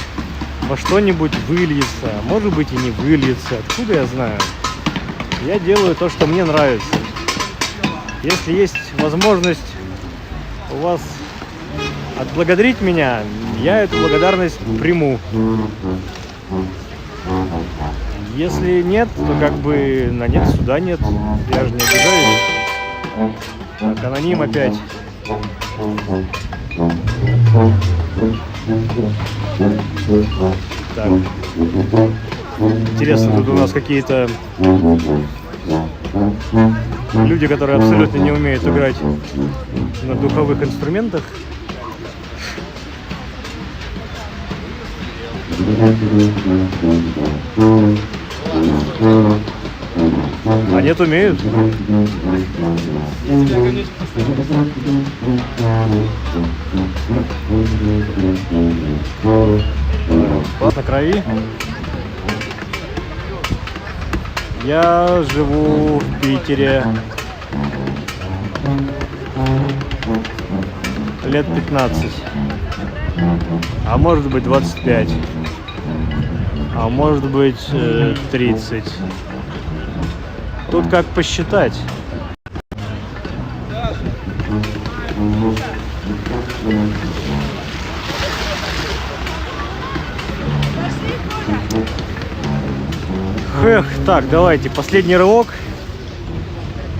во что-нибудь выльется, может быть и не выльется. Откуда я знаю? Я делаю то, что мне нравится. Если есть возможность у вас отблагодарить меня, я эту благодарность приму. Если нет, то как бы на нет суда нет. Я же не обижаюсь. Так, аноним опять. Так. Интересно, тут у нас какие-то люди, которые абсолютно не умеют играть на духовых инструментах. А нет, умеют. На крови. Я живу в Питере лет 15, а может быть 25, а может быть 30. Тут как посчитать. Эх, так, давайте, последний рывок.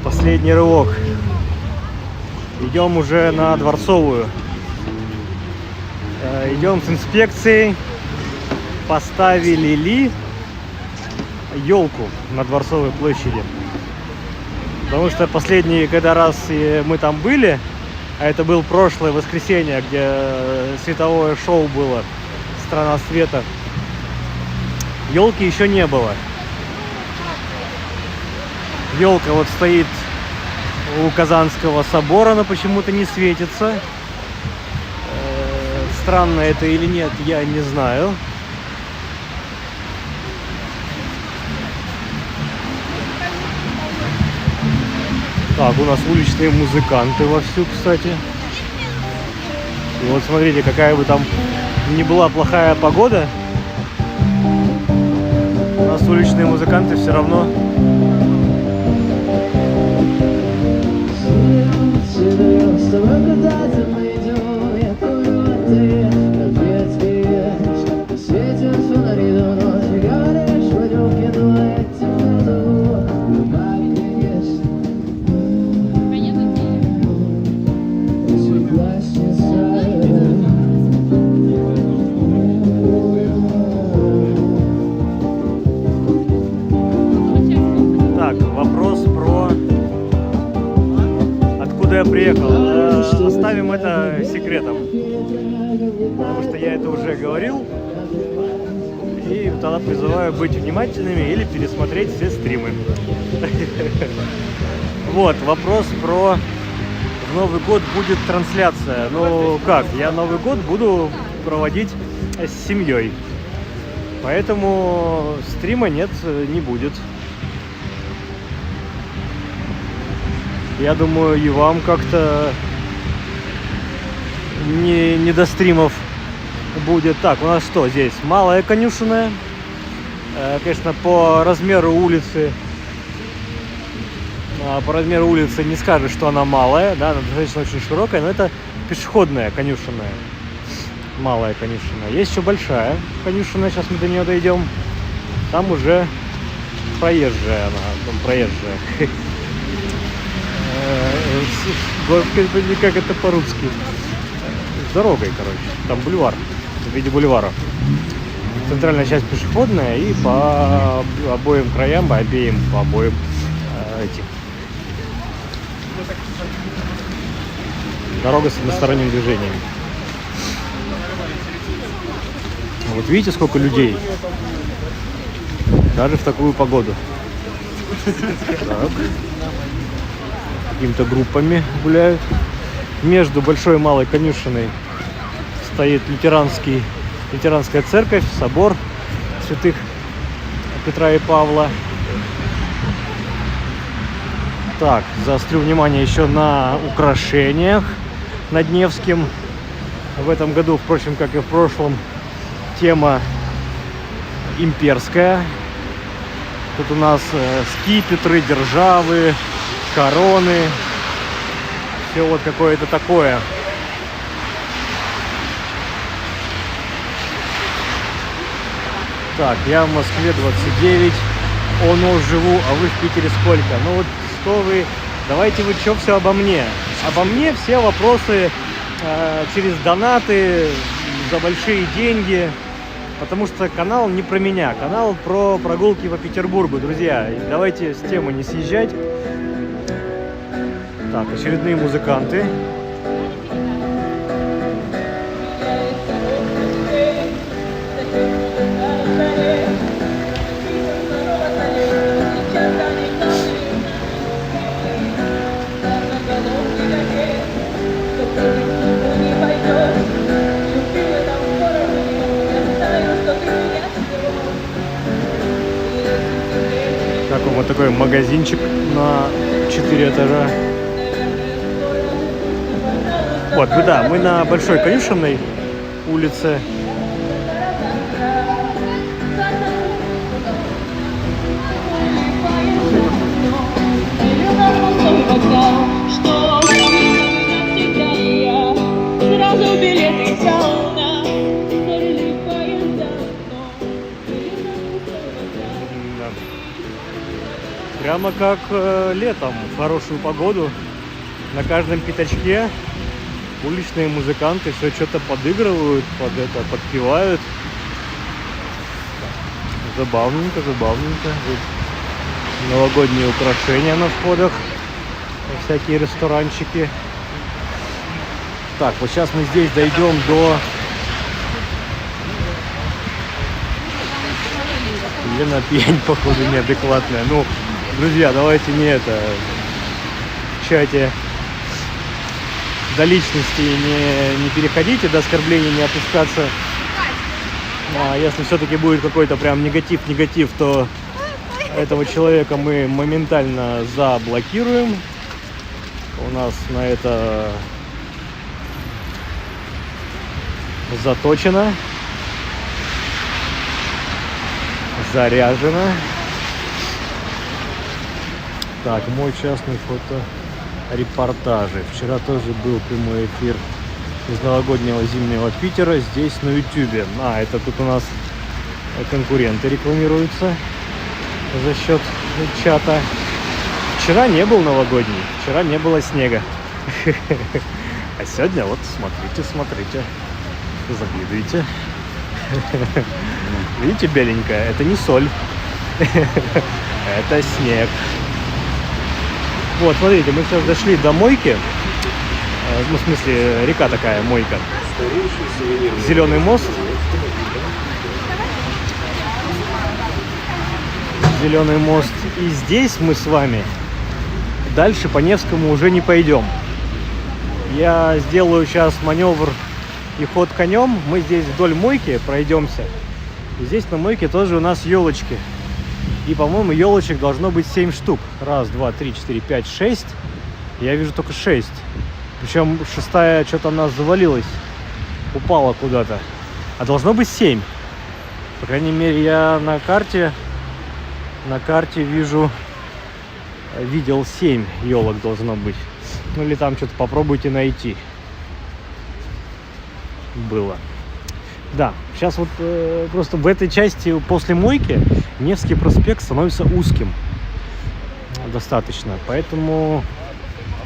Последний рывок. Идем уже на Дворцовую. Идем с инспекцией. Поставили ли елку на Дворцовой площади? Потому что последний, когда раз мы там были, а это было прошлое воскресенье, где световое шоу было «Страна света», елки еще не было. Елка вот стоит у Казанского собора, но почему-то не светится. Странно это или нет, я не знаю. Так, у нас уличные музыканты вовсю, кстати. И вот смотрите, какая бы там ни была плохая погода, у нас уличные музыканты все равно Так, оставим это секретом. Потому что я это уже говорил. И тогда призываю быть внимательными или пересмотреть все стримы. Вот, вопрос про в Новый год будет трансляция. Ну как, я Новый год буду проводить с семьей. Поэтому стрима нет, не будет. Я думаю, и вам как-то не до стримов будет. Так, у нас что здесь? Малая конюшенная. Конечно, по размеру улицы не скажешь, что она малая, да, она достаточно очень широкая, но это пешеходная конюшенная. Малая конюшенная. Есть еще большая конюшенная, сейчас мы до нее дойдем. Там уже проезжая она, там проезжая. Господи, как это по-русски? С дорогой, короче. Там бульвар, в виде бульвара. Центральная часть пешеходная, и по обоим краям, по обоим этих. Дорога с односторонним движением. Вот видите, сколько людей? Даже в такую погоду. Так. Какими-то группами гуляют. Между большой и малой конюшенной стоит лютеранская церковь, собор святых Петра и Павла. Так, заострю внимание еще на украшениях над Невским. В этом году, впрочем, как и в прошлом, тема имперская. Тут у нас скипетры, державы, короны. Все вот какое-то такое. Так, я в Москве 29, живу, а вы в Питере сколько? Ну вот что вы, давайте вы что все обо мне. Обо мне все вопросы через донаты, за большие деньги. Потому что канал не про меня, канал про прогулки по Петербургу, друзья. Давайте с темы не съезжать. Так, очередные музыканты. Вот такой магазинчик на 4 этажа. Вот, да, мы на Большой Конюшенной улице. Прямо как летом, в хорошую погоду, на каждом пятачке уличные музыканты все что-то подыгрывают, подпевают. Забавненько, забавненько. Тут новогодние украшения на входах, всякие ресторанчики. Так, вот сейчас мы здесь дойдем до... Лена пьянь, походу, неадекватная. Ну, друзья, давайте не это в чате до личности не переходите, до оскорблений не опускаться. Если все-таки будет какой-то прям негатив, то этого человека мы моментально заблокируем. У нас на это заточено, заряжено. Так, мой частный фоторепортажи. Вчера тоже был прямой эфир из новогоднего зимнего Питера здесь на YouTube. Это тут у нас конкуренты рекламируются за счет чата. Вчера не был новогодний, вчера не было снега. А сегодня вот смотрите, заглядывайте. Видите, беленькая, это не соль, это снег. Вот, смотрите, мы сейчас дошли до мойки. Ну, в смысле, река такая, мойка. Зеленый мост. Зеленый мост. И здесь мы с вами дальше по Невскому уже не пойдем. Я сделаю сейчас маневр и ход конем. Мы здесь вдоль мойки пройдемся. И здесь на мойке тоже у нас елочки. И, по-моему, елочек должно быть 7 штук. Раз, два, три, 4, 5, 6. Я вижу только 6. Причем шестая что-то у нас завалилась. Упала куда-то. А должно быть 7. По крайней мере, я на карте видел 7 елок должно быть. Ну или там что-то попробуйте найти. Было. Да, сейчас вот просто в этой части после мойки Невский проспект становится узким. Достаточно. Поэтому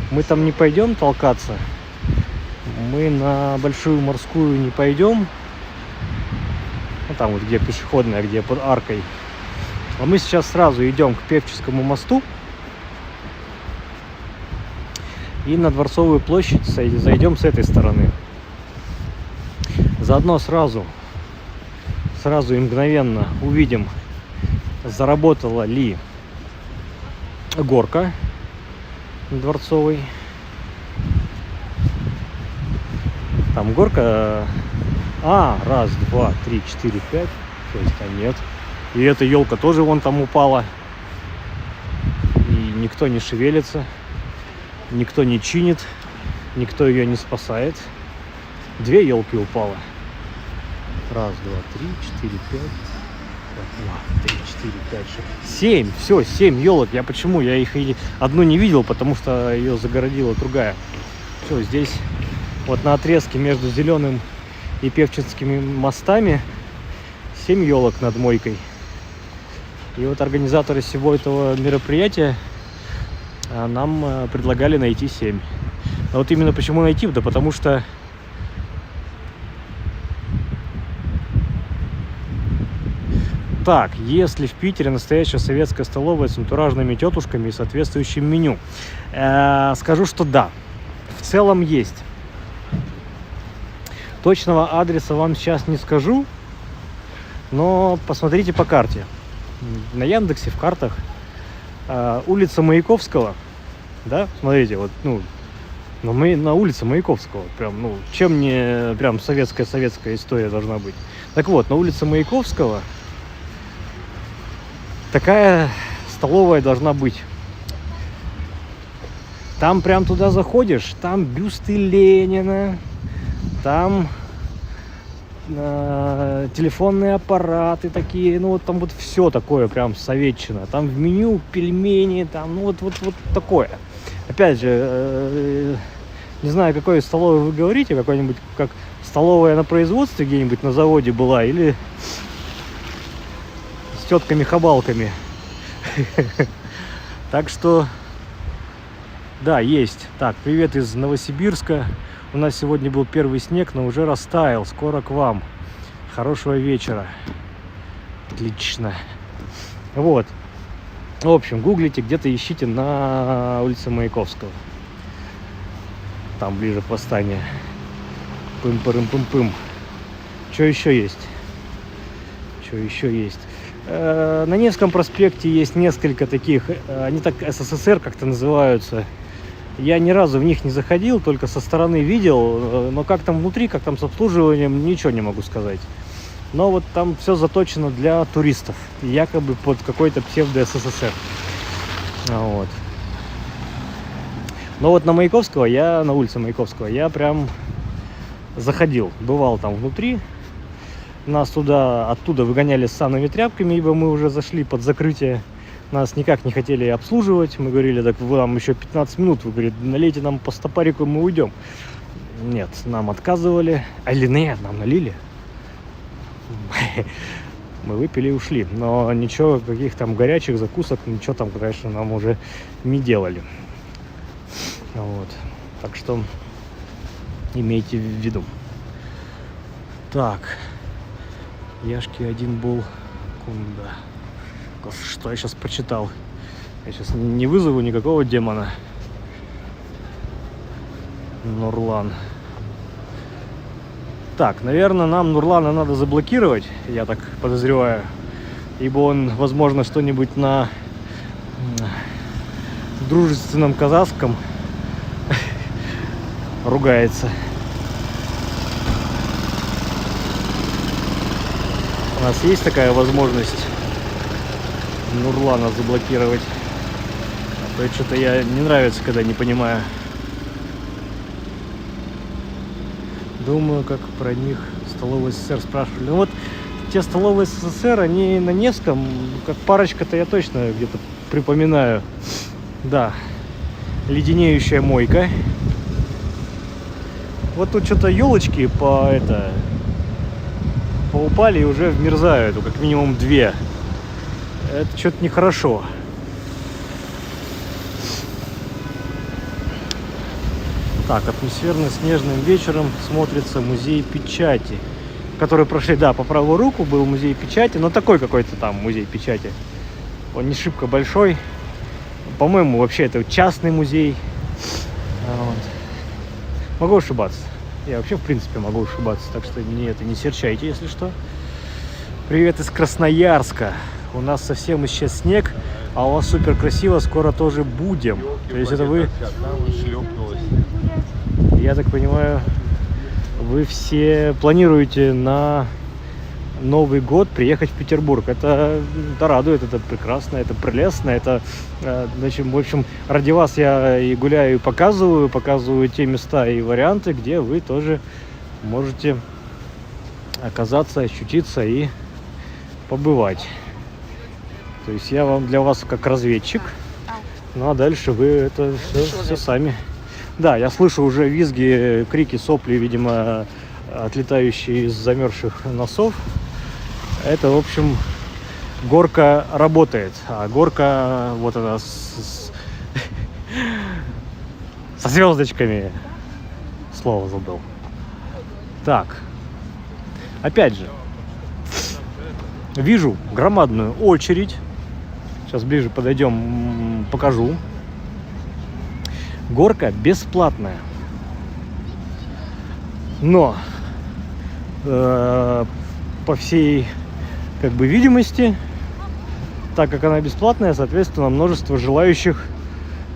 мы там не пойдем толкаться. Мы на Большую Морскую не пойдем. Ну, там вот где пешеходная, где под аркой. А мы сейчас сразу идем к Певческому мосту. И на Дворцовую площадь зайдем с этой стороны. Заодно сразу и мгновенно увидим, заработала ли горка Дворцовой. Там горка. Раз, два, три, 4, 5, 6, а нет. И эта елка тоже вон там упала. И никто не шевелится. Никто не чинит. Никто ее не спасает. 2 елки упало. Раз, два, 3, 4, 5. 2, 3, 4, 5, 6. 7. Все, 7 елок. Я их одну не видел, потому что ее загородила другая. Все, здесь вот на отрезке между Зеленым и Певческими мостами 7 елок над мойкой. И вот организаторы всего этого мероприятия нам предлагали найти 7. Но вот именно почему найти? Да потому что так, если в Питере настоящая советская столовая с антуражными тетушками и соответствующим меню, скажу, что да, в целом есть. Точного адреса вам сейчас не скажу, но посмотрите по карте. На Яндексе, в картах, улица Маяковского, да, смотрите, вот, мы на улице Маяковского, прям, чем не прям советская история должна быть. Так вот, на улице Маяковского такая столовая должна быть. Там прям туда заходишь, там бюсты Ленина, там телефонные аппараты такие, там вот все такое прям советчина. Там в меню пельмени, там, вот такое. Опять же, не знаю, какой столовой вы говорите, какой-нибудь, как столовая на производстве где-нибудь на заводе была, или с тетками-хабалками. Так что, да, есть. Так, привет из Новосибирска. У нас сегодня был первый снег, но уже растаял. Скоро к вам. Хорошего вечера. Отлично. Вот. В общем, гуглите, где-то ищите на улице Маяковского. Там ближе к восстанию. Пым-пырым-пым-пым. Что еще есть? На Невском проспекте есть несколько таких, они так СССР как-то называются. Я ни разу в них не заходил, только со стороны видел, но как там внутри, как там с обслуживанием, ничего не могу сказать. Но вот там все заточено для туристов, якобы под какой-то псевдо-СССР. Вот. Но вот на улице Маяковского, я прям заходил, бывал там внутри. Нас оттуда выгоняли с санными тряпками, ибо мы уже зашли под закрытие. Нас никак не хотели обслуживать. Мы говорили, так вам еще 15 минут. Вы говорите, налейте нам по стопарику, мы уйдем. Нет, нам отказывали. Или нет, нам налили. Мы выпили и ушли. Но ничего, каких там горячих закусок, ничего там, конечно, нам уже не делали. Вот. Так что имейте в виду. Так. Яшки один был кунда. Что я сейчас прочитал? Я сейчас не вызову никакого демона. Нурлан. Так, наверное, нам Нурлана надо заблокировать, я так подозреваю. Ибо он, возможно, что-нибудь на дружественном казахском ругается. У нас есть такая возможность Нурлана заблокировать. А то что-то я не нравится, когда не понимаю. Думаю, как про них столовые СССР спрашивали. Ну вот те столовые СССР, они на Невском, как парочка-то я точно где-то припоминаю. Да, леденеющая мойка. Вот тут что-то елочки поупали и уже вмерзают, как минимум 2. Это что-то нехорошо. Так, атмосферно-снежным вечером смотрится музей печати, который прошли, да, по правую руку был музей печати, но такой какой-то там музей печати. Он не шибко большой. По-моему, вообще это частный музей. Вот. Могу ошибаться. Я вообще, в принципе, могу ошибаться, так что мне это не серчайте, если что. Привет из Красноярска. У нас совсем исчез снег, а у вас супер красиво, скоро тоже будем. То есть это вы... Я так понимаю, вы все планируете на Новый год приехать в Петербург. Это радует, это прекрасно, это прелестно. Это, значит, в общем, ради вас я и гуляю, и показываю те места и варианты, где вы тоже можете оказаться, ощутиться и побывать. То есть я для вас как разведчик, ну а дальше вы это все сами. Да, я слышу уже визги, крики, сопли, видимо, отлетающие из замерзших носов. Это, в общем, горка работает. А горка, вот она, со звездочками. Слово забыл. Так. Опять же, вижу громадную очередь. Сейчас ближе подойдем, покажу. Горка бесплатная. Но по всей видимости, так как она бесплатная, соответственно, множество желающих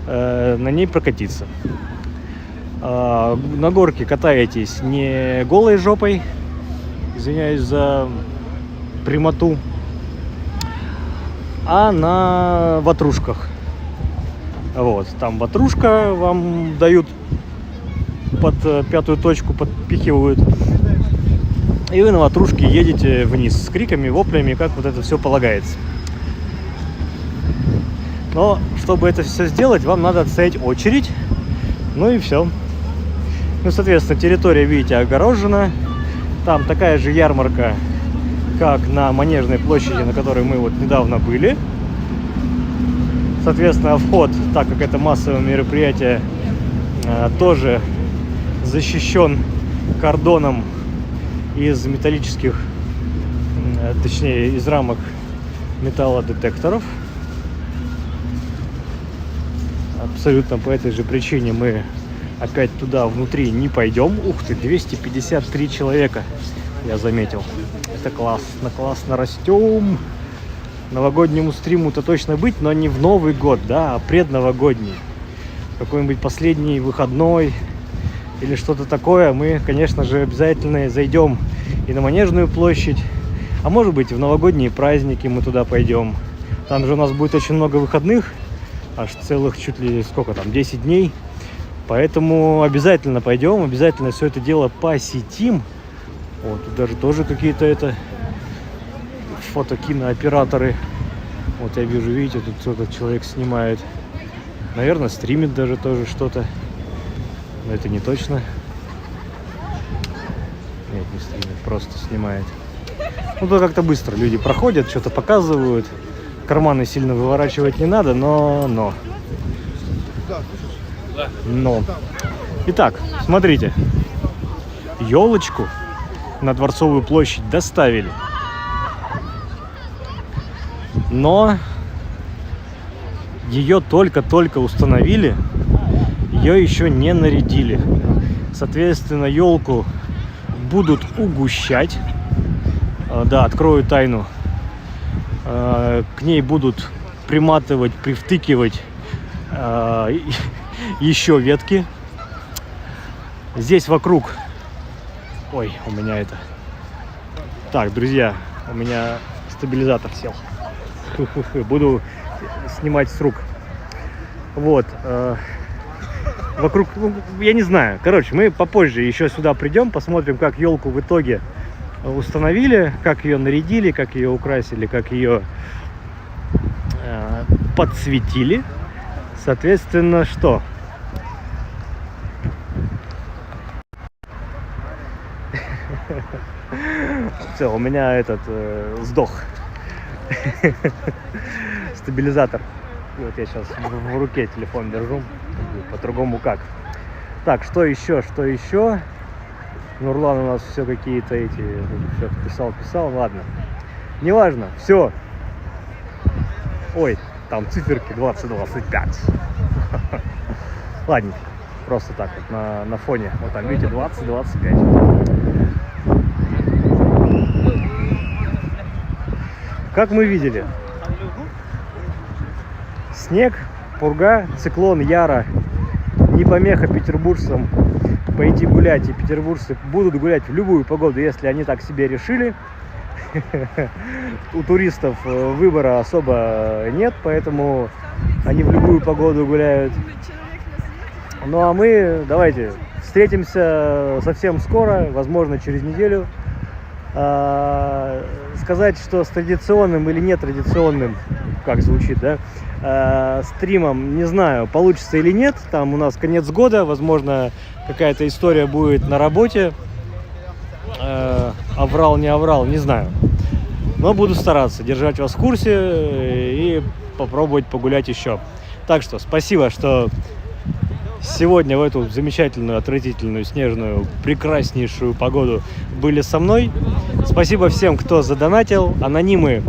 на ней прокатиться. На горке катаетесь не голой жопой, извиняюсь за прямоту, а на ватрушках. Вот, там ватрушка вам дают под пятую точку, подпихивают. И вы на ватрушке едете вниз с криками, воплями, как вот это все полагается. Но чтобы это все сделать, вам надо отстоять очередь. Ну и все. Ну, соответственно, территория, видите, огорожена. Там такая же ярмарка, как на Манежной площади, на которой мы вот недавно были. Соответственно, вход, так как это массовое мероприятие, тоже защищен кордоном из металлических, точнее, из рамок металлодетекторов. Абсолютно по этой же причине мы опять туда внутри не пойдем. Ух ты, 253 человека, я заметил. Это классно, классно растем. Новогоднему стриму-то точно быть, но не в Новый год, да, а предновогодний. Какой-нибудь последний выходной или что-то такое. Мы, конечно же, обязательно зайдем и на Манежную площадь. А может быть, в новогодние праздники мы туда пойдем. Там же у нас будет очень много выходных. Аж целых чуть ли сколько там, 10 дней. Поэтому обязательно пойдем, обязательно все это дело посетим. Вот, тут даже тоже какие-то фото-кинооператоры. Вот я вижу, видите, тут кто-то человек снимает. Наверное, стримит даже тоже что-то. Но это не точно. Нет, не стримит, просто снимает. Ну, то как-то быстро люди проходят, что-то показывают. Карманы сильно выворачивать не надо, но. Итак, смотрите. Елочку на Дворцовую площадь доставили. Но ее только-только установили, ее еще не нарядили. Соответственно, елку будут угущать. Да, открою тайну. К ней будут приматывать, привтыкивать еще ветки. Здесь вокруг... Ой, у меня это... Так, друзья, у меня стабилизатор сел. Буду снимать с рук. Вот. Вокруг, ну, я не знаю. Короче, мы попозже еще сюда придем, посмотрим, как елку в итоге установили, как ее нарядили, как ее украсили, как ее подсветили. Соответственно, что? Все, у меня этот сдох стабилизатор. И вот я сейчас в руке телефон держу, по-другому как. Так, что еще? Нурлан у нас все какие-то эти, все писал, ладно. Неважно, все. Ой, там циферки 20-25. Ладно, просто так вот на фоне. Вот там, видите, 20-25. Как мы видели, снег, пурга, циклон Яра не помеха петербуржцам пойти гулять. И петербуржцы будут гулять в любую погоду, если они так себе решили. У туристов выбора особо нет, поэтому они в любую погоду гуляют. Ну а мы давайте встретимся совсем скоро, возможно через неделю. Сказать, что с традиционным или нетрадиционным, как звучит, да, стримом, не знаю, получится или нет. Там у нас конец года, возможно, какая-то история будет на работе. Оврал, не оврал, не знаю. Но буду стараться держать вас в курсе и попробовать погулять еще. Так что спасибо, что сегодня в эту замечательную, отвратительную, снежную, прекраснейшую погоду были со мной. Спасибо всем, кто задонатил. Анонимы